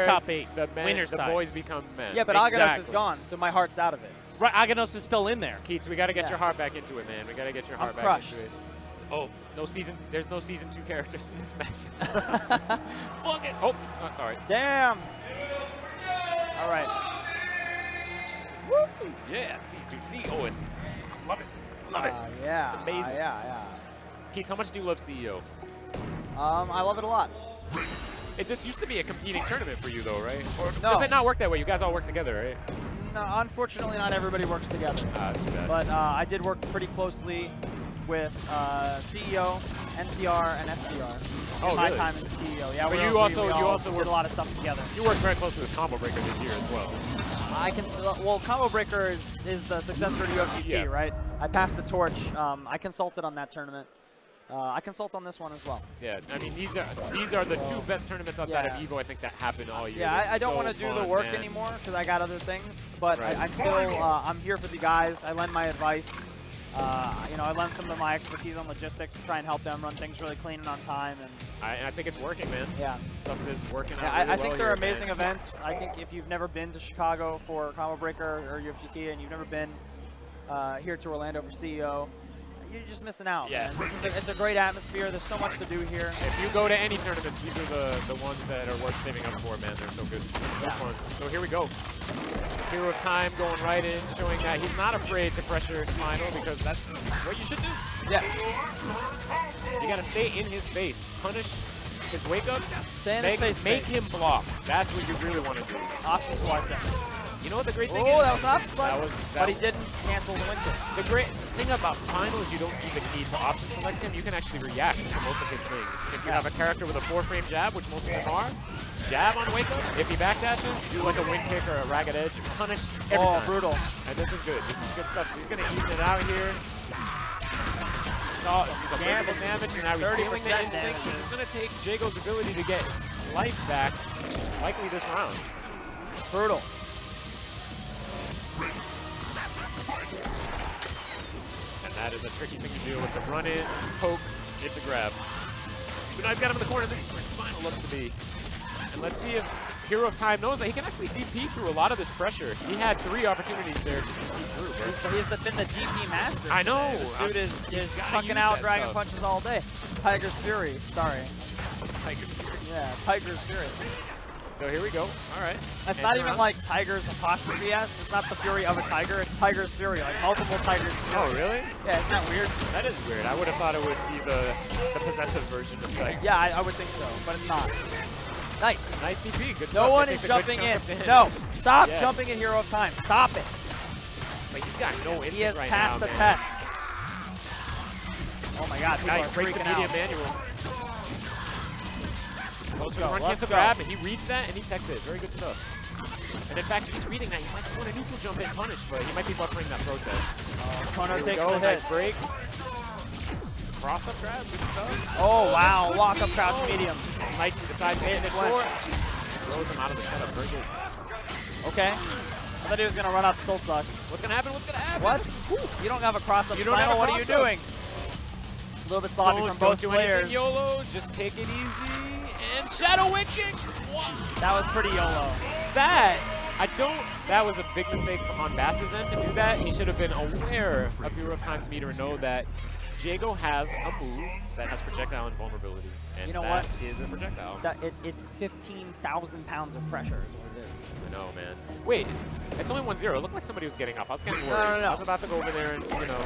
top 8. The winners the boys become men. Yeah, but Agnos is gone, so my heart's out of it. Right, Agnos is still in there. Keats, we got to get your heart back into it, man. We got to get your heart back into it. Oh, there's no season 2 characters in this match. Fuck it. Oh, sorry. Damn. All right. Woo. Yeah, CEO is. Love it. Love it. Yeah. It's amazing. Yeah. Keats, how much do you love CEO? I love it a lot. This used to be a competing tournament for you, though, right? Or no. Does it not work that way? You guys all work together, right? No, unfortunately, not everybody works together. That's too bad. But I did work pretty closely with CEO, NCR, and SCR. My time as CEO. Yeah, but you also did a lot of stuff together. You worked very closely with Combo Breaker this year as well. Well, Combo Breaker is the successor to UFGT, right? I passed the torch. I consulted on that tournament. I consult on this one as well. Yeah, I mean these are the 2 best tournaments outside of EVO I think that happen all year. Yeah, I don't want to do the work anymore because I got other things, but I still I'm here for the guys. I lend my advice. I lend some of my expertise on logistics to try and help them run things really clean and on time. And I think it's working, man. Yeah, stuff is working out. Yeah, really I think they're here, amazing events. I think if you've never been to Chicago for Combo Breaker or UFGT and you've never been here to Orlando for CEO, you're just missing out. Yeah. It's a great atmosphere. There's so much to do here. If you go to any tournaments, these are the ones that are worth saving up for, man. They're so good. So fun. So here we go. Hero of Time going right in, showing that he's not afraid to pressure Spinal because that's what you should do. Yes. You got to stay in his face. Punish his wake-ups. Stay in his face. Make him block. That's what you really want to do. Option select him. You know what the great thing is? Oh, that was not select, but he was, didn't cancel the win kick. The great thing about Spinal is you don't even need to option select him. You can actually react to most of his things. If you have a character with a 4-frame jab, which most of them are, jab on wake up. If he backdashes, do like a win kick or a ragged edge, punish every time. Brutal. And this is good. This is good stuff. So he's going to even it out here. This is a damage, and now he's stealing the instinct. This is going to take Jago's ability to get life back, likely this round. Brutal. And that is a tricky thing to do with the run in, poke, it's a grab. So now he's got him in the corner. This is where Spinal looks to be. And let's see if Hero of Time knows that he can actually DP through a lot of this pressure. He had 3 opportunities there to DP through. He's been the DP master. I know. This dude is chucking out Dragon Punches all day. Tiger's Fury. Sorry. Tiger's Fury. Yeah, Tiger's Fury. So here we go. All right. It's not even like Tiger's apostrophe S. It's not the Fury of a Tiger. It's Tiger's Fury. Like multiple Tiger's Fury. Oh, really? Yeah, isn't that weird? That is weird. I would have thought it would be the possessive version of Tiger. Yeah, I would think so, but it's not. Nice. Nice DP. Good stuff. No one is jumping in. No, stop jumping in Hero of Time. Stop it. But he's got no instinct. He has right passed now, the man. test. Oh my God, people nice. are Breaks the freaking medium out. manual. Goes for the run Let's cancel go. grab, and he reads that, and he techs it. Very good stuff. And in fact, if he's reading that, he might just want a neutral jump in punish, but he might be buffering that process. Kono takes go. the Nice hit. break. Cross up grab, good stuff. Oh wow, walk up crouch medium. Mike decides to hit it short. Throws him out of the setup. Very good. Okay. I thought he was gonna run up Soul Suck. What's gonna happen? What's gonna happen? What? You don't have a cross up. You don't have a What are you cross-up. doing? A little bit sloppy from both don't do players. anything YOLO. Just take it easy. And Shadow Wind Kick. That was pretty YOLO. That was a big mistake on Bass's end to do that. He should have been aware of Hero of Time's meter and know that Jago has a move that has projectile invulnerability. And you know that what? is a projectile. It's 15,000 pounds of pressure is what it is. I know, man. Wait, it's only 1-0. It looked like somebody was getting up. I was getting worried. No. I was about to go over there and, you know.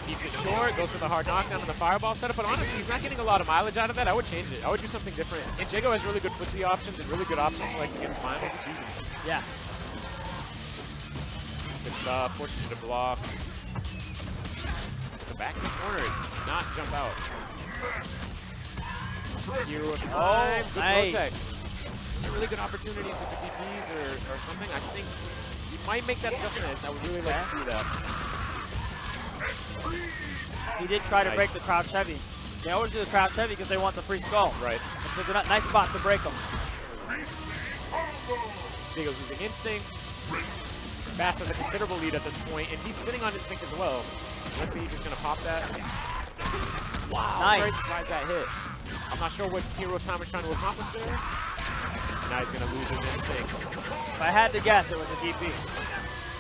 Keeps it short, goes for the hard knockdown and the fireball setup, but honestly, he's not getting a lot of mileage out of that. I would change it. I would do something different. And Jago has really good footsie options and really good option selects against Spinal. Just use them. Yeah. Good stuff. Forces you to block. The back in the corner. Did not jump out. Hero of Time. Good nice. protect. Really good opportunities with the DPs or something. I think you might make that adjustment. I would really like to see that. He did try to break the crouch heavy. They always do the crouch heavy because they want the free skull. Right. It's a good, nice spot to break them. Jago's using instinct. Bass has a considerable lead at this point, and he's sitting on instinct as well. Let's see if he's going to pop that. Wow, nice. Very surprised that hit. I'm not sure what Hero of Time was trying to accomplish there. Now he's going to lose his instinct. If I had to guess, it was a DP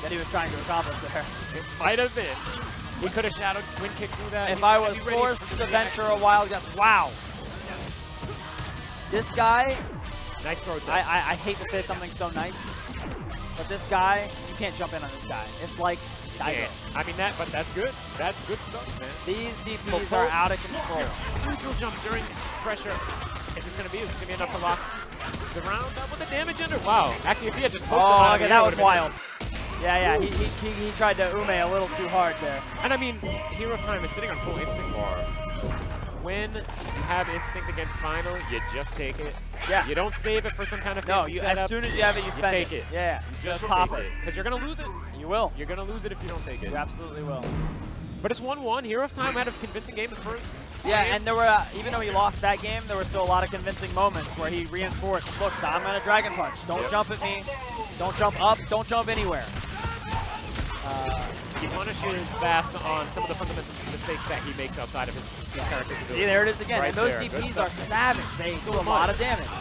that he was trying to accomplish there. It might have been. He could have shadowed wind kick through that. If I was forced to venture a wild guess, wow. This guy, nice throw tech. I hate to say something so nice, but this guy, you can't jump in on this guy. It's like Daigo. I mean but that's good. That's good stuff, man. These DPs are out of control. Neutral jump during pressure. Is this going to be enough to lock the round up with the damage under? Wow. Actually, if he had just poked him out of the air, that was wild. Yeah, he tried to ume a little too hard there. And I mean, Hero of Time is sitting on full instinct bar. When you have instinct against Spinal, you just take it. Yeah. You don't save it for some kind of fancy setup. As soon as you have it, you spend take it. Yeah, you just pop it. Because you're going to lose it. You will. You're going to lose it if you don't take it. You absolutely will. But it's 1-1. Hero of Time had a convincing game at first. Yeah, and there were, even though he lost that game, there were still a lot of convincing moments where he reinforced, look, I'm going to Dragon Punch. Don't jump at me. Don't jump up. Don't jump anywhere. He punishes Bass on some of the fundamental mistakes that he makes outside of his character's ability. See, there it is again. Right and those there. DPs are savage. They do a lot of damage. So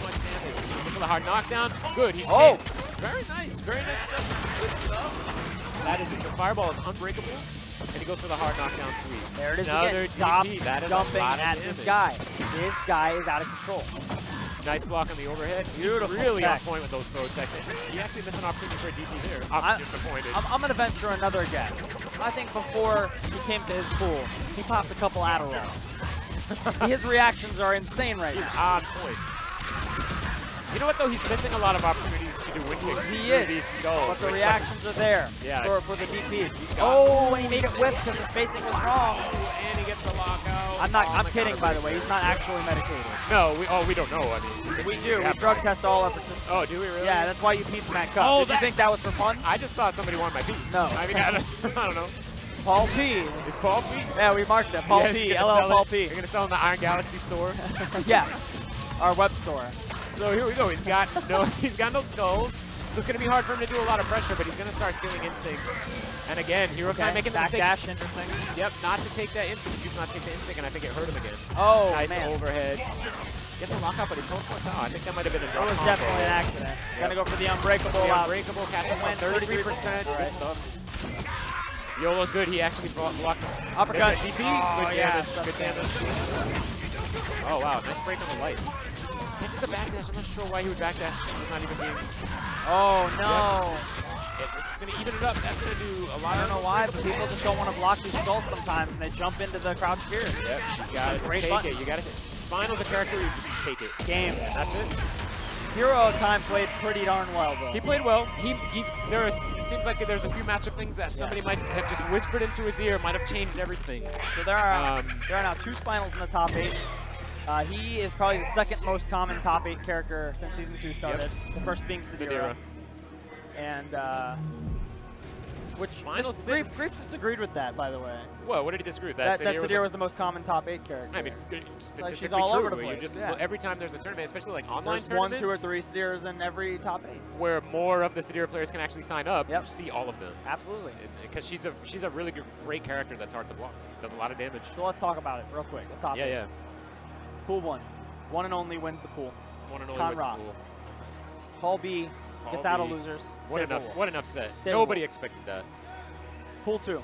much damage. Goes for the hard knockdown. Good. He's chained. Very nice. Very nice adjustment. Good stuff. That is it. The fireball is unbreakable. And he goes for the hard knockdown sweep. There it is Another again. Stop DP. That is jumping at this guy. This guy is out of control. Nice block on the overhead. Beautiful. He's really tech. on point with those throw techs. He actually missed an opportunity for a DP there. I'm disappointed. I'm going to venture another guess. I think before he came to his pool, he popped a couple Adderall. His reactions are insane right now. On point. You know what, though? He's missing a lot of opportunities to do win kicks. He is, these skulls, but the reactions are there for the DPs. Oh, and he made it whip because the spacing was wrong. And he gets the lockout. I'm kidding, by the way. He's not actually medicated. No, we don't know. I mean, we do. We drug test all our participants. Oh, do we really? Yeah, that's why you peeped in that cup. Oh, Did you think that was for fun? I just thought somebody wanted my peep. No. I mean, I don't know. Paul P. Is Paul P? Yeah, we marked it. Paul P. LL Paul P. You're going to sell in the Iron Galaxy store? Yeah, our web store. So here we go. He's got no skulls. So it's going to be hard for him to do a lot of pressure, but he's going to start stealing instinct. And again, Hero Time making the mistake. Dash, interesting. Yep, not to take that instinct. Choose not to take the instinct, and I think it hurt him again. Oh, nice man. Overhead. Gets a lockout, but he teleports out. I think that might have been a drop. It was definitely an accident. Yep. Gonna go for the unbreakable. The unbreakable, catch him win 33%. Good stuff. YOLO's good. He actually blocked this uppercut. DP. Oh, good damage. Good damage. Oh wow, nice break on the light. It's just a backdash. I'm not sure why he would backdash. He's not even being. Oh no. Yep. This is gonna even it up. That's gonna do a lot. I don't know why, but people just don't want to block these skulls sometimes, and they jump into the crouch fears. Yep. You gotta take it. You gotta. Spinal's a character. You just take it. Game. That's it. Hero Time played pretty darn well, though. He played well. It seems like there's a few matchup things that somebody might have just whispered into his ear, might have changed everything. So there are now 2 Spinals in the top 8. He is probably the second most common top 8 character since Season 2 started. Yep. The first being Sidira. And which Grief disagreed with that, by the way. Whoa, what did he disagree with? That Sidira was the most common top 8 character. I mean, it's good. Statistically she's all true. over the place. Well, every time there's a tournament, especially like online there's tournaments, 1, 2, or 3 Sidiras in every top 8. Where more of the Sidira players can actually sign up. Yep. You see all of them. Absolutely. Because she's a really great character that's hard to block. Does a lot of damage. So let's talk about it real quick. The top 8. Yeah. Pool 1. One and only wins the pool. One and only wins the pool. Paul B gets out of losers. What an upset. Nobody expected that. Pool 2.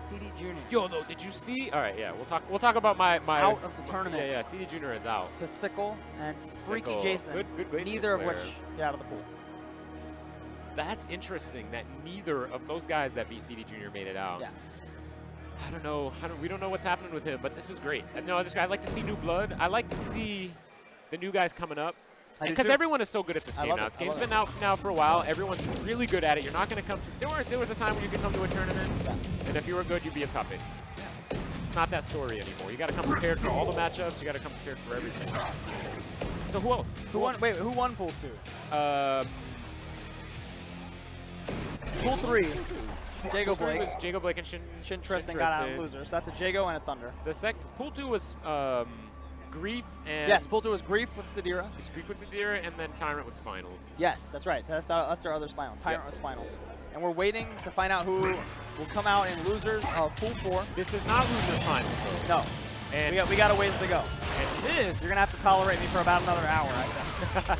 CD Junior. Yo, though, did you see? All right, yeah, we'll talk about my out of the tournament. Yeah, CD Junior is out. To Sickle and Freaky Jason. Good neither of which get out of the pool. That's interesting that neither of those guys that beat CD Junior made it out. Yeah. I don't know. We don't know what's happening with him, but this is great. No, I like to see new blood. I like to see the new guys coming up. Because everyone is so good at this game now. This game's been out now for a while. Everyone's really good at it. You're not going to come to... There was a time when you could come to a tournament, and if you were good, you'd be a top 8. It's not that story anymore. You got to come prepared for all the matchups. You got to come prepared for everything. So who else? Who won? Wait, who won Pool 2? Pool 3. Jago Blake. Was Jago Blake and Shin Tristan got out of losers. So that's a Jago and a Thunder. The second Pool 2 was Grief and... Yes, Pool 2 was Grief with Sidira. It's Grief with Sidira and then Tyrant with Spinal. Yes, that's right. That's our other Spinal. Tyrant with Spinal. And we're waiting to find out who will come out in losers of Pool 4. This is not losers finals, though. No. And we got a ways to go. And this... You're going to have to tolerate me for about another hour, I think.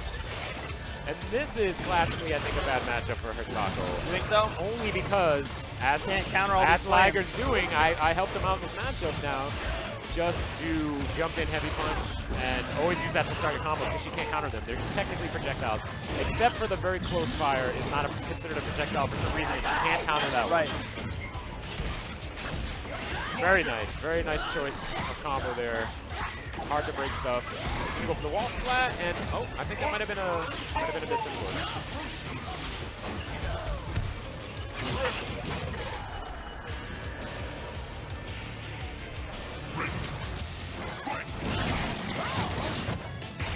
And this is classically, I think, a bad matchup for Hisako. You think so? Only because, as Liger's doing, I helped him out in this matchup now. Just do jump in heavy punch and always use that to start your combos because you can't counter them. They're technically projectiles, except for the very close fire is not considered a projectile for some reason. You can't counter that one. Right. Very nice choice of combo there. Hard to break stuff. You go for the wall splat, and oh, I think that might have been a distance one.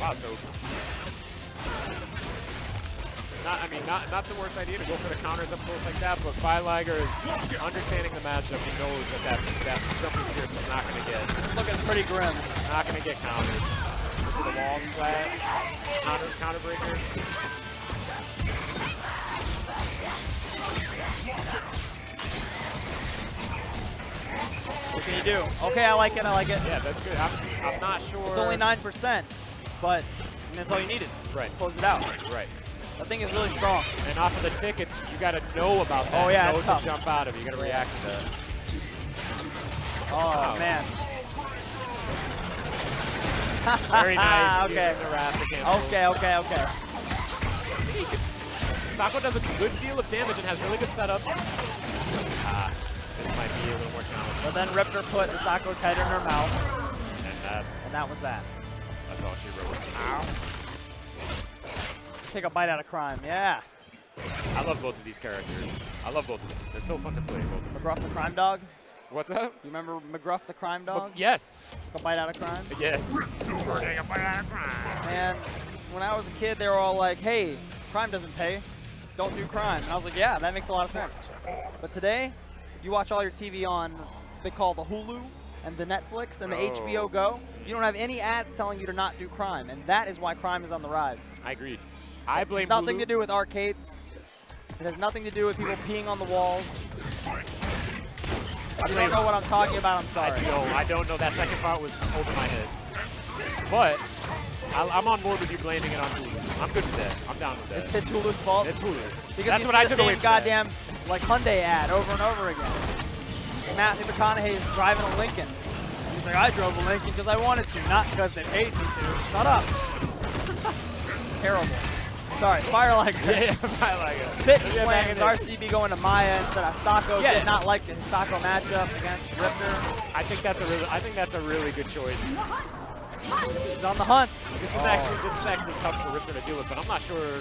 Wow, so not the worst idea to go for the counters up close like that, but Liger is understanding the matchup. He knows that jumping pierce is not going to get. It's looking pretty grim. Not going to get countered. This is the wall splat. Counter breaker. What can you do? Okay, I like it. Yeah, that's good. I'm not sure. It's only 9%, but that's all you needed. Right. Close it out. Right. That thing is really strong. And off of the tickets, you got to know about that. Oh, yeah, know it's tough. to jump out of it. You got to react to that. Oh, wow. Man. Very nice. Okay. Using the wrath to cancel. Okay. Sako does a good deal of damage and has really good setups. This might be a little more challenging. But then Riptor put Hisako's head in her mouth. And that was that. That's all she wrote. Ow. Take a bite out of Crime, yeah. I love both of these characters. I love both of them. They're so fun to play. Both. McGruff the Crime Dog. What's up? You remember McGruff the Crime Dog? Yes. Took a bite out of Crime? Yes. Take a bite out of Crime. And when I was a kid, they were all like, hey, crime doesn't pay. Don't do crime. And I was like, yeah, that makes a lot of sense. But today, you watch all your TV on, they call the Hulu and the Netflix and the HBO Go. You don't have any ads telling you to not do crime. And that is why crime is on the rise. I agree. I blame It's nothing Hulu. to do with arcades. It has nothing to do with people peeing on the walls. If you don't know what I'm talking about, I'm sorry. I don't know. That second part was over my head. But I'm on board with you blaming it on Hulu. I'm good with that. I'm down with that. It's Hulu's fault? It's Hulu. Because that's you what see I the took away same from goddamn like Hyundai ad over and over again. Matthew McConaughey is driving a Lincoln. He's like, I drove a Lincoln because I wanted to, not because they paid me to. Shut up. Terrible. Sorry, Fire Liger. Yeah, Fire Liger. Spit flames, RCB going to Maya instead of Hisako. Yeah. Did not like the Hisako matchup against Riptor. I think that's a really good choice. He's on the hunt. This is actually tough for Riptor to deal with, but I'm not sure.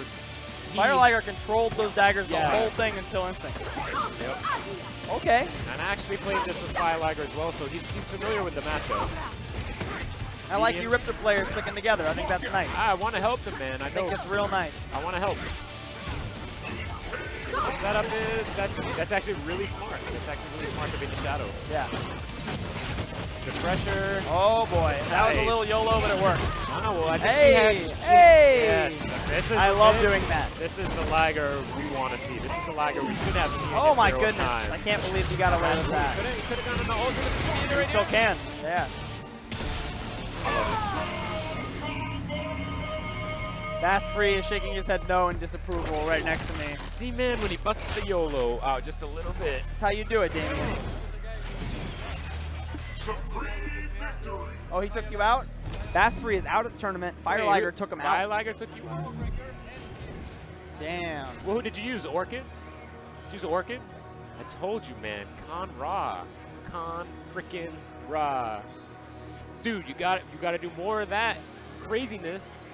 Fire Liger controlled those daggers the whole thing until instinct. Yep. Okay. And I actually played this with Fire Liger as well, so he's familiar with the matchup. I like you Riptor players sticking together. I think that's nice. I want to help them, man. I think it's real nice. I want to help. The setup is that's actually really smart. That's actually really smart to be in the shadow. Yeah. The pressure. Oh boy, that was a little YOLO, but it worked. Oh, well, I think Yes. I love doing that. This is the Liger we want to see. This is the Liger we should have seen. Oh my goodness! I can't believe he got away with that. He could have gone into ultimate. He still can. Yeah. Fast Free is shaking his head no in disapproval right next to me. See, man, when he busts the YOLO out just a little bit. That's how you do it, Damien. Oh, he took you out? Fast Free is out of the tournament. Fire Liger took him out. Fire Liger took you out? Damn. Well, who did you use? Orchid? Did you use Orchid? I told you, man. Con Ra. Con frickin' Ra. Dude, you got to do more of that craziness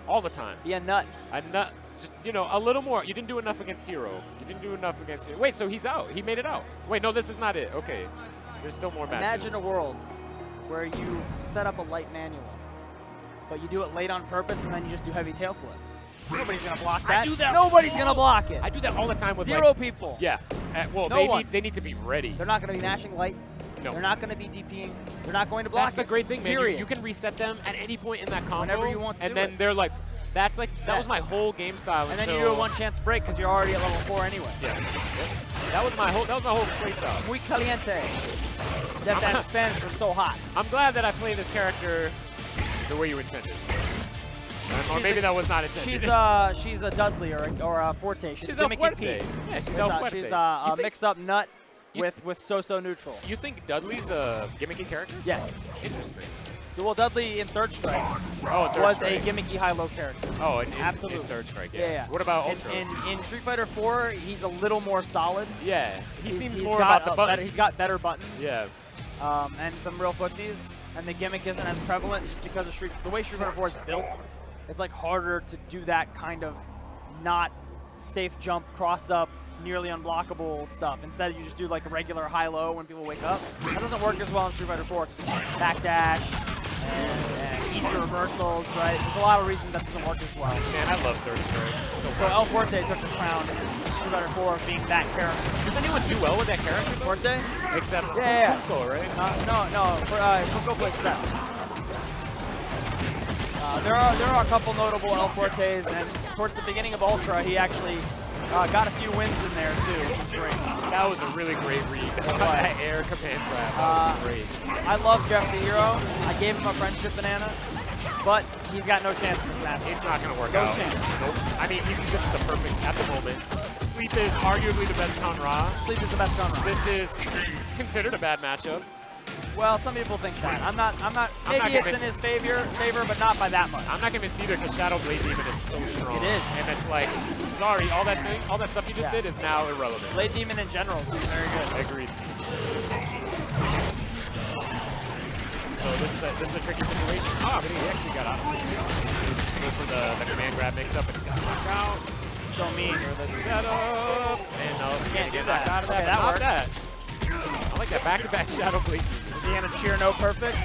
all the time. Be a nut. A nut. Just, you know, a little more. You didn't do enough against Hero. You didn't do enough against Hero. Wait, so he's out. He made it out. Wait, no, this is not it. Okay. There's still more matches. Imagine a world where you set up a light manual, but you do it late on purpose and then you just do heavy tail flip. Nobody's going to block that. I do that. Nobody's going to block it. I do that all the time with Zero people. Yeah. Well, they need to be ready. They're not going to be mashing light. No. They're not going to be DPing. They're not going to block. That's the great thing, man. Period. You can reset them at any point in that combo. Whenever you want to and then they're like, that was my whole game style. And then you do a one chance break because you're already at level 4 anyway. Yes. That was my whole play style. Muy caliente. That Spanish was so hot. I'm glad that I play this character the way you intended. Or maybe that was not intended. She's a Dudley or a Forte. She's a Forte. Yeah, she's a Forte. She's a mix-up nut with so neutral. You think Dudley's a gimmicky character? Yes. Interesting. Well, Dudley in Third Strike was a gimmicky high-low character. Oh, absolutely. In Third Strike, yeah. What about Ultra? In Street Fighter 4, he's a little more solid. Yeah, he seems more about the buttons. He's got better buttons. Yeah. And some real footsies, and the gimmick isn't as prevalent just because of the way Street Fighter 4 is built. It's like harder to do that kind of not safe jump, cross up, nearly unblockable stuff. Instead, you just do like a regular high-low when people wake up. That doesn't work as well in Street Fighter 4. Backdash and easy reversals, right? There's a lot of reasons that doesn't work as well. Man, I love Third Strike. So El Forte took the crown in Street Fighter 4 of being that character. Does anyone do well with that character? Forte? Except Fuko, right? No. Fuko plays Seth. There are a couple notable El Fortes, and towards the beginning of Ultra, he actually got a few wins in there too, which is great. That was a really great read. That air command grab, that was great. I love Jeff the Hero. I gave him a friendship banana, but he's got no chance in this match. It's not going to work out. Nope. I mean, this is a perfect, at the moment. Sleep is arguably the best Con Ra. Sleep is the best Con Ra. This is considered a bad matchup. Well, some people think that. I'm not. Maybe it's in his favor, but not by that much. I'm not convinced either because Shadow Blade Demon is so strong. It is. And it's like, sorry, all that stuff you just did is now irrelevant. Blade Demon in general is very good. Agreed. So this is a tricky situation. Oh, but he actually got out of it. Go for the command grab mix-up and he got knocked out. So mean. For the setup. And no, he can't get knocked out of that. Okay, that works. That. I like that back-to-back Shadow Blade. Is he gonna cheer no perfect?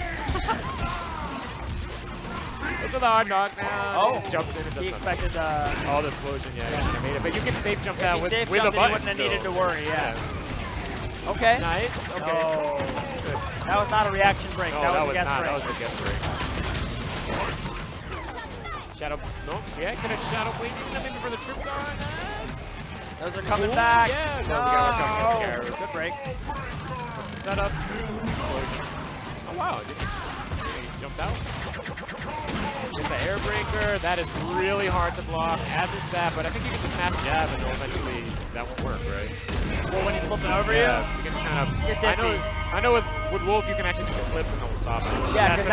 It's a hard knockdown. Oh, he just jumps in. He expected oh, the explosion. Yeah, he made it. But you can safe jump that with a button. He wouldn't have needed to worry. Yeah. Okay. Nice. Okay. Oh. That was not a reaction break. No, that was a guess break. That was a guess break. Shadow. No. Yeah, could have Shadow Blade maybe for the trip guard. Those are coming back. Yeah. No. Good break. What's the setup? Explosion. Oh wow. He jumped out. There's the air breaker. That is really hard to block, as is that. But I think you can just smash jab and eventually that won't work, right? Well, when he's flipping over you can kind of. It's iffy. I know with Wolf you can actually just eclipse and it'll stop it. Yeah, because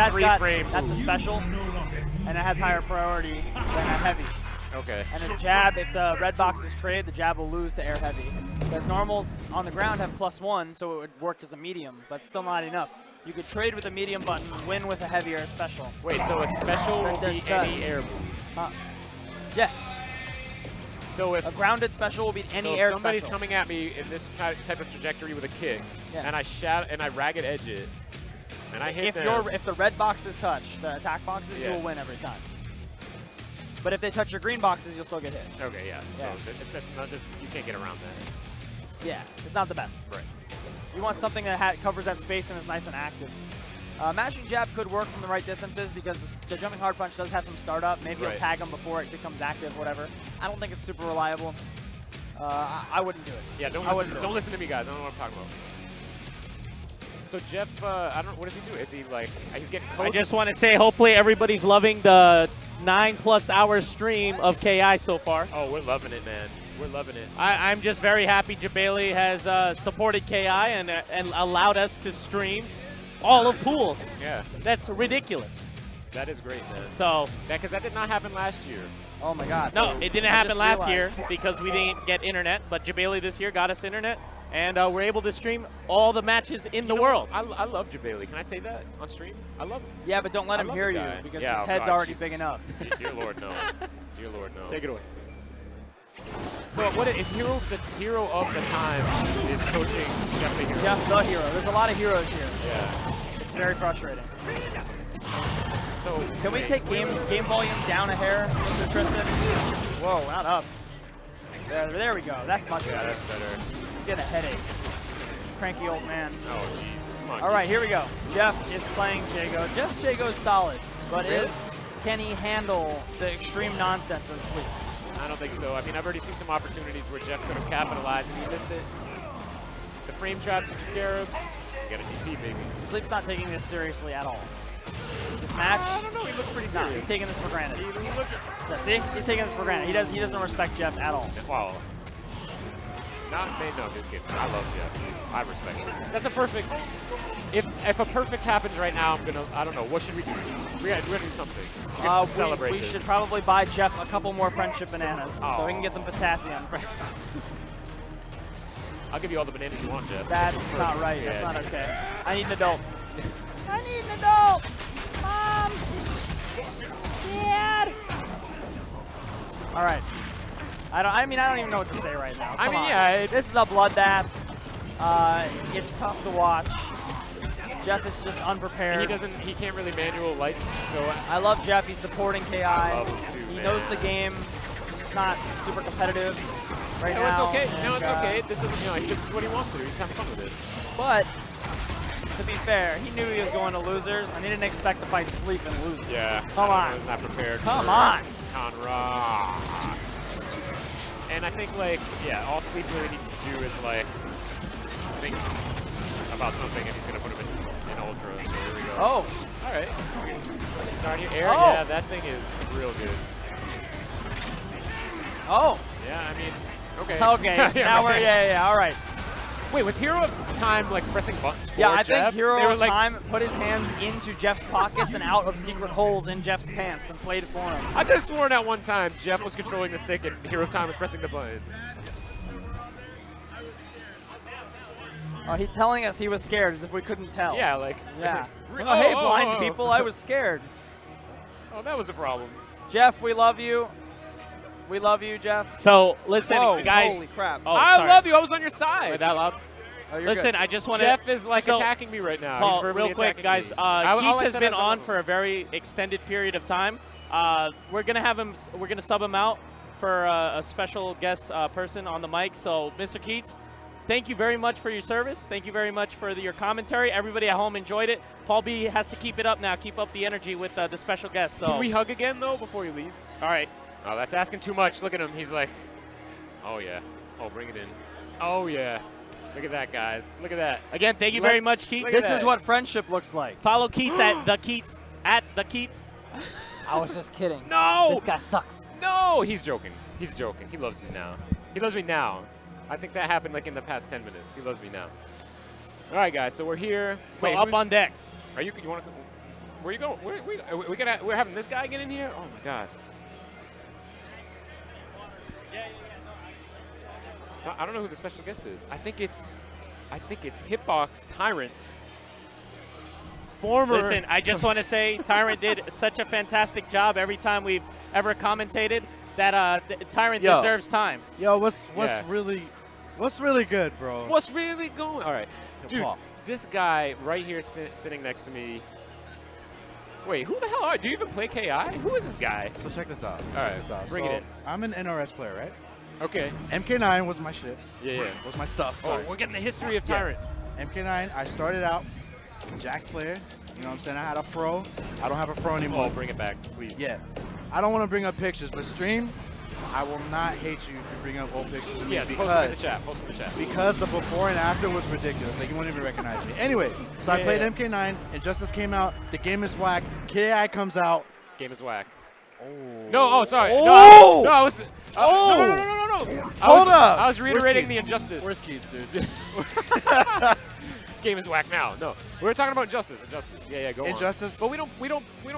that's a special, and it has higher priority than a heavy. Okay. And a jab, if the red box is trade, the jab will lose to air heavy. Because normals on the ground have +1, so it would work as a medium, but still not enough. You could trade with a medium button, win with a heavier special. Wait, so a special will be any air move? Yes. So if a grounded special will be any air special. So if somebody's coming at me in this type of trajectory with a kick, and I ragged edge it, and I hit if the red boxes touch the attack boxes, you will win every time. But if they touch your green boxes, you'll still get hit. Okay, yeah. So it's not just, you can't get around that. Yeah, it's not the best. Right. You want something that covers that space and is nice and active. Mashing jab could work from the right distances because the jumping hard punch does have some startup. Maybe you'll tag him before it becomes active, whatever. I don't think it's super reliable. I wouldn't do it. Yeah, don't listen to me, guys. I don't know what I'm talking about. So Jeff, I don't. What does he do? Is he like he's getting coached? I just want to say, hopefully everybody's loving the 9+ hour stream of KI so far. Oh, we're loving it, man. We're loving it. I'm just very happy Jabali has supported KI and allowed us to stream all of pools. Yeah. That's ridiculous. That is great, man. So, because that did not happen last year. Oh my God. No, it didn't happen last year because we didn't get internet, but Jabali this year got us internet, and we're able to stream all the matches in the world. I love Jabali. Can I say that on stream? I love him. Yeah, but don't let him hear you because his head's already big enough. Dear Lord, no. Dear Lord, no. Take it away. So what is the hero of the time is coaching Jeff the hero? Jeff the hero. There's a lot of heroes here. Yeah. It's very frustrating. So can we take game volume down a hair, Mr. Tristan? Whoa, not up. There we go. That's much better. Yeah, that's better. I'm getting a headache. Cranky old man. Oh jeez. Come on. All right, here we go. Jeff is playing Jago. Jeff's Jago's solid, but can he handle the extreme nonsense of Sleep? I don't think so. I mean, I've already seen some opportunities where Jeff could have capitalized and he missed it. The frame traps with the Scarabs. You got a DP, baby. Sleep's not taking this seriously at all. This match? I don't know. He looks pretty serious. No, he's taking this for granted. He looks. Yeah, see? He's taking this for granted. He doesn't respect Jeff at all. Wow. No, just kidding. I love Jeff. I respect him. That's a perfect. If a perfect happens right now, I don't know. What should we do? We're gonna do something. Celebrate. We should probably buy Jeff a couple more friendship bananas so he can get some potassium. I'll give you all the bananas you want, Jeff. That's not right. That's not okay. I need an adult. I need an adult. Mom. Dad. All right. I don't even know what to say right now. Come on. Yeah, this is a bloodbath. It's tough to watch. Jeff is just unprepared. And he can't really manual lights, so I love Jeff. He's supporting KI. I love him too, he knows the game. He's just not super competitive right now. No, it's okay. No, it's okay. This is what he wants to do. He's having fun with it. But to be fair, he knew he was going to losers, and he didn't expect to fight Sleep and lose. Yeah. Come on. He was not prepared. Come on. Conrad. And I think, all Sleep really needs to do is, think about something, and he's going to put him in Ultra. So here we go. Oh. All right. Starting your air. Oh. Yeah, that thing is real good. Oh. Yeah, I mean, okay. Okay. Now we're, all right. Wait, was Hero of Time like pressing buttons for Yeah, I Jeff? think Hero They were, of like, Time put his hands into Jeff's pockets and out of secret holes in Jeff's pants and played for him. I could have sworn at one time Jeff was controlling the stick and Hero of Time was pressing the buttons. He's telling us he was scared as if we couldn't tell. Yeah, like. Yeah. Oh, Oh, hey, oh, blind oh, oh. people, I was scared. Oh, that was a problem. Jeff, we love you. We love you, Jeff. So listen, Whoa, guys. holy crap. Oh, I sorry. love you. I was on your side. Wait, that loud? Oh, you're Listen, good. I just want to. Jeff is like so, attacking me right now. Paul, He's verbally real quick, attacking guys. me. All Keats I has said been is I on love for a very extended period of time. We're gonna have him. We're gonna sub him out for a special guest person on the mic. So, Mr. Keats, thank you very much for your service. Thank you very much for your commentary. Everybody at home enjoyed it. Paul B has to keep it up now. Keep up the energy with the special guest. So, Can we hug again though before you leave? all right. Oh, that's asking too much. Look at him. He's like, oh yeah. Oh, bring it in. Oh yeah. Look at that, guys. Look at that. Again, thank you very much, Keats. look at This is that. what friendship looks like. Follow Keats at the Keats I was just kidding. No! This guy sucks. No! He's joking. He's joking. He loves me now. He loves me now. I think that happened like in the past 10 minutes. He loves me now. All right, guys. So we're here. So Wait, up on deck. Are you want to? Where you going? We're having this guy get in here? Oh my God. So I don't know who the special guest is. I think it's Hitbox Tyrant. Former. Listen, I just want to say Tyrant did such a fantastic job every time we've ever commentated that Tyrant deserves time. Yo, what's Yeah. really good, bro? What's really going? All right, dude. Paul. This guy right here sitting next to me. Wait, who the hell are you? Do you even play KI? Who is this guy? So check this out. All right, Check this out. bring so it in. I'm an NRS player, right? Okay. MK9 was my shit. Yeah. Was my stuff. Oh, Sorry. we're getting the history of Yeah. Tyrant. MK9. I started out Jax player. You know what I'm saying? I had a fro. I don't have a fro anymore. Oh, bring it back, please. Yeah. I don't want to bring up pictures, but stream, I will not hate you if you bring up old pictures of me Yes, post them in the because chat. Post them in the chat. because the before and after was ridiculous. Like, you won't even recognize me. Anyway, so I played Yeah. MK9, Injustice came out, the game is whack, KI comes out. Game is whack. Oh. No, oh, sorry. Oh! No, I was. Oh! No. Hold up! I was reiterating the Where's injustice. Where's Keats, dude? Game is whack now. No, we were talking about Injustice. Yeah, go on. Injustice? But we don't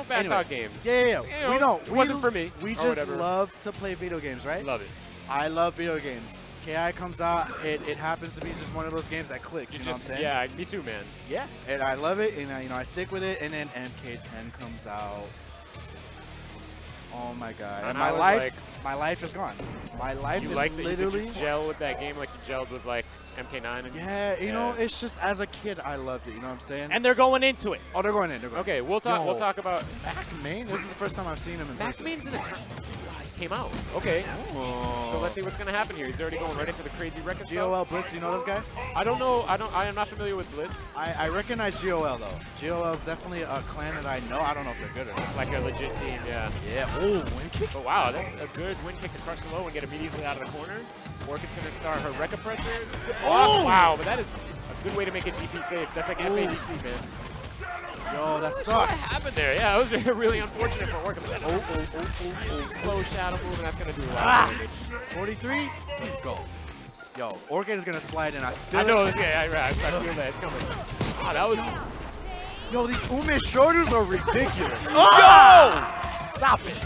bad Anyway. talk games. Yeah. You know, We don't. It wasn't for me. We or just whatever. love to play video games, right? Love it. I love video games. KI comes out, it happens to be just one of those games that clicks, you know what I'm saying? Yeah, me too, man. Yeah, and I love it, and I stick with it, and then MK10 comes out. Oh my God! And I was my life is gone. My life You is like that literally. you could just gel with that game like you gelled with like MK9 and Yeah, you know, it's just as a kid I loved it. You know what I'm saying? And they're going into it. Oh, they're going in. They're going Okay, in. we'll talk. Yo, We'll talk about Mac Main. This is the first time I've seen him in person. Mac Main's in the tournament. He came out. Okay. Oh. So let's see what's gonna happen here. He's already going right into the crazy record stuff. GOL Blitz. You know this guy? I don't know. I am not familiar with Blitz. I recognize GOL though. GOL is definitely a clan that I know. I don't know if they're good or not. Like a legit team, yeah. Yeah. Oh, win kick. But wow, that's a good win kick to crush the low and get immediately out of the corner. Orchid's gonna start her Rekka pressure. Oh! Wow, but that is a good way to make it DP safe. That's like FADC, man. Yo, that What sucks. happened there? Yeah, it was really unfortunate for Orchid. Slow shadow move, and that's gonna do a lot of damage. 43. Let's go. Yo, Orchid is gonna slide in. I feel I know, it. yeah, I feel that. It's coming. Wow, that was... Yo, these Ume shoulders are ridiculous. Oh! Stop it.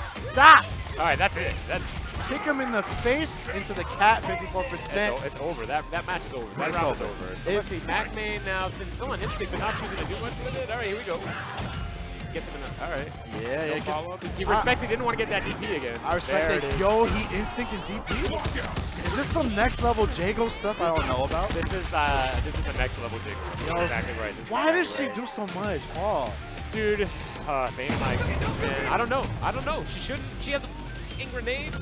Stop. All right, that's it. That's Kick him in the face into the cat, 54%. it's over. That match is over. That It's round is over. over. So let's see. Mac Main now, since still on instinct, but not choosing to do much with it. All right, here we go. Gets him in the... All right. Yeah, No yeah. follow-up. He respects he didn't want to get that DP again. I respect There that. it is. Yo, he instinct and DP? Is this some next level Jago stuff I don't know about? This is the next level jig. You're exactly right. This is Why does exactly she right. do so much, Paul? Dude, bane of my existence, man. I don't know. She shouldn't. She has a grenade.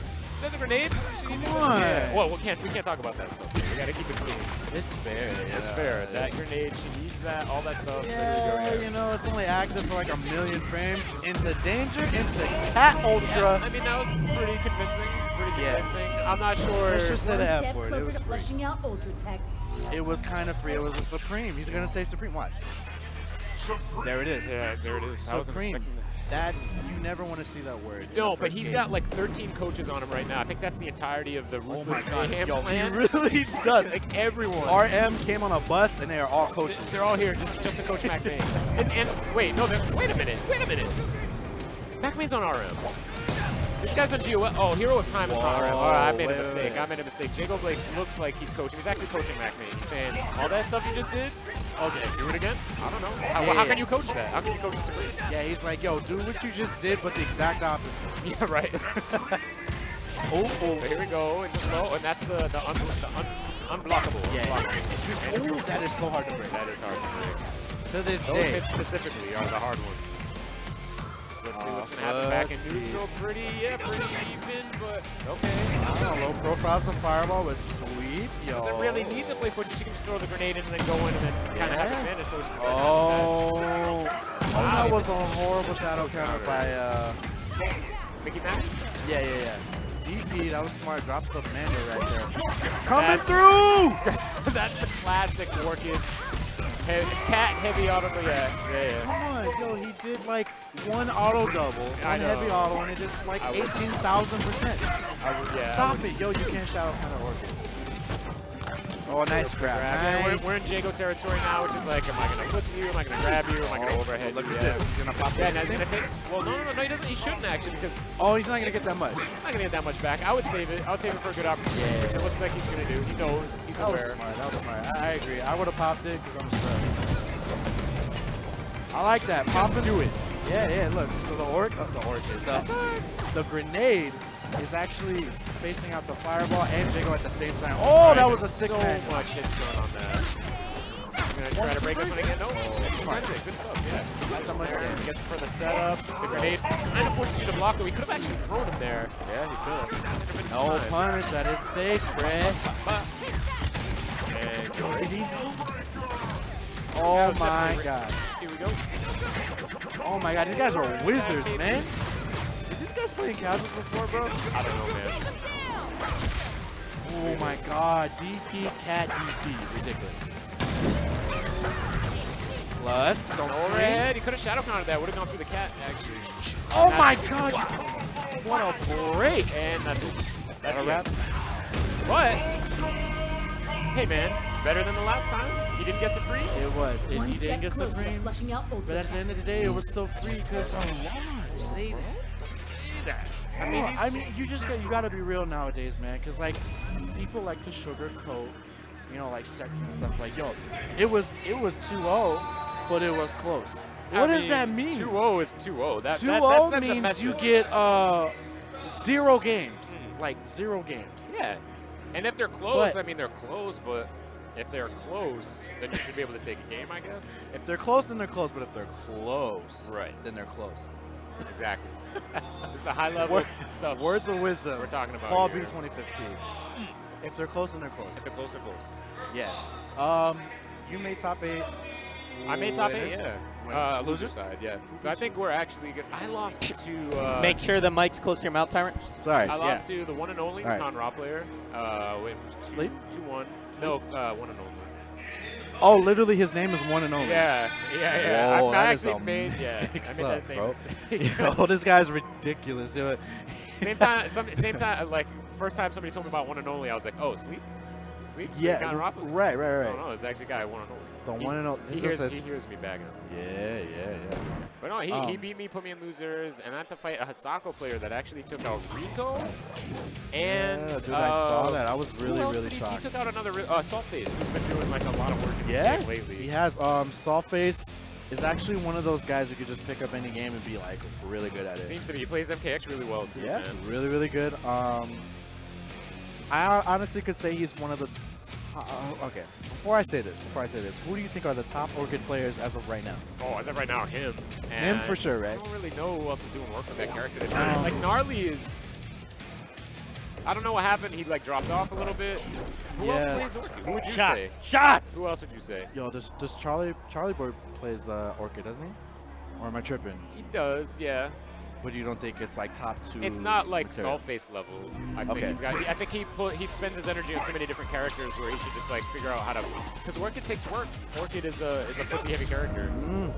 There's a grenade. Come on. Yeah. Well, we can't talk about that stuff. We gotta keep it clean. It's fair. It's fair. That grenade, she needs that, all that stuff. Yeah, you know, it's only active for like 1,000,000 frames. Into danger, into cat ultra. I mean, that was pretty convincing. Yeah. I'm not sure. Let's just say the F Step word. It closer was to free. flushing out Ultra Tech. It was kind of free. It was a Supreme. He's gonna say Supreme. Watch. There it is. Yeah, there it is. I wasn't Supreme. expecting that. That you never want to see that word. No, but he's got like 13 coaches on him right now. I think that's the entirety of the Ruthless Mayhem Yo, plan. he really does. Like everyone. RM came on a bus and they are all coaches. They're all here just to coach MacMaine. and wait, no, wait a minute. MacMaine's on RM. This guy's on GOL. Oh, Hero of Time is not RM. Oh, I made a mistake. I made a mistake. Jago Blake looks like he's coaching. He's actually coaching MacMaine. He's saying, all that stuff you just did? Okay, do it again? I don't know. How can you coach that? How can you coach disagree? Yeah, he's like, yo, do what you just did, but the exact opposite. Yeah, right. Oh, here we go. And that's the unblockable. Yeah. Oh, that is so hard to break. That is hard to break. To this Those day. hits specifically are the hard ones. Let's see what's going to happen back in neutral. Pretty even, but okay. I don't know, low profile's a fireball with sweep. Yo. Doesn't really need to play footage. You can just throw the grenade in and then go in and then kind of have advantage. So it's that was a horrible shadow counter by Mickey Mac? Yeah. DP, that was smart. Drop stuff Mando right there. Coming through! That's the classic Orchid. Cat heavy auto, yeah. Come on, yo, he did like one auto double, one heavy auto, and it did like 18,000%. Stop it, yo, you can't shadow counter Orchid. Oh, nice grab. Nice. We're in Jago territory now, which is like, am I going to foot you? Am I going to grab you? Am I going to overhead look you? at this. He's going to pop he's going to take. Well, no, he doesn't. He shouldn't actually because. Oh, he's not going to get that much. He's not going to get that much back. I would save it. I would save it for a good opportunity. Yeah. It looks like he's going to do. He knows. He's aware. That was smart. I agree. I would have popped it because I'm a scrub. I like that. Pop and do it. Yeah. Look. So the grenade is actually spacing out the fireball and Jago at the same time. Oh, that was a sick man. So much hits thrown on that. I'm going to try to break this one again. No. Good stuff. Yeah. Not that much damage. Gets for the setup. The grenade kind of forces you to block, though. He could have actually thrown him there. Yeah, he could. No punish. That is sacred. And did he? Oh my god. Here we go. Oh my god, these guys are wizards, man. Did these guys play in casuals before, bro? I don't know, man. Oh my god, DP, cat DP. Ridiculous. Plus, don't overhead. He could have shadow countered that. Would have gone through the cat, actually. Oh my god. What a break. And that's it. That's a wrap. But, hey, man. Better than the last time. He didn't get Supreme. It was. And he didn't get Supreme. But at the end of the day, it was still free because say that. I mean, you gotta be real nowadays, man. Because like, people like to sugarcoat, you know, like sets and stuff. Like, yo, it was 2-0, but it was close. What does that mean? 2-0 is 2-0. 2-0 means you get 0 games. Like 0 games. Yeah. And if they're close, I mean, they're close, but if they're close, then you should be able to take a game, I guess. If they're close, then they're close. But if they're close, then they're close. Exactly. It's the high-level stuff. Words of wisdom. We're talking about Paul here. B 2015. If they're close, then they're close. If they're close, they're close. Yeah. You made top 8. I made top 8, yeah. Loser side, yeah. So I think we're actually good. I lost to... Make sure the mic's close to your mouth, Tyrant. Sorry. I lost to the one and only Con Raw player. Sleep? 2-1. No, one and only. Oh, literally, his name is one and only. Yeah. Whoa, I actually made that same mistake. Yo, this guy's ridiculous. Same time, like, first time somebody told me about one and only, I was like, oh, Sleep? Yeah, right. No, it's actually a guy, one and only. The one and only. He hears me bagging him. Yeah. But no, he beat me, put me in losers, and I had to fight a Hisako player that actually took out Rico. And yeah, dude, I saw that. I was really shocked. He took out another Saltface, who's been doing like a lot of work in this game lately. He has. Saltface is actually one of those guys who could just pick up any game and be like really good at it. Seems to be. He plays MKX really well too. Yeah, man. really good. I honestly could say he's one of the. Okay, before I say this, who do you think are the top Orchid players as of right now? Oh, as of right now, him. And him for sure, right? I don't really know who else is doing work with that character. Like Gnarly is. I don't know what happened. He like dropped off a little bit. Who else plays Orchid? Who would you say? Shots! Who else would you say? Yo, does Charlie Boy plays Orchid, doesn't he? Or am I tripping? He does, yeah. But you don't think it's like top 2? It's not like material? Soul-Face level. I think he spends his energy on too many different characters where he should just like figure out how to. Because Orchid takes work. Orchid is a footsie heavy character.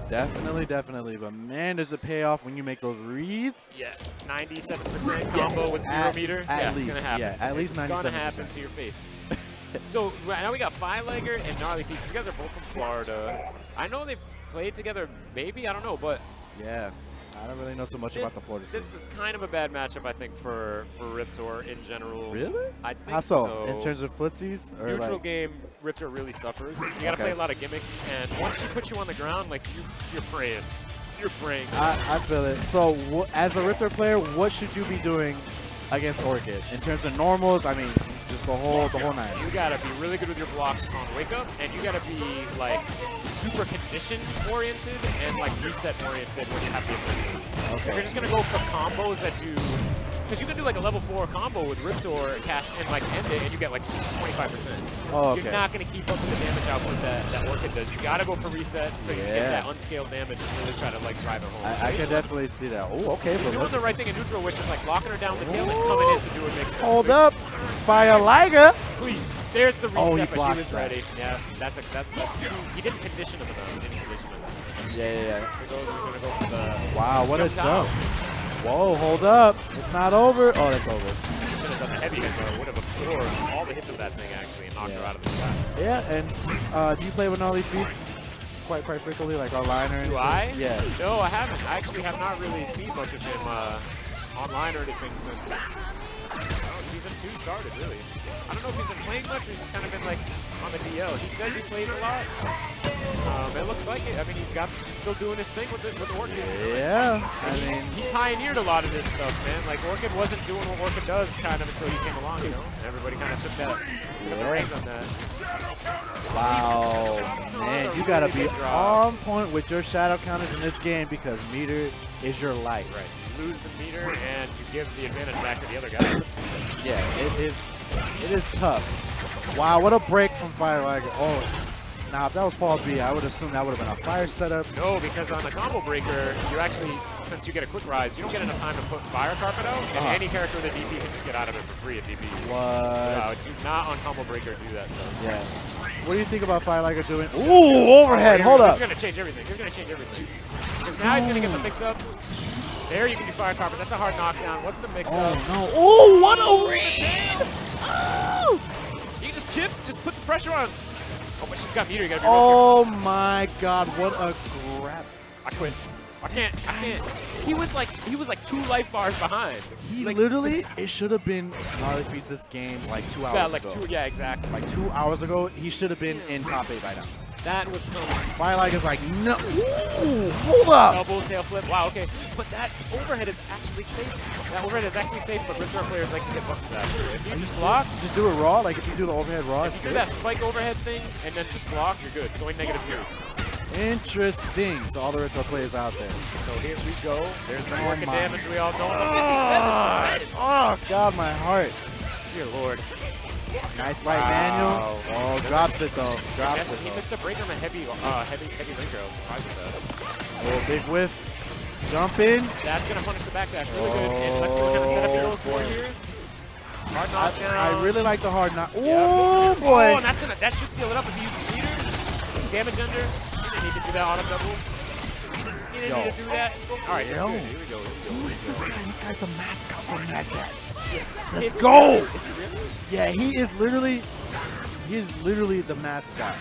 Definitely. But man, there's a payoff when you make those reads. Yeah, 97% combo with 0 meter. At least, least, it's gonna happen. at least 97%. It's gonna happen to your face. So now we got Filegger and Gnarly Feats. These guys are both from Florida. I know they've played together, maybe, I don't know, but yeah. I don't really know so much about the Florida scene. This is kind of a bad matchup, I think, for Riptor in general. Really? I think How so? In terms of footsies? Or neutral like game, Riptor really suffers. You gotta play a lot of gimmicks, and once she puts you on the ground, like you're praying. You're praying. I feel it. So as a Riptor player, what should you be doing against Orchid? In terms of normals, I mean, just the whole nine. You gotta be really good with your blocks on wake up, and you gotta be like super condition oriented and like reset oriented when you have the offensive. Okay. If you're just gonna go for combos that do, because you can do like a level 4 combo with Riptor, cash and like end it, and you get like 25%. Oh, okay. You're not gonna keep up with the damage output that Orchid does. You gotta go for resets so you can get that unscaled damage and really try to like drive it home. I can definitely see that. Oh, okay. He's doing the right thing in neutral, which is like locking her down the tail and coming in to do a mix. Hold up, Filegger. Please, there's the reset, Oh, he but she was that. ready. Yeah, that's two. He didn't condition him enough. He didn't condition him. Yeah. So we're gonna go for the. Wow, what a jump! out. Whoa, hold up. It's not over. Oh, that's over. Should have done the heavy hit though. Would have absorbed all the hits of that thing actually and knocked her out of the sky. Yeah, and do you play with Gnarly Feats quite frequently, like online or anything? Do I? Yeah. No, I haven't. I actually have not really seen much of him online or anything since season 2 started, really. I don't know if he's been playing much or he's just kind of been like on the DL. He says he plays a lot. It looks like it. I mean, he's still doing his thing with Orchid. Yeah. He pioneered a lot of this stuff, man. Like Orchid wasn't doing what Orchid does kind of until he came along, you know. And everybody kind of took the reins on that. Wow, man, you gotta be on point with your shadow counters in this game because meter is your life. Right. You lose the meter and you give the advantage back to the other guy. Yeah, it is tough. Wow, what a break from Filegger. Oh, now if that was Paul B, I would assume that would have been a fire setup. No, because on the combo breaker, you actually, since you get a quick rise, you don't get enough time to put fire carpet out, and any character with a DP can just get out of it for free at DP. What? Do not on combo breaker do that stuff. Yeah. What do you think about Filegger doing? Ooh, overhead, hold up. He's going to change everything. He's going to change everything. Because now he's going to get the mix-up. There you can do fire carpet. That's a hard knockdown. What's the mix-up? Oh, no. Oh, what a read! Oh! You can just chip. Just put the pressure on. Oh, but she's got meter. You got to be Oh, my God. What a grab. I quit. I can't. He was like 2 life bars behind. He like, literally, it should have been Gnarly Feats' game like 2 hours ago. Yeah, exactly. Like 2 hours ago, he should have been in top 8 by now. That was so Filegger's like, no. Ooh, hold up. Double tail flip. Wow, okay. But that overhead is actually safe. That overhead is actually safe, but Riptor players like to get buttons after. If you just block, just do it raw. Like if you do the overhead raw, if you do that spike overhead thing and then just block, you're good. It's only -2. Interesting. So all the Riptor players out there. So here we go. There's the market damage we all know. Oh, God, my heart. Dear Lord. Nice light manual. Oh, drops it though. Drops it. He missed a break on a heavy linker. I was surprised with that. Oh, big whiff. Jump in. That's gonna punish the backdash really good. And let's see what kind of setup he goes for here. Hard knockdown. I really like the hard knock. Oh boy. Oh, and that should seal it up if he uses meter. Damage under. He didn't need to do that auto double. He didn't need to do that. All right, that's good. Here we go. Who is this guy? This guy's the mascot for Mad Cats. Let's Is go. Is he really? Yeah, he is literally the mascot.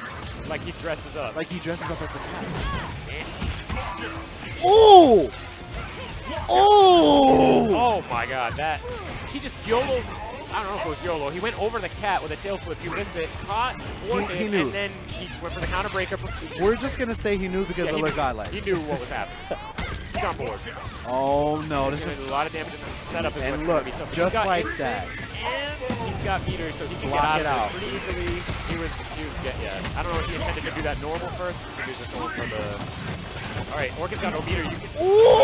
Like he dresses up. Like he dresses up as a cat. Oh! Oh! Oh my God! He just YOLO. I don't know if it was YOLO. He went over the cat with a tail flip. You missed it. Caught, warped it, knew. and then he went for the counter breaker. We're just gonna say he knew because it looked godlike. He knew what was happening. He's on board. Oh no! This is a lot of damage in the setup. And look, just like that. And he's got meters, so he can Block get it out out. pretty easily. He was I don't know if he intended to do that normal first. He was just going for the. All right, Orchid's got no meter. You can. Ooh!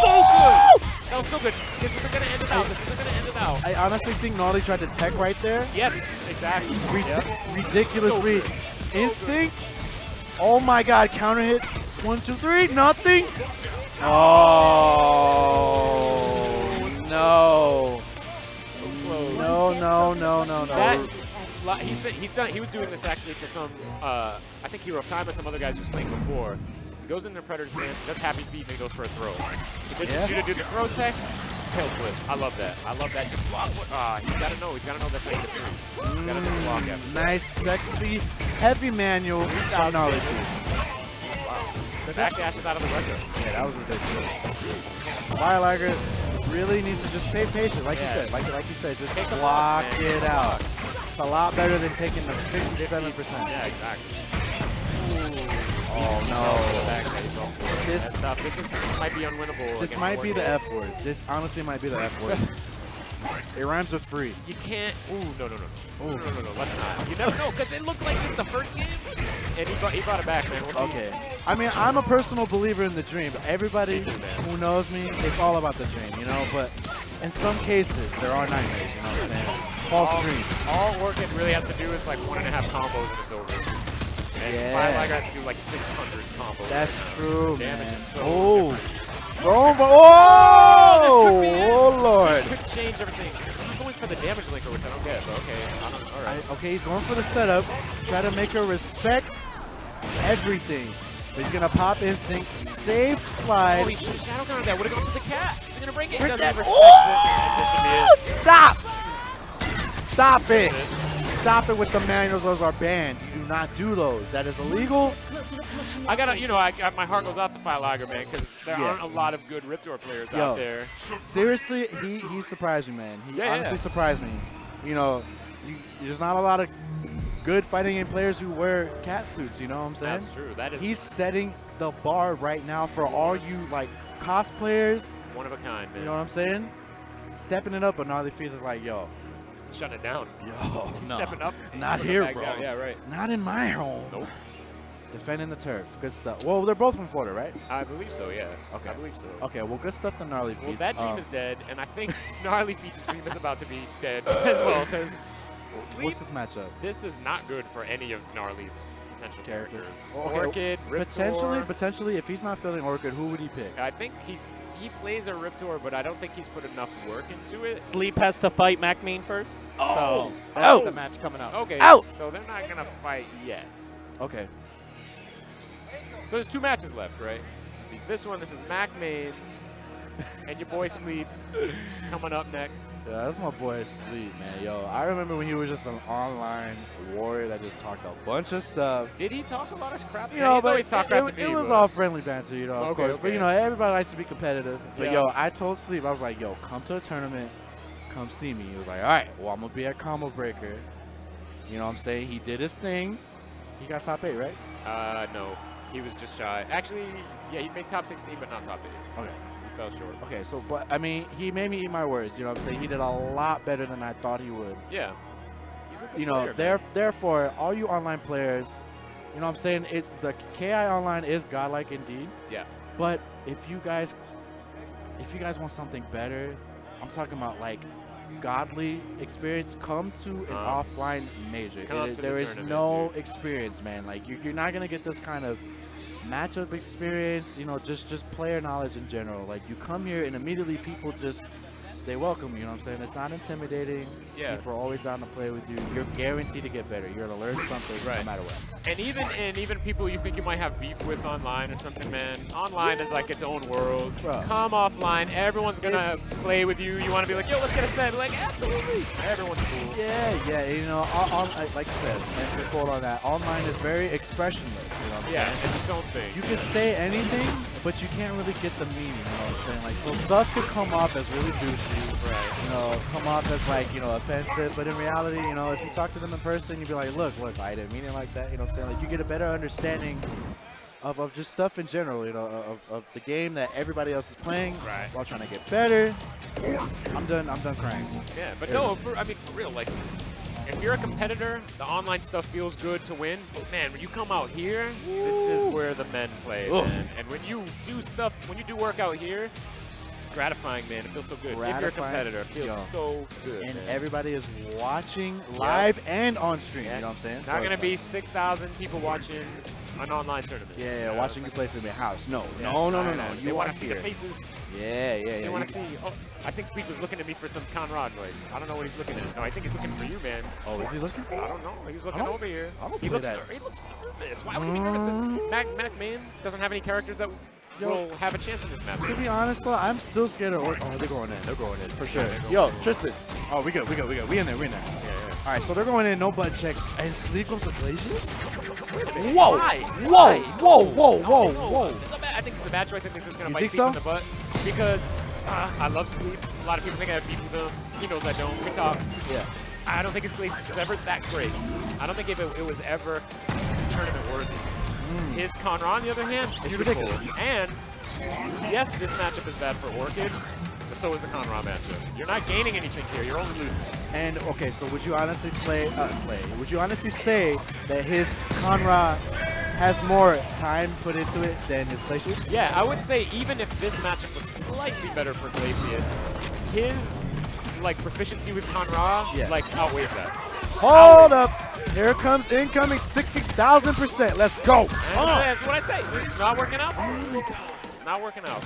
So good. That was so good. This isn't gonna end it out. This isn't gonna end it out. I honestly think Gnarly tried to tech right there. Yes, exactly. Ridiculous So read. good. Instinct. Oh my God! Counter hit. 1, 2, 3. Nothing. Oh, no. No. He was doing this actually to some, I think Hero of Time and some other guys who's playing before. He goes into Predator stance, he does happy feet, and he goes for a throw. He misses you to do the throw tech, tail flip. I love that. Just block. He's got to know that's going to through. He's got to just block after. Nice, sexy, heavy manual technology. Wow. The back dash is out of the record. Yeah, that was ridiculous. Firelager really needs to just stay patient, like you said. Like you said, just block it out. It's a lot better than taking the 57%. Yeah, exactly. Oh no! This might be unwinnable. This might be the F word. This honestly might be the F word. It rhymes with free. You can't. Ooh, no. Let's not. You never know, because it looks like this is the first game, and he brought it back, man. We'll see. Okay. I mean, I'm a personal believer in the dream. Everybody who knows me, it's all about the dream, you know. But in some cases, there are nightmares. You know what I'm saying? False dreams. All Orchid really has to do is like 1.5 combos, and it's over. And Firelager has to do like 600 combos. That's true, Damage man. is so Oh, Lord. This could change everything. He's not going for the damage linker, which I don't get, but okay. All right. Okay, he's going for the setup. Try to make her respect everything. But he's going to pop instinct. Safe slide. Oh, he should have shadow countered that. Would have gone for the cat. He's going to break it. He doesn't that. respect it. Stop. Stop it. Stop it with the manuals. Those are banned. You do not do those. That is illegal. I gotta, my heart goes out to Firelager, man, because there aren't a lot of good Riptor players out there. Seriously, he surprised me, man. He honestly surprised me. You know, there's not a lot of good fighting game players who wear cat suits. You know what I'm saying? That's true. He's setting the bar right now for all you like cosplayers. One of a kind, man. You know what I'm saying? Stepping it up, but Gnarly Feet is like, yo. Shutting it down. Yo, He's no. stepping up. Not here, bro. Down. Yeah, right. Not in my home. Nope. Defending the turf. Good stuff. Well, they're both from Florida, right? I believe so, yeah. Okay. I believe so. Okay, well, good stuff to Gnarly Feet. Well, that dream is dead, and I think Gnarly Feet's dream is about to be dead as well, because what's this matchup? This is not good for any of Gnarly's potential characters. Okay. Orchid, Riptor. Potentially, if he's not feeling Orchid, who would he pick? I think he plays a Riptor, but I don't think he's put enough work into it. Sleep has to fight MacMean first. Oh. So that's the match coming up. Okay. Out. So they're not going to fight yet. Okay. So there's 2 matches left, right? This is MacMean and your boy Sleep coming up next. Yeah, that's my boy Sleep, man. Yo, I remember when he was just an online warrior that just talked a bunch of stuff. Did he talk a lot of crap? You know, he's always talked crap to me. It was all friendly banter, you know, of course. Okay. But, you know, everybody likes to be competitive. But, Yeah. yo, I told Sleep, I was like, yo, come to a tournament. Come see me. He was like, all right, well, I'm going to be at Combo Breaker. You know what I'm saying? He did his thing. He got top 8, right? No. He was just shy. Actually, yeah, he made top 16, but not top 8. Okay. He fell short. Okay, so, but, I mean, he made me eat my words. You know what I'm saying? He did a lot better than I thought he would. Yeah. He's a good You know, player, therefore, all you online players, you know what I'm saying? The KI online is godlike indeed. Yeah. But if you guys want something better, I'm talking about, like, godly experience, come to an offline major. There is no experience, man. Like, you're not going to get this kind of matchup experience, you know, just player knowledge in general. Like, you come here and immediately people just, they welcome you, you know what I'm saying? It's not intimidating. Yeah. People are always down to play with you. You're guaranteed to get better. You're going to learn something no matter what. And even people you think you might have beef with online or something, man, online is like its own world. Bro. Come offline. Everyone's going to play with you. You want to be like, yo, let's get a set. Be like, absolutely. Everyone's cool. Yeah, you know, like you said, and to quote on that, online is very expressionless, you know what I'm saying? It's its own thing. You can say anything, but you can't really get the meaning, you know what I'm saying? Like, so stuff could come off as really douchey, Right. you know, come off as, like, you know, offensive, but in reality, you know, if you talk to them in person, you'd be like, look, I didn't mean it like that, you know what I'm saying? Like, you get a better understanding of just stuff in general, you know, of the game that everybody else is playing while trying to get better. I'm done crying. Yeah, but no, I mean, for real, like, if you're a competitor, the online stuff feels good to win. Man, when you come out here, this is where the men play, man. And when you do work out here, it's gratifying, man. It feels so good. If you're a competitor, it feels so good, and man. everybody is watching live and on stream, you know what I'm saying? Not going to be 6,000 people watching. an online tournament. Yeah, watching you play from your house. No. Yeah, No. They You want want to see the faces. Yeah. They want to see. Oh, I think Sleep was looking at me for some Conrad noise. I don't know what he's looking at. No, I think he's looking for you, man. Oh, is he looking? I don't know. He was looking over here. I don't He play looks that. nervous. Why would he be nervous? Mac Man doesn't have any characters that will have a chance in this map. To be honest, though, I'm still scared of. Oh, they're going in. They're going in for sure. Yo, Tristan. Oh, we good. We in there. We in there. Yeah. All right, so they're going in. No blood check. And Sleep goes to Glacius. Whoa! Whoa! I think it's a bad choice. I think this is going to You bite think Sleep so? in the butt because I love Sleep. A lot of people think I have beef with him. He knows I don't. We talk. Yeah. I don't think his Glacius was ever that great. I don't think if it was ever tournament worthy. His Conrad, on the other hand, It's beautiful. ridiculous. And yes, this matchup is bad for Orchid, but so is the Conrad matchup. You're not gaining anything here. You're only losing. And okay, so would you honestly Would you honestly say that his Conrad has more time put into it than his Glacius? Yeah, I would say even if this matchup was slightly better for Glacius, his proficiency with Conrad outweighs that. Hold up! Here comes incoming 60,000%. Let's go! That's what I say. It's not working out. Not working out.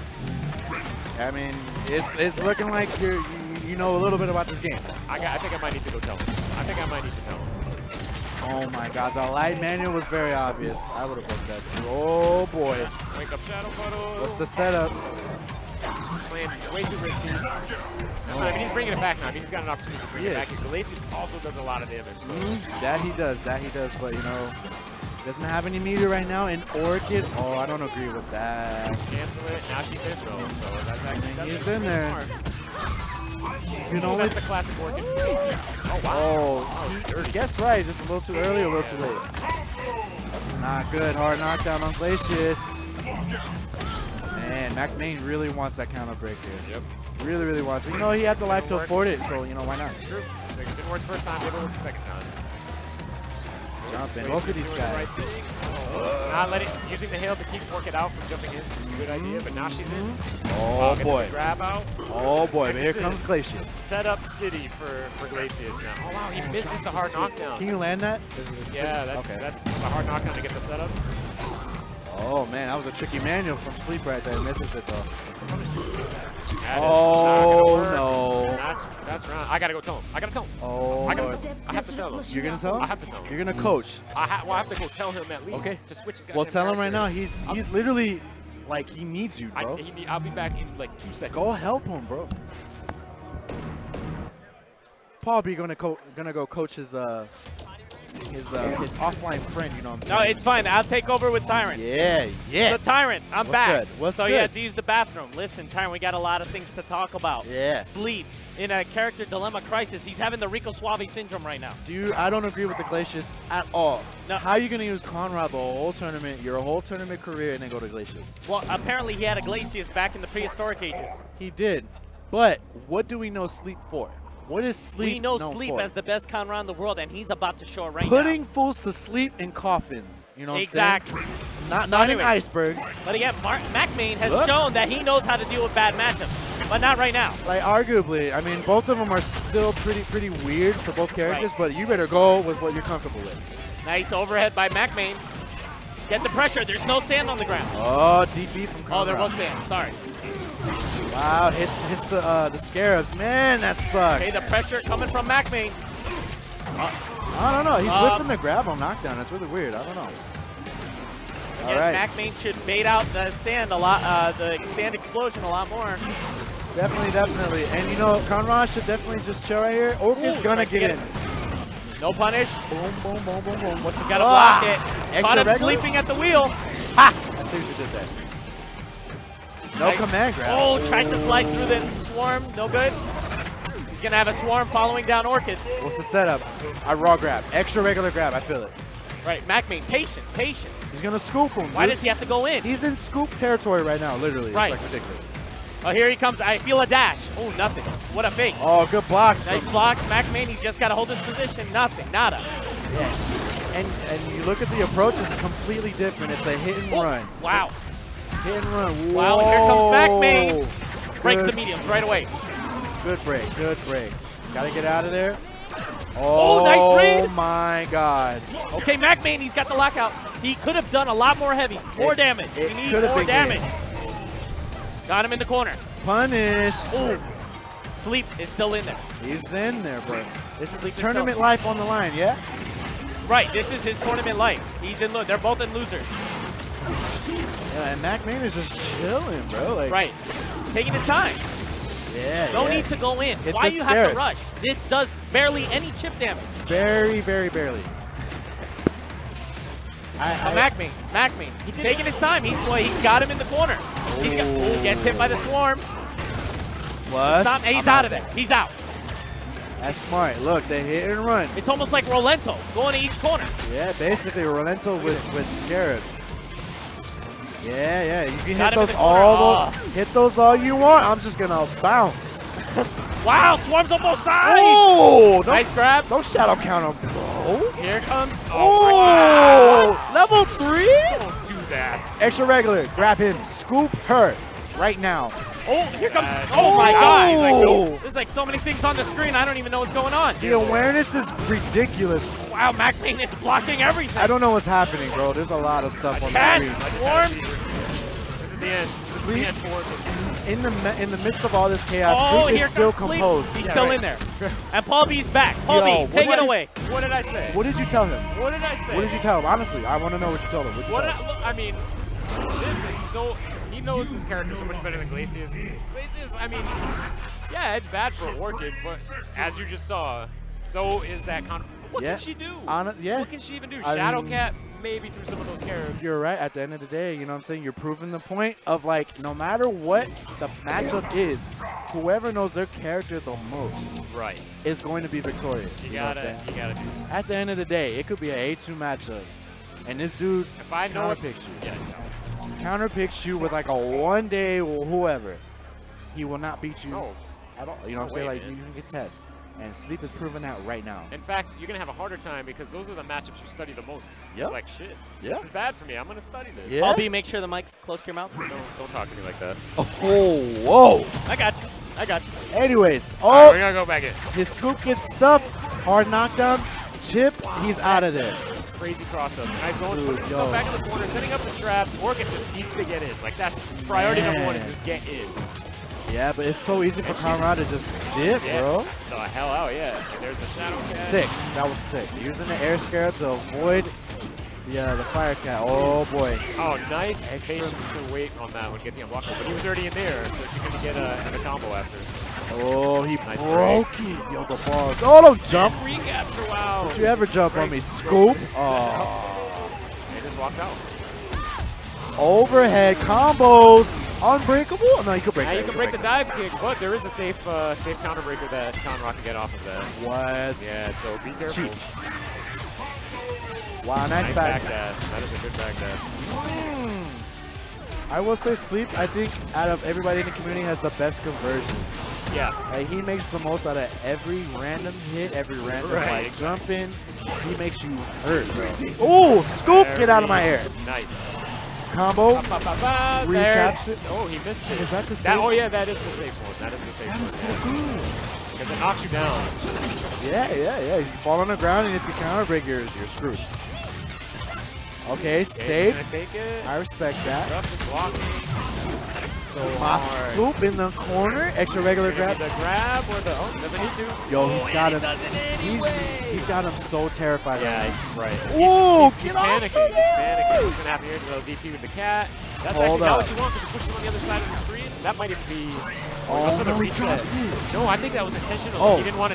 I mean, it's looking like you know a little bit about this game. I think I might need to go tell him. Oh my God, the light manual was very obvious. I would have booked that too. Oh boy. Wake up, Shadow Puddle. What's the setup? He's playing way too risky. I mean, he's bringing it back now. I mean, he's got an opportunity to bring it back. Glacius also does a lot of damage. So. That he does, but you know, doesn't have any meter right now. And Orchid, oh, I don't agree with that. Cancel it. Now she's in though, so that's actually he's in there. You know, that's the classic Orchid. Oh wow. Oh, he guessed right. Just a little too early, a little too late. Not good. Hard knockdown on Glacius. Man, Mac Main really wants that counter break here. Yep. Really wants it. You know, he had the life to afford it, so, you know, why not? True. It didn't work the first time, maybe it'll work the second time. Jumping. Both of these guys. Not using the hail to keep Orchid out from jumping in. Good idea, but now she's in. Oh, boy. Grab out. Oh, boy. But here comes Glacius. Setup city for Glacius now. Oh, wow. He misses the hard knockdown. Can you land that? Yeah, that's the hard knockdown to get the setup. Oh, man. That was a tricky manual from Sleep right there. Misses it, though. Oh, no. That's right. I got to go tell him. Oh, I have to tell him. You're going to tell him? I have to tell him. You're going to coach. I have to go tell him at least to switch his Well, tell him right now. He's literally, like, he needs you, bro. I'll be back in, 2 seconds. Go help him, bro. Paul B gonna go coach his offline friend, you know what I'm saying? No, it's fine. I'll take over with Tyrant. Yeah. So Tyrant, I'm What's back. good? What's so good? yeah, to use the bathroom. Listen, Tyrant, we got a lot of things to talk about. Yeah. Sleep in a character dilemma crisis. He's having the Rico Suave syndrome right now. Dude, I don't agree with the Glacius at all. No. How are you gonna use Conrad the whole tournament, your whole tournament career, and then go to Glacius? Well, apparently he had a Glacius back in the prehistoric ages. He did, but what do we know Sleep for? What is Sleep? We know known Sleep for? as the best Conrad in the world, and he's about to show it right Putting now. fools to sleep in coffins. You know what Exactly. I'm saying? Not anyway. in icebergs. But again, MacMain has shown that he knows how to deal with bad matchups, but not right now. Like, arguably, I mean, both of them are still pretty weird for both characters, but you better go with what you're comfortable with. Nice overhead by MacMain. Get the pressure. There's no sand on the ground. Oh, DP from Conrad. Oh, there was sand. Sorry. Wow, hits the Scarabs. Man, that sucks. Okay, the pressure coming from MacMain. I don't know. He's whipping the grab on knockdown. That's really weird. I don't know. All right. MacMain should bait out the sand a lot, the sand explosion a lot more. Definitely. And, you know, Conrad should definitely just chill right here. Orchid's going to get in. No punish. Boom. What's this? Gotta block it. Caught him regular? sleeping at the wheel. Ha! I see what you did there. No command grab. Oh, tried to slide through the swarm. No good. He's going to have a swarm following down Orchid. What's the setup? A raw grab. Extra regular grab. I feel it. Right, MacMain, patient. He's going to scoop him. Why does he have to go in? He's in scoop territory right now, literally. Right. It's like ridiculous. Oh, here he comes. I feel a dash. Oh, nothing. What a fake. Oh, good blocks. Nice blocks. MacMain, he's just got to hold his position. Nothing. Nada. Yeah. And you look at the approach, it's completely different. It's a hit and run. Wow. Hit and run. Whoa. Wow, here comes MacMain. Breaks the mediums right away. Good break. Got to get out of there. Oh, nice read. Oh my God. Okay, MacMain, he's got the lockout. He could have done a lot more heavies, more damage. We need more damage. Got him in the corner. Punish. Ooh. Sleep is still in there. He's in there, bro. This is his Sleep is tournament still- life on the line, yeah? Right, this is his tournament life. He's in. They're both in losers. Yeah, and MacMain is just chilling, bro. Like, Right, taking his time. Yeah. No yeah. need to go in. Hit Why the you have to scarabs. rush? This does barely any chip damage. Very, very barely. MacMain, he's taking his time. He's got him in the corner. He's got, gets hit by the swarm. Plus, Stop, and he's out of there. He's out. That's smart. Look, they hit and run. It's almost like Rolento going to each corner. Yeah, basically Rolento with scarabs. Yeah, yeah. You can Got hit him in those the corner. all. Hit those all you want. I'm just gonna bounce. Wow, swarms on both sides. Oh, Nice grab. Don't shadow count him, bro. Here comes. Oh, level 3? Don't do that. Extra regular. Grab him. Scoop her right now. Oh, here comes. Oh my God. He's like, Oh. nope. There's like so many things on the screen. I don't even know what's going on. The awareness is ridiculous. Wow, MacMain is blocking everything. I don't know what's happening, bro. There's a lot of stuff on the Cats, screen. swarms. This is the end. Sleep. The end for me. In the midst of all this chaos, Oh, Sleep here is still comes Sleep. composed. He's Yeah, still right. in there. And Paul B's back. Paul Yo, B, take what it did- away. What did I say? What did you tell him? What did I say? What did you tell him? Honestly, I want to know what you told him. What did you What tell did him? I mean, this is so. He knows this character so much better than Glacius. Glacius, I mean, yeah, it's bad for Orchid, but as you just saw, so is that con. What Yeah. can she do? Yeah. What can she even do? I Shadow mean- Cat, maybe through some of those scarabs. You're right. At the end of the day, you know what I'm saying? You're proving the point of, like, no matter what the matchup is, whoever knows their character the most right. is going to be victorious. You know what I'm gotta saying? do that. At the end of the day, it could be an 8-2 matchup. And this dude If I know it, counterpicks you. yeah. Counterpicks you with, like, a one-day or whoever. He will not beat you No. at all. You know what I'm No saying? way, Like, man. you can get test. And Sleep is proving that right now. In fact, you're gonna have a harder time because those are the matchups you study the most. Yep. It's like shit. Yeah. This is bad for me. I'm gonna study this. Yeah. Paul B, make sure the mic's close to your mouth. Don't talk to me like that. Oh, whoa. I got you. I got you. Anyways, All right, oh, we're gonna go back in. his scoop gets stuffed. Hard knockdown. Chip, he's out of there. Crazy cross-up. Nice going, Dude, putting himself yo. back in the corner, setting up the traps. Orchid just needs to get in. Like, that's priority number one is Man. just get in. Yeah, but it's so easy for Conrad to just dip, Yeah. bro. The hell out, yeah. And there's a Shadow Cat. Sick. That was sick. Using the air scarab to avoid the fire cat. Oh, boy. Oh, nice Extra. patience to wait on that one, get the unblockable. But he was already in there, so she couldn't get a combo after. Oh, he Nice broke it. Yo, the balls. Oh, don't jump. Recapture, wow. Don't you ever jump on me. Scoop. Oh. He just walked out. Overhead combos. Unbreakable? No, you can break Now that. you can break the dive kick, but there is a safe counter breaker that Conrad can get off of that. What? Yeah, so be careful. Cheap. Wow, nice Nice back. back dash. That is a good back dash. I will say Sleep, I think, out of everybody in the community, has the best conversions. Yeah. Like, he makes the most out of every random hit, every random Right, like jump in. He makes you hurt, bro. Ooh, scoop! Get out of my hair. Nice. Combo. Ba-ba-ba, Recapture. there's- Oh, he missed it. Is that the safe? Oh, yeah, that is the safe one. That is the safe That one. is so good. Because it knocks you down. Yeah. You fall on the ground, and if you counter break, you're screwed. Okay, Okay, safe. gonna take it. I respect that. Rough is blocking. So My hard. swoop in the corner. Extra regular grab. The grab or the doesn't need to. Yo, he's got him. does it anyway. He's got him so terrified. Yeah, right he's right. Ooh, He's get off panicking. of He's it. panicking. He's gonna have to hear the DP with the cat. That's Hold actually not up. what you want because you push him on the other side of the screen. That might even be. Oh, also the no, he reset. drops it. No, I think that was intentional. Oh. He didn't want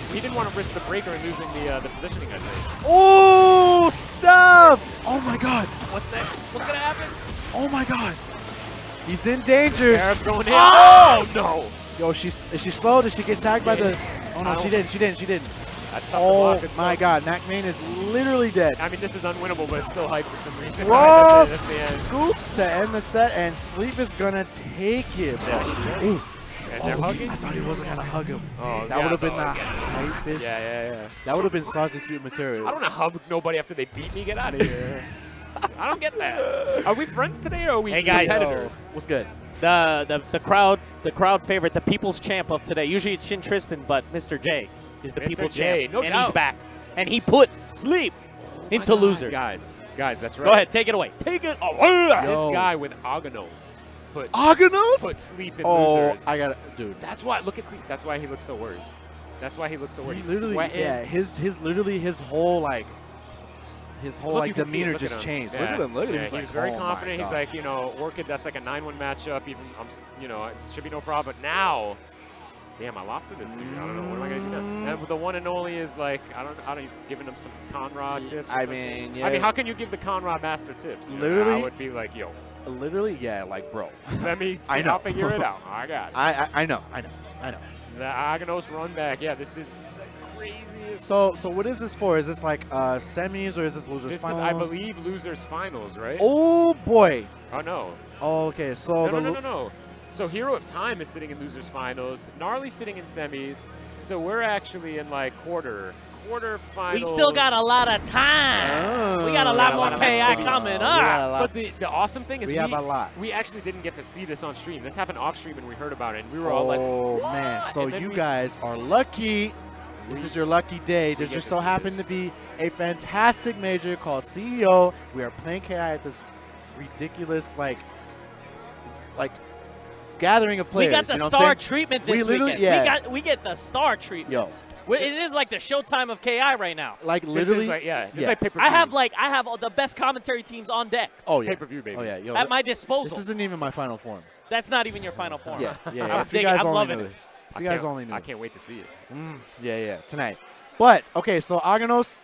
to risk the breaker and losing the positioning. I think. Oh, stuff! Oh my God! What's next? What's gonna happen? Oh my God! He's in danger. Arab's going in. Oh! No! Yo, is she slow? Did she get tagged by the? Oh no, she didn't. That's tough to Oh block. It's my tough. God! MacMain is literally dead. I mean, this is unwinnable, but it's still hype for some reason. Whoa! That's the end. Scoops to end the set, and Sleep is gonna take it. Yeah, he did. Ooh. And they're hugging. I thought he wasn't gonna hug him. Oh, That yeah, would have been so the again. hypest. Yeah. That would have been Saucy Sleep material. I don't want to hug nobody after they beat me. Get out of here. I don't get that. Are we friends today or are we Hey, guys. competitors? What's good? The crowd favorite, the people's champ of today. Usually it's Shin Tristan, but Mr. J. is the Mr. people J, champ, no and doubt. he's back. And he put sleep into losers. Guys, that's right. Go ahead, take it away. Take it away. This guy with Aganos put sleep in losers. I got it, dude. That's why. Look at sleep. That's why he looks so worried. That's why he looks so worried. He's Literally, sweating. yeah. His whole Look, you can see it. demeanor Look at just him. changed. Yeah. Look at him. Look at him. Yeah, He's he like, was very oh confident. my He's God. like, you know, Orchid, that's like a 9-1 matchup. Even you know, it should be no problem. But now, damn, I lost to this dude. I don't know. What am I gonna do now? And the one and only is like, I don't giving him some Conrad tips. I mean, yeah. I mean, how can you give the Conrad master tips? You know, Literally- I would be like, yo, Literally, yeah. Like, bro. let me. I know. I'll figure it out. I got it. I know. The Aganos run back. Yeah, this is craziest. So what is this for? Is this like semis or is this losers This finals? is, I believe, losers finals, right? Oh boy. Oh no. Oh, okay. So No. So Hero of Time is sitting in losers finals. Gnarly's sitting in semis. So we're actually in like quarterfinals. We still got a lot of time. We got a lot more KI coming up. But the awesome thing is we have a lot. We actually didn't get to see this on stream. This happened off stream and we heard about it and we were all like, oh what? man. So And then you we- guys are lucky. This is your lucky day. There get just to so see happened this. to be a fantastic major called CEO. We are playing KI at this ridiculous like gathering of players. We got the you know what star I'm saying? treatment We this literally- weekend. yeah. We get the star treatment. Yo, It is like the showtime of KI right now. like This literally. is like, yeah, this is yeah. like pay-per-view. I have all the best commentary teams on deck Oh yeah. pay-per-view, baby. Oh yeah. Yo, at my this disposal. isn't even my final form. That's not even your final form. Yeah. I'm If you digging- guys I'm only loving knew it. If you guys only knew. I can't wait to see it. Yeah. Tonight. But okay, so Aganos,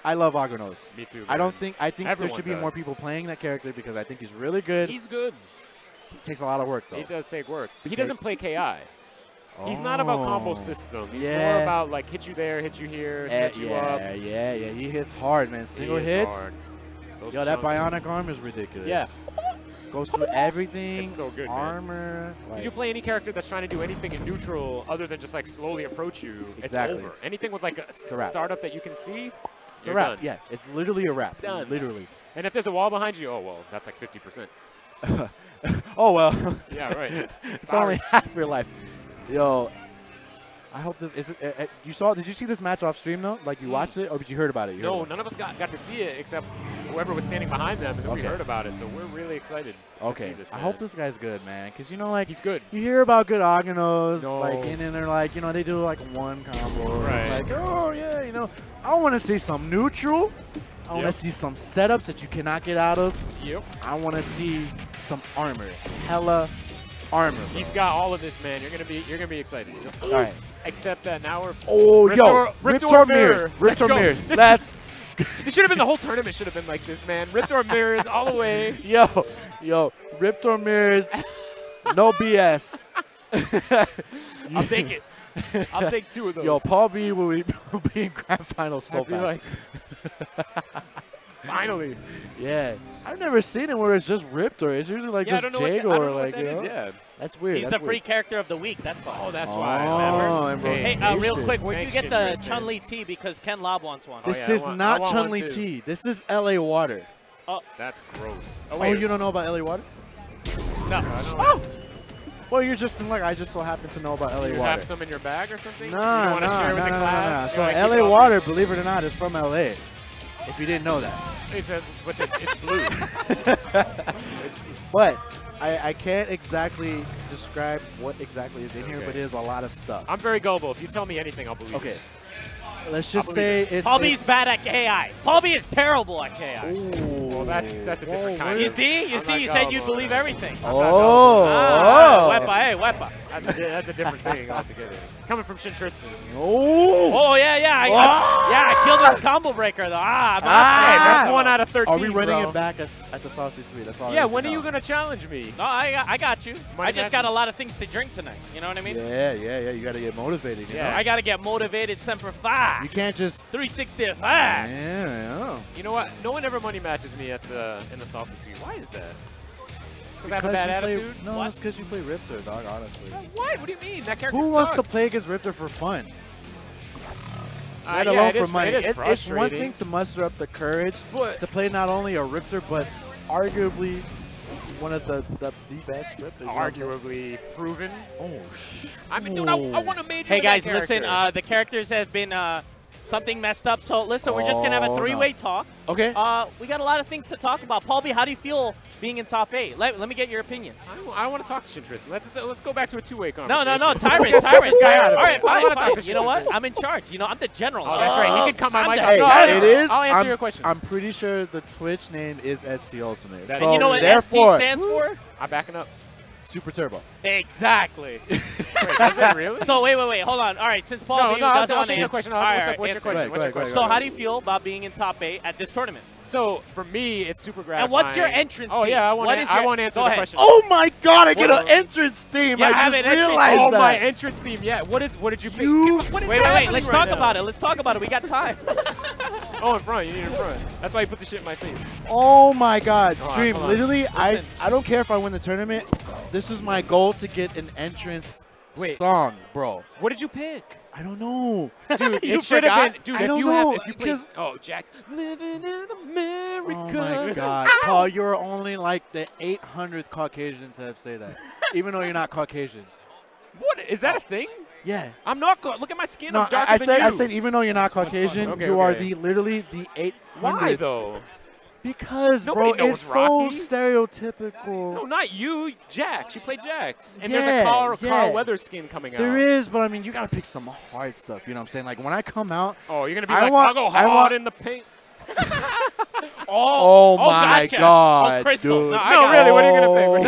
I love Aganos. Me too. I man. think Everyone there should be does. more people playing that character because I think he's really good. He's good. It takes a lot of work though. He does take work. But he doesn't play KI. He's not about combo Oh. system. He's Yeah. more about like hit you there, hit you here, set you up. Yeah. He hits hard, man. Single He is hits. hard. Those Yo, that chunks. bionic arm is ridiculous. Yeah. Goes through everything. It's so good, man. Armor. If Like, you play any character that's trying to do anything in neutral other than just like slowly approach you, Exactly. it's over. Anything with like a wrap. startup that you can see, it's a you're wrap. done. Yeah, it's literally a wrap. Done. Literally. And if there's a wall behind you, oh well, that's like 50%. Oh well. Yeah, right. It's Sorry. only half your life. Yo, I hope this is. Did you see this match off stream though? Like you watched it, or did you heard about it? You heard No, about it? none of us got to see it except whoever was standing behind them, and then we Okay. heard about it. So we're really excited to see Okay, this. I man. hope this guy's good, man. Cause you know, like He's good. you hear about good Aganos, No. like, and then they're like, you know, they do like one combo. and It's Right. like, oh yeah, you know, I want to see some neutral. I want to Yep. see some setups that you cannot get out of. Yep. I want to see some armor, hella armor. Bro. He's got all of this, man. You're gonna be excited. All right. Except that now we're Oh, Ripped yo, or- ripped Ripped or or mirrors, mirror. Ripped or Let's go. mirrors. That's This should have been the whole tournament. Should have been like this, man. Ripped or mirrors all the way. yo, Ripped or mirrors, no BS. I'll take it. I'll take 2 of those. Yo, Paul B will be in grand finals so I'd be fast. like, finally. Yeah, I've never seen it where it's just Ripped or it's usually like Yeah, I just don't know Jago what or that like you is. know. Yeah. That's weird. He's that's the free weird. character of the week. That's why. Oh, that's Oh, why. and Remember? Hey, rotation. real quick, where'd you Thanks, get Jim the Tristan. Chun-Li tee? Because Ken Lob wants one. This yeah, is I want not one Chun-Li too. T. This is LA Water. That's gross. Oh, Oh, wait. you don't know about LA Water? No. Oh! Well, you're just in luck. I just so happen to know about LA You Water. have some in your bag or something? You Nah, don't want to share with the class? So You wanna keep LA it all Water, to believe it or not, is from LA. If you didn't know that. yourself? It's blue. But I can't exactly describe what exactly is in here, Okay. but it is a lot of stuff. I'm very gullible. If you tell me anything, I'll believe Okay. it. Let's just I'll say believe it's. Paul B's bad at KI. Paul B is terrible at KI. Well, that's a different kind. You of- see? You I'm see? not You said you'd gullible. believe everything. Oh! Wepa, hey, Wepa. That's a different thing altogether. Coming from Shin Tristan. Oh! Oh, yeah. I killed his combo breaker, though. Hey, Ah! that's 1 out of 13. Are we running bro. it back at the Saucy Sweet? That's all. I Yeah, need to when are you know. gonna challenge me? No, I got you. Money I just match? got a lot of things to drink tonight. You know what I mean? Yeah. You gotta get motivated. You Yeah. know? I got to get motivated Semper Fi. You can't just. 365. Yeah. You know what? No one ever money matches me in the Salty Suite. Why is that? Because I have a Because bad you play, attitude? no, What? it's because you play Riptor, dog. Honestly. What? What do you mean? That character Who wants to sucks. play against Riptor for fun? Let Yeah, alone it for is- money. it is It's one frustrating. thing to muster up the courage But- to play not only a Riptor, but arguably one of the best strippers. Arguably proven. Oh, I mean, dude, I want to major. Hey with that guys, listen. character. The characters have been something messed up. So listen, we're just gonna have a three-way talk. Okay. We got a lot of things to talk about. Paul B, how do you feel being in top 8? Let me get your opinion. I don't want to talk to Shin Tristan. Let's go back to a two-way No, conversation. no, no, Tyrant. This guy out of All right, it. I don't wanna fine, talk to fine. Shin You know what? Tristan. I'm in charge. You know, I'm the general. Oh, that's right. He can cut my mic off. Hey, No, it is. I'll answer your questions. I'm pretty sure the Twitch name is ST Ultimate. And So you know what therefore, ST stands for? I'm backing up. Super Turbo. Exactly. Wait, is it really? So wait, hold on. All right, since Paul B I'll doesn't want take to your question. All right, What's your answer. question? Go ahead. So how do you feel about being in top 8 at this tournament? So for me, it's super gratifying. And what's your entrance Oh theme? yeah, I What want is to your- answer go the ahead. question. Oh my God! I get What- an entrance theme. You I have just an entrance realized Oh, that. my entrance theme. Yeah. What did you pick? You- What is Wait, happening let's right talk now? about it. Let's talk about it. We got time. Oh, in front. You need it in front. That's why you put the shit in my face. Oh my God! Come on, Stream. come on. Literally, I Listen. don't care if I win the tournament. This is my goal to get an entrance Wait. song, bro. What did you pick? I don't know. Dude, You it should have forgot? been. Dude, I if don't you know, have, if you play, because- oh, Jack, living in America. Oh my God, Paul, you're only like the 800th Caucasian to have say that, even though you're not Caucasian. What is that a thing? Yeah. I'm not. Look at my skin. No, I'm darker I than said, you. I said, even though you're not Caucasian, Okay, you are okay. literally the 800th. Why though? Because, Nobody bro, knows it's so Rocky. stereotypical. No, not you. Jax. You play Jax. And Yeah, there's a Carl yeah. Weather skin coming out. There is, but I mean, you gotta pick some hard stuff. You know what I'm saying? Like when I come out, Oh, you're gonna be I like, want- I'll go I hard want- in the paint. oh my gotcha. God, Oh, Crystal. dude. No, I No, got really, it. what are you gonna pick? No, What-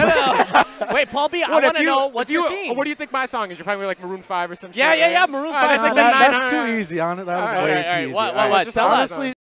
no, no. Wait, Paul B, I What if want to you- know if what's you, your theme. What do you think my song is? You're probably like Maroon 5 or some shit. Yeah, right? Maroon All right, 5. that's Nah, like the that's 900. too easy. That was All right, way all right, too easy. What? All right, Tell us. honestly,